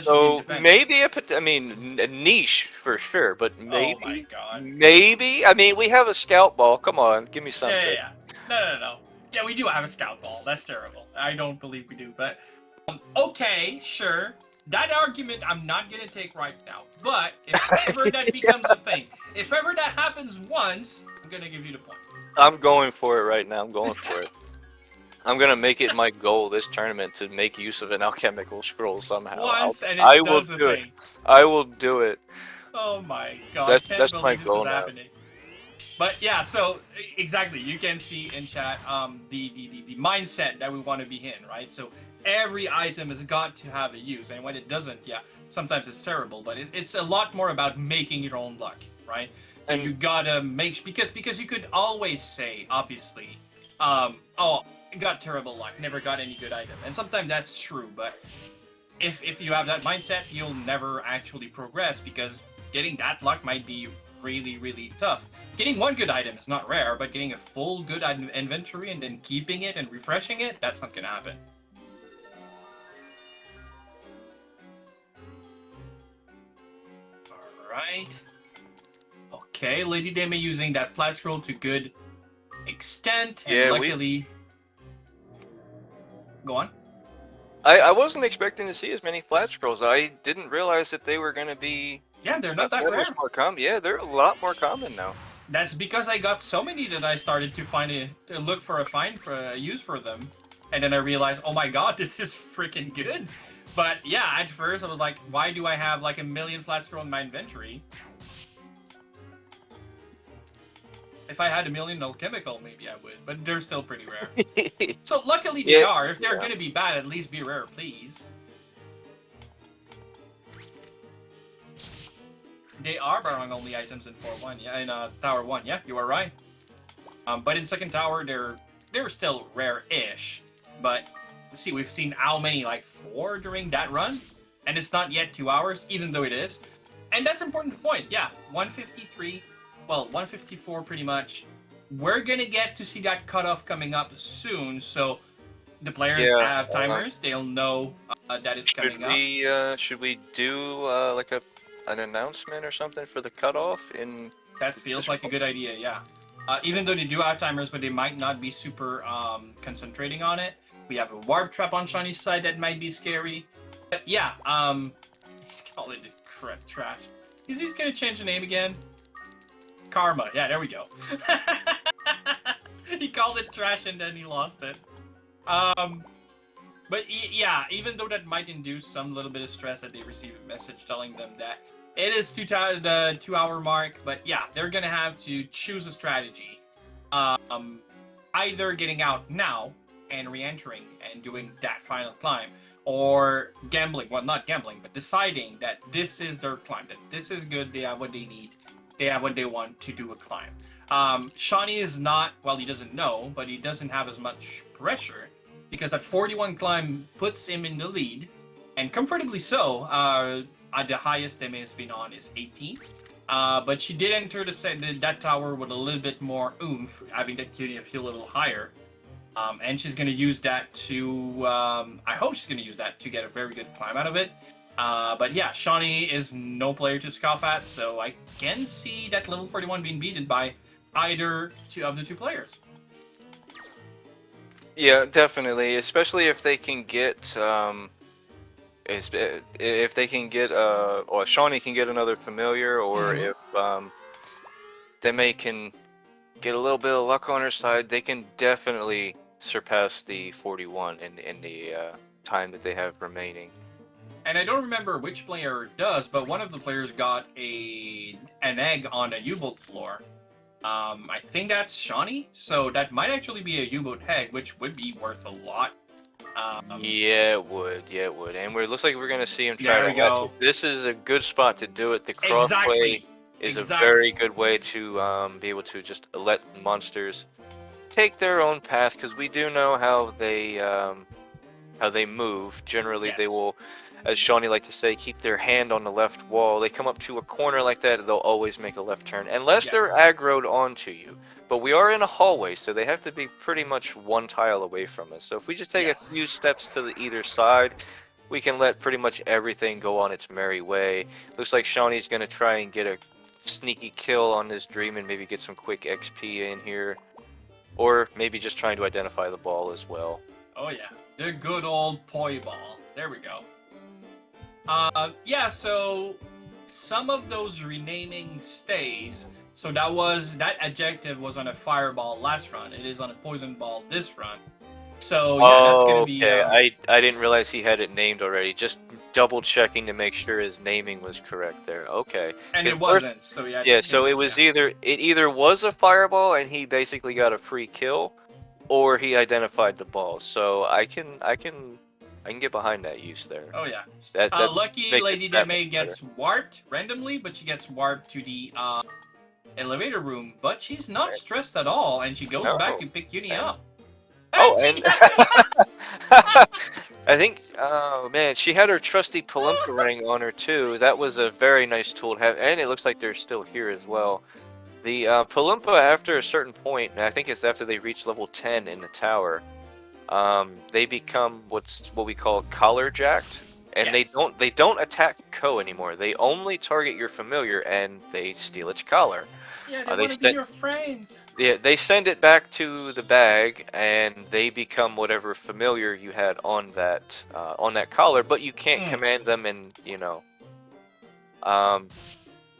So maybe a niche for sure, but maybe. Oh my god. Maybe. I mean, we have a scout ball. Come on, give me something. Yeah. No. Yeah, we do have a scout ball. That's terrible. I don't believe we do, but okay, sure. That argument I'm not gonna take right now. But if ever that becomes a thing, if ever that happens once, I'm gonna give you the point. I'm going for it right now. I'm going for it. I'm gonna make it my goal this tournament to make use of an alchemical scroll somehow. I will do it. I will do it. Oh my god! That's my goal now. But yeah, so exactly, you can see in chat the mindset that we want to be in, right? So every item has got to have a use, and when it doesn't, yeah, sometimes it's terrible. But it's a lot more about making your own luck, right? And you gotta make because you could always say, obviously, oh, I got terrible luck, never got any good item, and sometimes that's true. But if you have that mindset, you'll never actually progress because getting that luck might be really tough. Getting one good item is not rare, but getting a full good inventory and then keeping it and refreshing it, that's not gonna happen. Alright. Okay, LadyDeme using that flat scroll to good extent, and yeah, luckily... Go on. I wasn't expecting to see as many flat scrolls. I didn't realize that they were going to be... Yeah, they're not that rare. More common. Yeah, they're a lot more common now. That's because I got so many that I started to look for a use for them, and then I realized, oh my god, this is freaking good. But yeah, at first I was like, why do I have like a million flat scroll in my inventory? If I had a million alchemical, maybe I would, but they're still pretty rare. So luckily they are. If they're gonna be bad, at least be rare, please. They are Barong only items in 4-1, yeah, in Tower 1, yeah, you are right. But in second tower, they're still rare-ish. But see, we've seen how many, like 4 during that run, and it's not yet 2 hours, even though it is. And that's an important point, yeah. 153, well, 154 pretty much. We're gonna get to see that cutoff coming up soon, so the players have timers. They'll know that it's coming up. Should we do like an announcement or something for the cutoff in... That feels like a good idea, yeah. Even though they do have timers, but they might not be super concentrating on it. We have a warp trap on Shauny's side that might be scary. But yeah, he's calling it trash. Is he gonna change the name again? Karma, yeah, there we go. He called it trash and then he lost it. But yeah, even though that might induce some little bit of stress that they receive a message telling them that it is the 2-hour mark, but yeah, they're gonna have to choose a strategy. Either getting out now and re-entering and doing that final climb, or gambling, well, not gambling, but deciding that this is their climb, that this is good, they have what they need, they have what they want to do a climb. Shauny is not, well, he doesn't know, but he doesn't have as much pressure, because that 41 climb puts him in the lead, and comfortably so. The highest Deme has been on is 18. But she did enter that tower with a little bit more oomph, having that QDF a little higher. And she's going to use that to... I hope she's going to use that to get a very good climb out of it. But yeah, Shauny is no player to scoff at, so I can see that level 41 being beaten by either of the two players. Yeah, definitely, especially if they can get... if they can get, or Shauny can get another familiar, or if Deme can get a little bit of luck on her side, they can definitely surpass the 41 in the time that they have remaining. And I don't remember which player does, but one of the players got an egg on a U-boat floor. I think that's Shauny, so that might actually be a U-boat egg, which would be worth a lot. Yeah, it would. Yeah, it would. And it looks like we're going to see him try to go. This is a good spot to do it. The crossplay is a very good way to be able to just let monsters take their own path, because we do know how they move. Generally, they will, as Shauny likes to say, keep their hand on the left wall. They come up to a corner like that, they'll always make a left turn, unless they're aggroed onto you. But we are in a hallway, so they have to be pretty much one tile away from us. So if we just take a few steps to either side, we can let pretty much everything go on its merry way. Looks like Shauny's going to try and get a sneaky kill on this dream and maybe get some quick XP in here. Or maybe just trying to identify the ball as well. Oh yeah, the good old poi ball. There we go. Yeah, so some of those renaming stays. So that adjective was on a fireball last run. It is on a poison ball this run. So yeah, that's gonna be. Okay, I didn't realize he had it named already. Just double checking to make sure his naming was correct there. Okay. And it wasn't, so yeah. Yeah, so it was either was a fireball and he basically got a free kill, or he identified the ball. So I can get behind that use there. Oh yeah. That lucky LadyDeme gets warped randomly, but she gets warped to the elevator room. But she's not stressed at all, and she goes back to pick Uni up. And I think, oh man, she had her trusty Palumpa ring on her too. That was a very nice tool to have, and it looks like they're still here as well. The Palumpa, after a certain point, and I think it's after they reach level 10 in the tower, they become what we call collar jacked, and they don't attack Ko anymore. They only target your familiar, and they steal its collar. Yeah, they want to be your friends. Yeah, they send it back to the bag, and they become whatever familiar you had on that collar. But you can't command them, and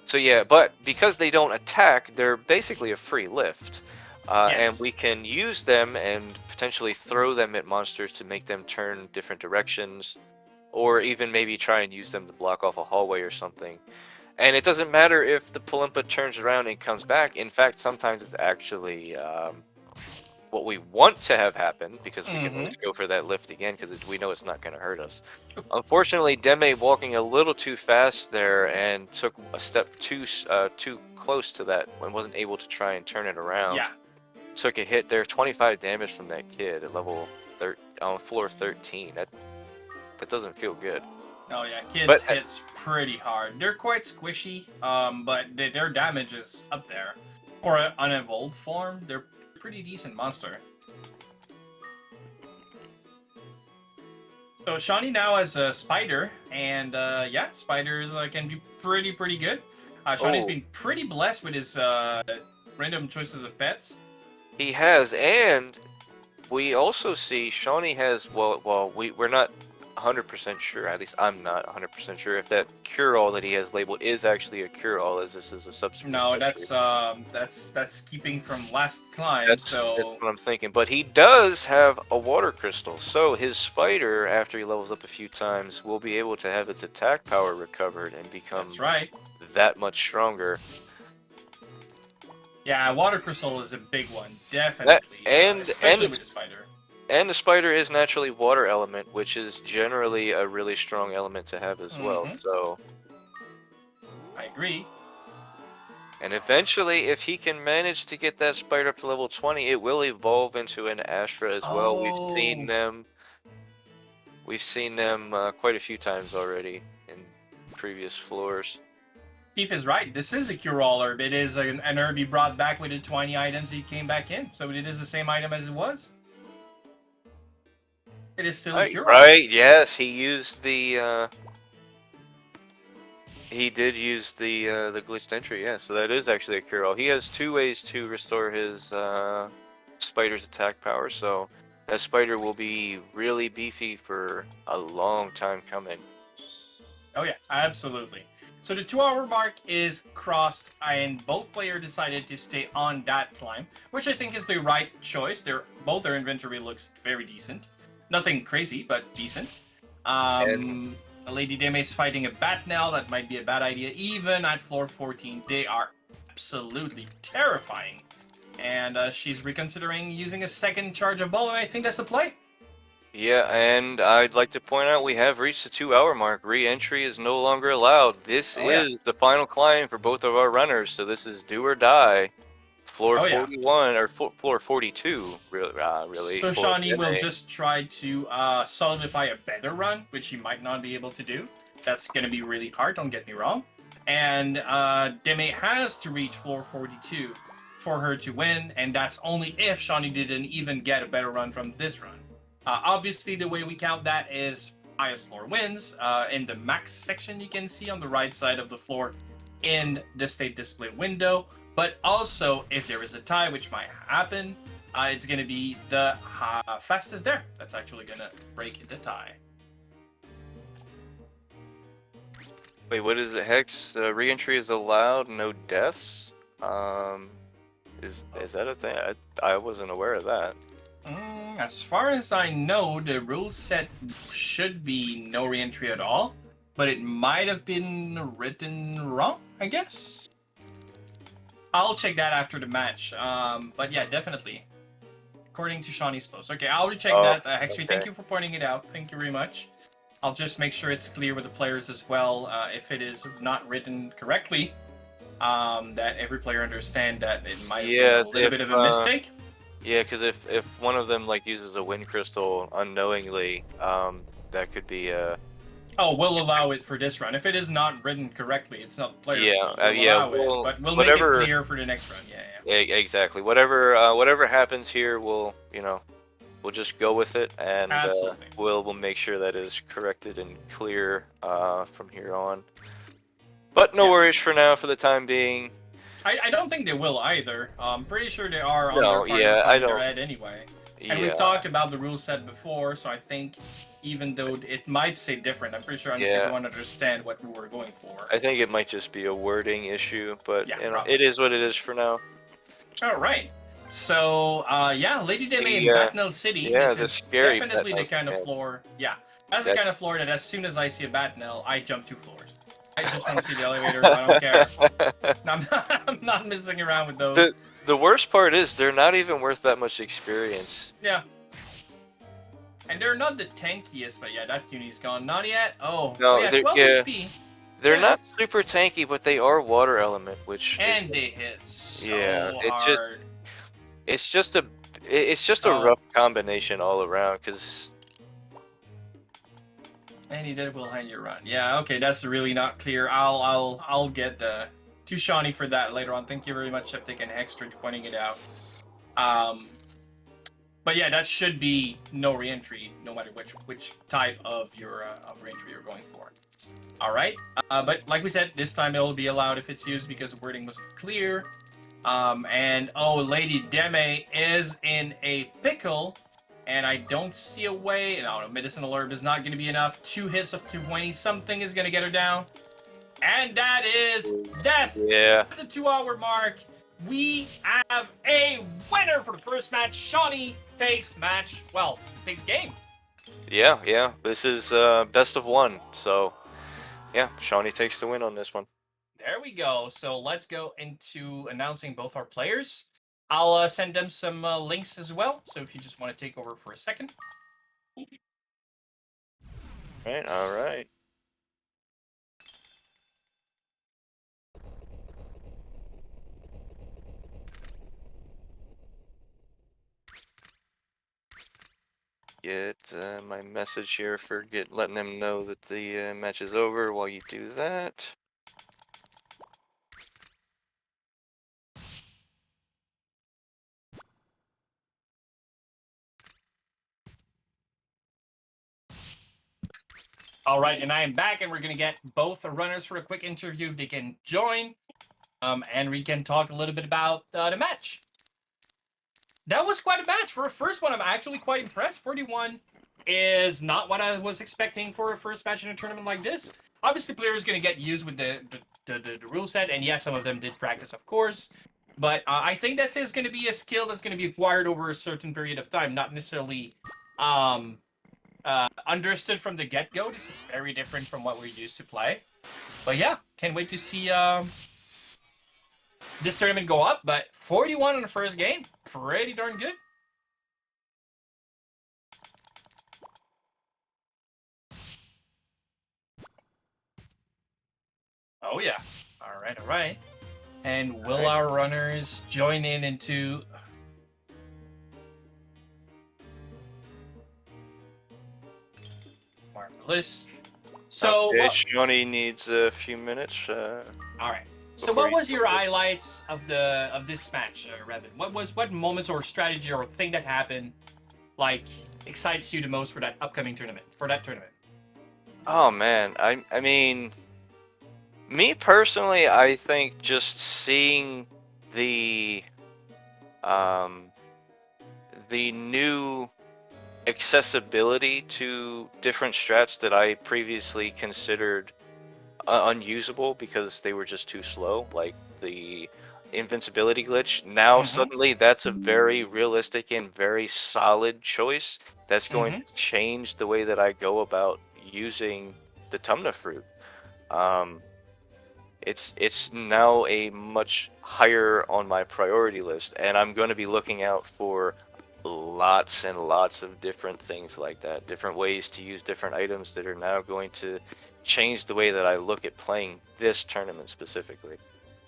So yeah, but because they don't attack, they're basically a free lift, and we can use them and potentially throw them at monsters to make them turn different directions, or even maybe try and use them to block off a hallway or something. And it doesn't matter if the Palumpa turns around and comes back. In fact, sometimes it's actually what we want to have happen, because we can always go for that lift again, because we know it's not going to hurt us. Unfortunately, Deme walking a little too fast there and took a step too close to that and wasn't able to try and turn it around. Yeah. Took a hit there, 25 damage from that kid at level on floor 13. That doesn't feel good. Oh yeah, kids hits pretty hard. They're quite squishy, but their damage is up there. For an unevolved form, they're pretty decent monster. So Shauny now has a spider, and yeah, spiders can be pretty good. Shauny's been pretty blessed with his random choices of pets. He has, and we also see Shauny has, we're not 100% sure, at least I'm not 100% sure, if that cure-all that he has labeled is actually a cure-all, as this is a substitute. No, that's keeping from last climb. That's what I'm thinking. But he does have a water crystal, so his spider, after he levels up a few times, will be able to have its attack power recovered and become that much stronger. Yeah, water crystal is a big one, definitely. Especially with the spider. And the spider is naturally water element, which is generally a really strong element to have as well. So I agree. And eventually, if he can manage to get that spider up to level 20, it will evolve into an Astra as well. We've seen them. We've seen them quite a few times already in previous floors. Steve is right. This is a cure-all herb. It is an herb he brought back with the 20 items he came back in. So it is the same item as it was. It is still a cure-all. Right, yes. He used the... He did use the glitched entry, yeah. So that is actually a cure-all. He has 2 ways to restore his spider's attack power. So that spider will be really beefy for a long time coming. Oh yeah, absolutely. So the 2-hour mark is crossed, and both players decided to stay on that climb, which I think is the right choice. Both their inventory looks very decent. Nothing crazy, but decent. LadyDeme is fighting a bat now. That might be a bad idea. Even at floor 14, they are absolutely terrifying. And she's reconsidering using a second charge of ball, and I think that's the play. Yeah, and I'd like to point out we have reached the 2-hour mark. Re-entry is no longer allowed. This is the final climb for both of our runners, so this is do or die. Floor 41, or floor 42, really. So Shauny will just try to solidify a better run, which she might not be able to do. That's going to be really hard, don't get me wrong. And Deme has to reach floor 42 for her to win, and that's only if Shauny didn't even get a better run from this run. Obviously, the way we count that is highest floor wins. In the max section, you can see on the right side of the floor in the state display window. But also, if there is a tie, which might happen, it's going to be the fastest there. That's actually going to break the tie. Wait, what is it, Hex? Re-entry is allowed, no deaths? Is that a thing? I wasn't aware of that. As far as I know, the rule set should be no re-entry at all. but it might have been written wrong, I guess. I'll check that after the match. But yeah, definitely. According to Shauny's post. Okay, I'll recheck that. Actually, thank you for pointing it out. Thank you very much. I'll just make sure it's clear with the players as well. If it is not written correctly, that every player understand that it might have been a little bit of a mistake. Yeah, because if one of them like uses a wind crystal unknowingly, that could be Oh, we'll allow it for this run. If it is not written correctly, it's not player's yeah, fault. We'll allow it, but we'll make it clear for the next run. Yeah. Exactly. Whatever happens here, we'll just go with it, and we'll make sure that is corrected and clear from here on. But no worries for now, for the time being. I don't think they will either. I'm pretty sure they are on their head anyway. And we've talked about the rule set before, so I think even though it might say different, I'm pretty sure everyone understands what we were going for. I think it might just be a wording issue, but it is what it is for now. All right. So, LadyDeme in Batnel City. Yeah, this is definitely the kind of floor. Yeah, that's the kind of floor that as soon as I see a Batnel, I jump 2 floors. I just want to see the elevator. I don't care. I'm not messing around with those. The worst part is they're not even worth that much experience. Yeah. And they're not the tankiest, but yeah, that uni's gone. Not yet. Oh, no, yeah, 12 HP. They're not super tanky, but they are water element, which they hit so hard. It's just a rough combination all around, because. And he did behind your run. Yeah, okay, that's really not clear. I'll get to Shauny for that later on. Thank you very much, Septic and Hextra, for pointing it out. But yeah, that should be no reentry, no matter which type of your reentry you're going for. All right, but like we said, this time it will be allowed if it's used because the wording wasn't clear. And LadyDeme is in a pickle. And I don't see a way. No, medicinal herb is not going to be enough. 2 hits of 220 something is going to get her down. And that is death. Yeah. That's the 2-hour mark. We have a winner for the first match. Shauny takes game. Yeah. This is best of 1. So, yeah, Shauny takes the win on this one. There we go. So let's go into announcing both our players. I'll send them some links as well, so if you just want to take over for a second. All right. Get my message here for letting them know that the match is over while you do that. All right, and I am back, and we're going to get both the runners for a quick interview if they can join, and we can talk a little bit about the match. That was quite a match. For a first one, I'm actually quite impressed. 41 is not what I was expecting for a first match in a tournament like this. Obviously, players going to get used with the rule set, and yes, some of them did practice, of course. But I think that is going to be a skill that's going to be acquired over a certain period of time, not necessarily understood from the get-go. This is very different from what we're used to play. But yeah, can't wait to see this tournament go up. But 41 in the first game, pretty darn good. Oh yeah. All right. And will our runners join in into... Marvelous. So Shauny needs a few minutes. All right. So what was your highlights of this match, Revin? What moments or strategy or thing that happened excites you the most for that upcoming tournament? Oh man, I mean, me personally, I think just seeing the new accessibility to different strats that I previously considered unusable because they were just too slow, like the invincibility glitch. Now suddenly that's a very realistic and very solid choice that's going to change the way that I go about using Tumna fruit. It's now a much higher on my priority list, and I'm going to be looking out for lots and lots of different things like that, different ways to use different items that are now going to change the way that I look at playing this tournament specifically.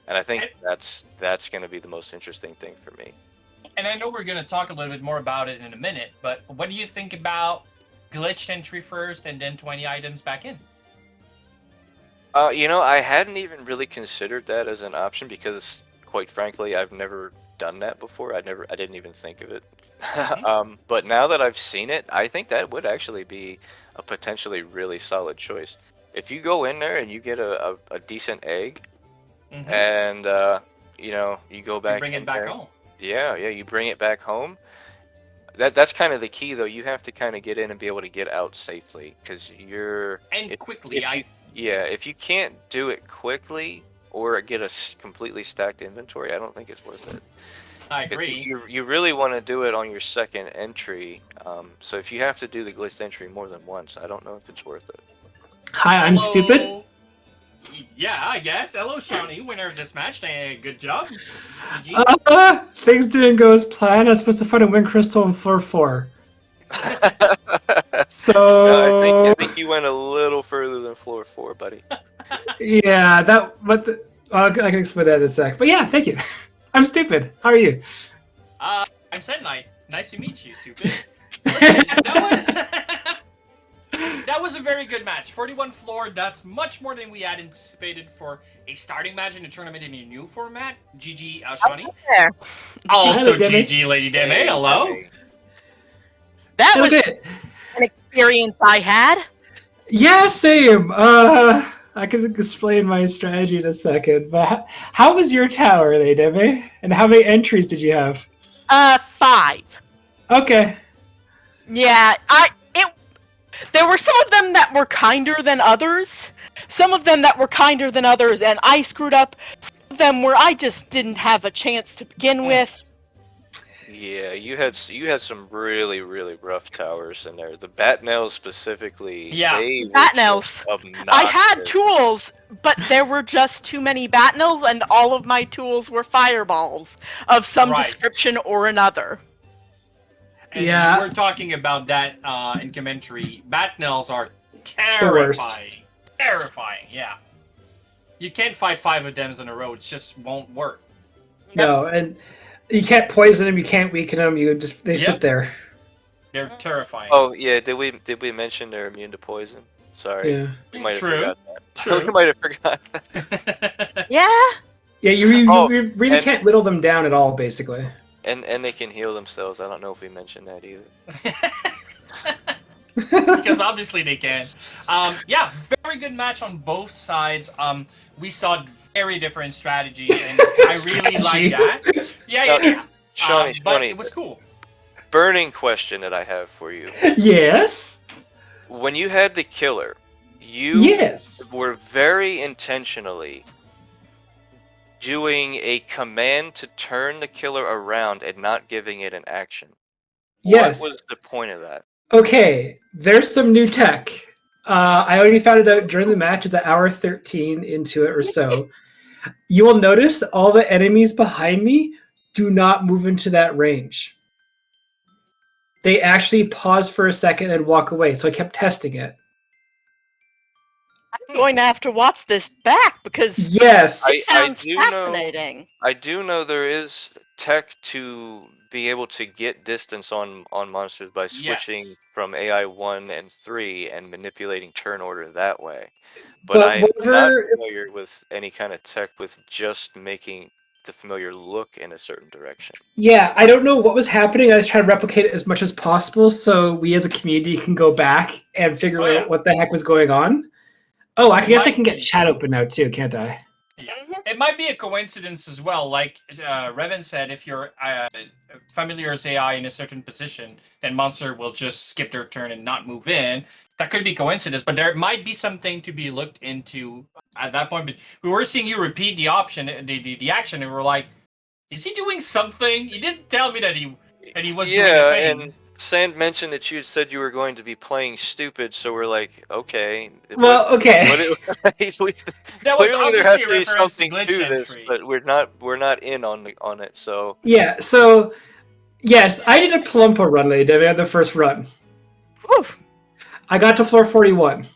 And I think that's going to be the most interesting thing for me. And I know we're going to talk a little bit more about it in a minute, but what do you think about glitched entry first and then 20 items back in? I hadn't even really considered that as an option because, quite frankly, I've never done that before. I didn't even think of it. Mm-hmm. But now that I've seen it, I think that would actually be a potentially really solid choice. If you go in there and you get a decent egg, mm-hmm. and you go back, you bring it back home. Yeah, you bring it back home. That's kind of the key, though. You have to kind of get in and be able to get out safely, because quickly. If you can't do it quickly or get a completely stacked inventory, I don't think it's worth it. I agree. You really want to do it on your second entry. So if you have to do the glitched entry more than once, I don't know if it's worth it. Hi, I'm stupid. Yeah, I guess. Hello, Shauny, winner of this match. Good job. Things didn't go as planned. I was supposed to find a wind crystal on floor 4. So no, I think you went a little further than floor 4, buddy. Yeah, I can explain that in a sec. But yeah, thank you. I'm stupid. How are you? I'm Set Knight. Nice to meet you, stupid. Listen, that was a very good match. 41 floor, that's much more than we had anticipated for a starting match in a tournament in a new format. GG, Shauny. Also GG, LadyDeme. Hello. That was an experience I had. Yeah, same. I can explain my strategy in a second. But how was your tower, LadyDeme? And how many entries did you have? 5. Okay. Yeah, there were some of them that were kinder than others. Some of them that were kinder than others, and I screwed up. Some of them where I just didn't have a chance to begin with. Yeah, you had some really, really rough towers in there. The bat nails specifically. Yeah, bat nails. I had tools, but there were just too many bat nails, and all of my tools were fireballs of some description or another. And yeah, we're talking about that in commentary. Bat nails are terrifying. Terrifying, yeah. You can't fight 5 of them in a row. It just won't work. No, and you can't poison them. You can't weaken them. They sit there. They're terrifying. Oh yeah, did we mention they're immune to poison? Sorry. Yeah. We might have forgot that. True. We might have forgot that. Yeah. Yeah, you really can't whittle them down at all, basically. And they can heal themselves. I don't know if we mentioned that either. Because obviously they can. Yeah, very good match on both sides. We saw very different strategies, and I really like that. Yeah. Shauny, but it was cool. Burning question that I have for you. Yes? When you had the killer, you were very intentionally doing a command to turn the killer around and not giving it an action. Yes. What was the point of that? Okay, there's some new tech. I already found it out during the match. It's at hour 13 into it or so. You will notice all the enemies behind me do not move into that range. They actually pause for a second and walk away, so I kept testing it. I'm going to have to watch this back because it sounds fascinating. I do know there is tech to be able to get distance on monsters by switching from AI 1 and 3 and manipulating turn order that way. But I'm not familiar with any kind of tech with just making the familiar look in a certain direction. Yeah, I don't know what was happening. I was trying to replicate it as much as possible so we as a community can go back and figure out what the heck was going on. Oh, I guess I can get chat open now too, can't I? Yeah, it might be a coincidence as well. Like Revan said, if your familiar's AI in a certain position, then monster will just skip their turn and not move in. That could be coincidence, but there might be something to be looked into at that point. But we were seeing you repeat the option, the action, and we're like, is he doing something? He didn't tell me that he was doing a thing. And Sand mentioned that you said you were going to be playing stupid, so we're like, okay. Well, okay. That was Clearly, there obviously has a to be reference to something glitch to this, entry. but we're not in on it. So Yeah. So yes, I did a Plumpa run, LadyDeme. I had the first run. Whew. I got to floor 41.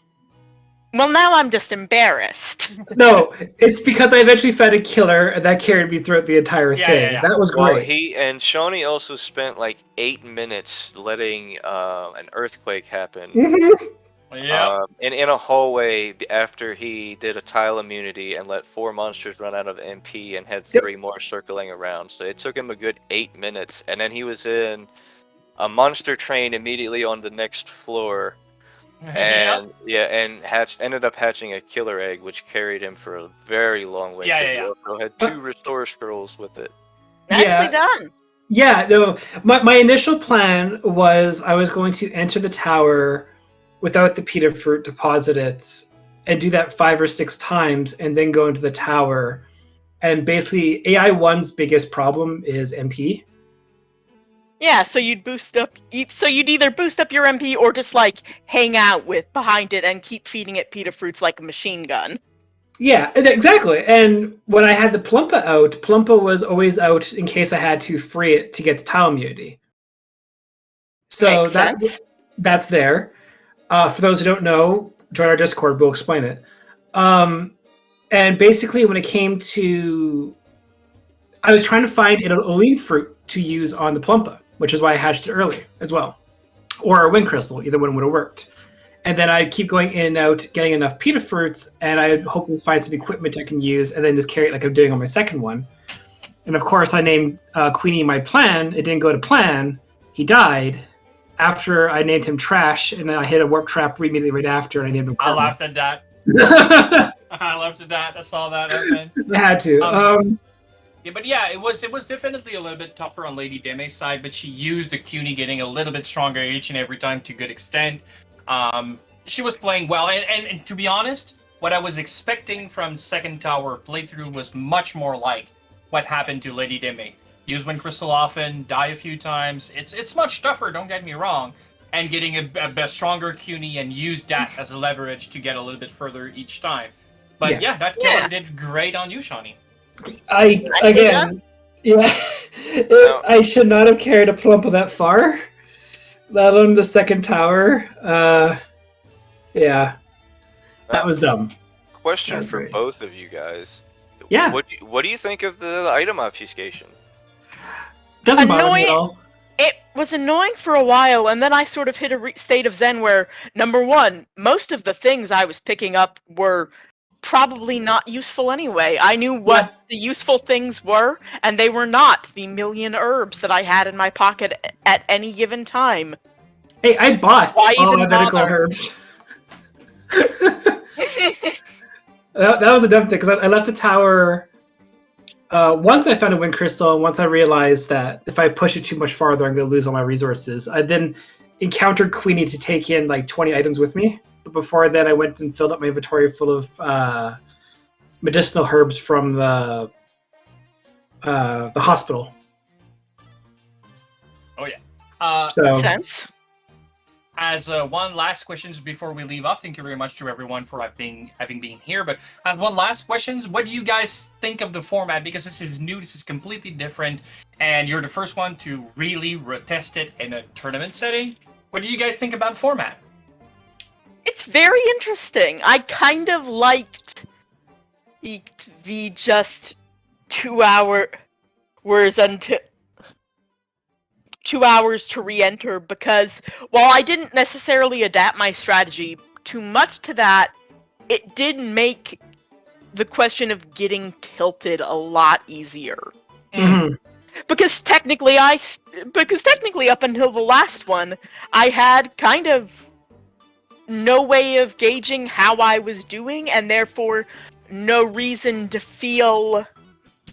Well, now I'm just embarrassed. No, it's because I eventually found a killer, and that carried me throughout the entire thing. Yeah. That was well, great. he and Shauny also spent like 8 minutes letting an earthquake happen. Yep. In a hallway after he did a tile immunity and let 4 monsters run out of MP and had 3 more circling around. So it took him a good 8 minutes, and then he was in a monster train immediately on the next floor. And ended up hatching a killer egg, which carried him for a very long way. He also had 2 restore scrolls with it. Nicely done. Yeah, no. My initial plan was I was going to enter the tower without the Peter Fruit deposits and do that 5 or 6 times, and then go into the tower. And basically, AI1's biggest problem is MP. Yeah, so you'd either boost up your MP or just like hang out behind it and keep feeding it Peter Fruits like a machine gun. Yeah, exactly. And when I had the Plumpa out, Plumpa was always out in case I had to free it to get the tile immunity. So Makes sense. That's there. For those who don't know, join our Discord, we'll explain it. And basically when it came to... I was trying to find an Olean fruit to use on the Plumpa, which is why I hatched it early as well. Or a wind crystal, either one would have worked. And then I'd keep going in and out, getting enough Peter Fruits, and I'd hopefully find some equipment I can use, and then just carry it like I'm doing on my second one. And of course, I named Queenie my plan. It didn't go to plan. He died after I named him Trash, and then I hit a warp trap immediately right after, and I named him I Karma. laughed at that. I laughed at that. I saw that happen. I had to. It was definitely a little bit tougher on LadyDeme's side, but she used the CUNY getting a little bit stronger each and every time to good extent. She was playing well, and to be honest, what I was expecting from second tower playthrough was much more like what happened to LadyDeme. Use Wind Crystal often, die a few times. It's much tougher, don't get me wrong, and getting a stronger CUNY and use that as a leverage to get a little bit further each time. But that killer did great on you, Shauny. I should not have carried a Plumpa that far, let alone the second tower. That was dumb. Question for both of you guys. Yeah. What do you think of the item obfuscation? Doesn't bother me at all. It was annoying for a while, and then I sort of hit a state of zen where, number one, most of the things I was picking up were probably not useful anyway. I knew what the useful things were, and they were not the million herbs that I had in my pocket at any given time. Hey, I bought all my medical herbs. That was a dumb thing, because I left the tower... once I found a wind crystal, and once I realized that if I push it too much farther, I'm going to lose all my resources, I then encountered Queenie to take in like 20 items with me. But before then, I went and filled up my inventory full of medicinal herbs from the hospital. Oh yeah. Makes sense. As one last question before we leave off, thank you very much to everyone for having been here. But as one last question, what do you guys think of the format? Because this is new, this is completely different, and you're the first one to really test it in a tournament setting. What do you guys think about the format? It's very interesting. I kind of liked the just 2 hours until 2 hours to re-enter, because while I didn't necessarily adapt my strategy too much to that, it did make the question of getting tilted a lot easier. Mm-hmm. Because technically up until the last one, I had kind of no way of gauging how I was doing, and therefore no reason to feel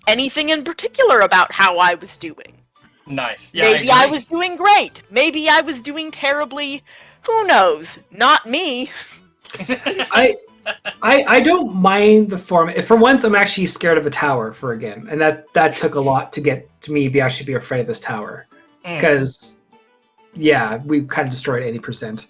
anything in particular about how I was doing. Nice. Yeah, Maybe I was doing great. Maybe I was doing terribly. Who knows? Not me. I don't mind the format. For once, I'm actually scared of a tower for again, and that took a lot to get to me actually be afraid of this tower, because yeah, we've kind of destroyed 80%.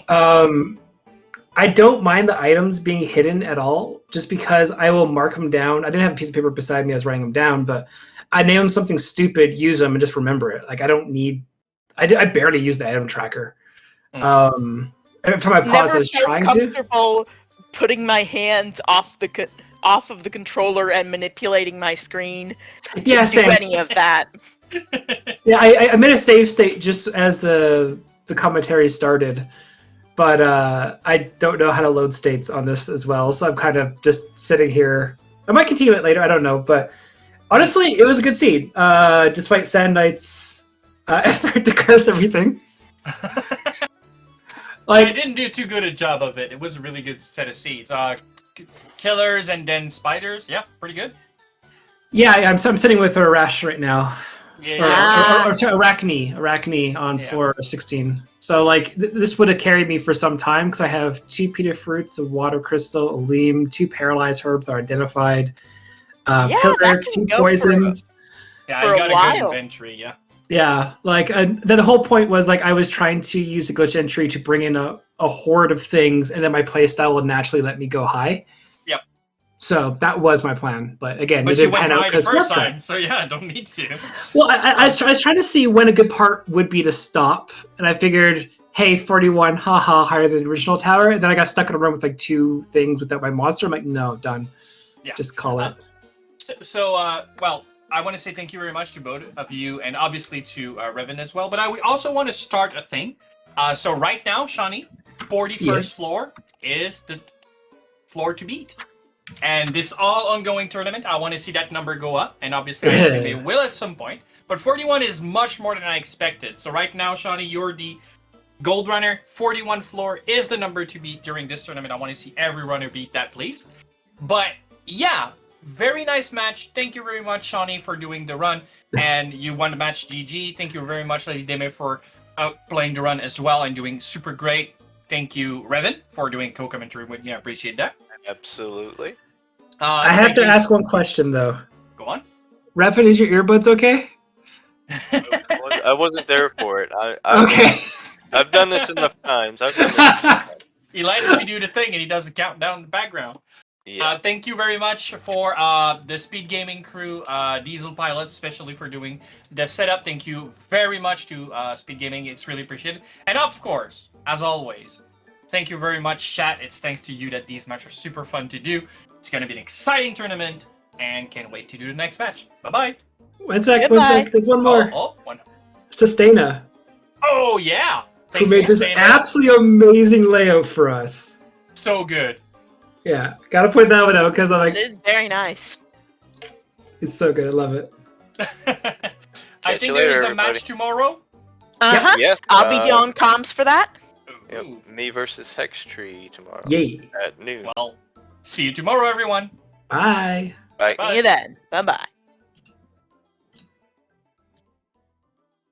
I don't mind the items being hidden at all, just because I will mark them down. I didn't have a piece of paper beside me, I was writing them down, but I name them something stupid, use them, and just remember it. Like, I don't need... I barely use the item tracker. Every time I pause, I was trying to. Comfortable putting my hands off of the controller and manipulating my screen to do any of that. Yeah, I made a save state just as the commentary started, but I don't know how to load states on this as well, so I'm kind of just sitting here. I might continue it later, I don't know, but honestly, it was a good scene, despite Sand Knight's effort to curse everything. Like, I didn't do too good a job of it. It was a really good set of seeds. Killers and then spiders. Yeah, pretty good. Yeah, I'm sitting with Arash right now. Yeah. Or Arachne on floor 16. So like this would have carried me for some time because I have 2 Peter Fruits, a Water Crystal, a Leam, 2 Paralyzed Herbs are identified. Pillar, 2 Poisons. Yeah, I got a good inventory. Yeah. Yeah, like the whole point was like I was trying to use the glitch entry to bring in a horde of things, and then my playstyle would naturally let me go high. Yep. So that was my plan, but again, it didn't pan out because first time. So yeah, don't need to. Well, I was trying to see when a good part would be to stop, and I figured, hey, 41, haha, higher than the original tower. And then I got stuck in a room with like 2 things without my monster. I'm like, no, done. Yeah. Just call it. Well. I want to say thank you very much to both of you, and obviously to Revan as well. But I also want to start a thing. So right now, Shauny, 41st floor is the floor to beat. And this all ongoing tournament, I want to see that number go up. And obviously, I think they will at some point. But 41 is much more than I expected. So right now, Shauny, you're the gold runner. 41 floor is the number to beat during this tournament. I want to see every runner beat that, please. But yeah. Very nice match. Thank you very much, Shauny, for doing the run. And you won the match, GG. Thank you very much, LadyDeme, for playing the run as well and doing super great. Thank you, Revan, for doing co-commentary with me. I appreciate that. Absolutely. I have to ask one question, though. Go on. Revan, is your earbuds okay? I wasn't there for it. Okay. I've done this enough times. He lets me do the thing, and he does the countdown in the background. Yeah. Thank you very much for the Speed Gaming crew, Diesel Pilots, especially for doing the setup. Thank you very much to Speed Gaming. It's really appreciated. And of course, as always, thank you very much, chat. It's thanks to you that these matches are super fun to do. It's going to be an exciting tournament, and can't wait to do the next match. Bye-bye. One sec. There's one more. One. Sustaina. Oh, yeah. Who made this absolutely amazing layout for us. So good. Yeah, gotta point that one out because I'm like, it is very nice. It's so good. I love it. I think there is a match tomorrow. Yeah. I'll be on comms for that. Yep. Me versus Hextree tomorrow. Yay. At noon. Well, see you tomorrow, everyone. Bye. Bye. See you then. Bye-bye.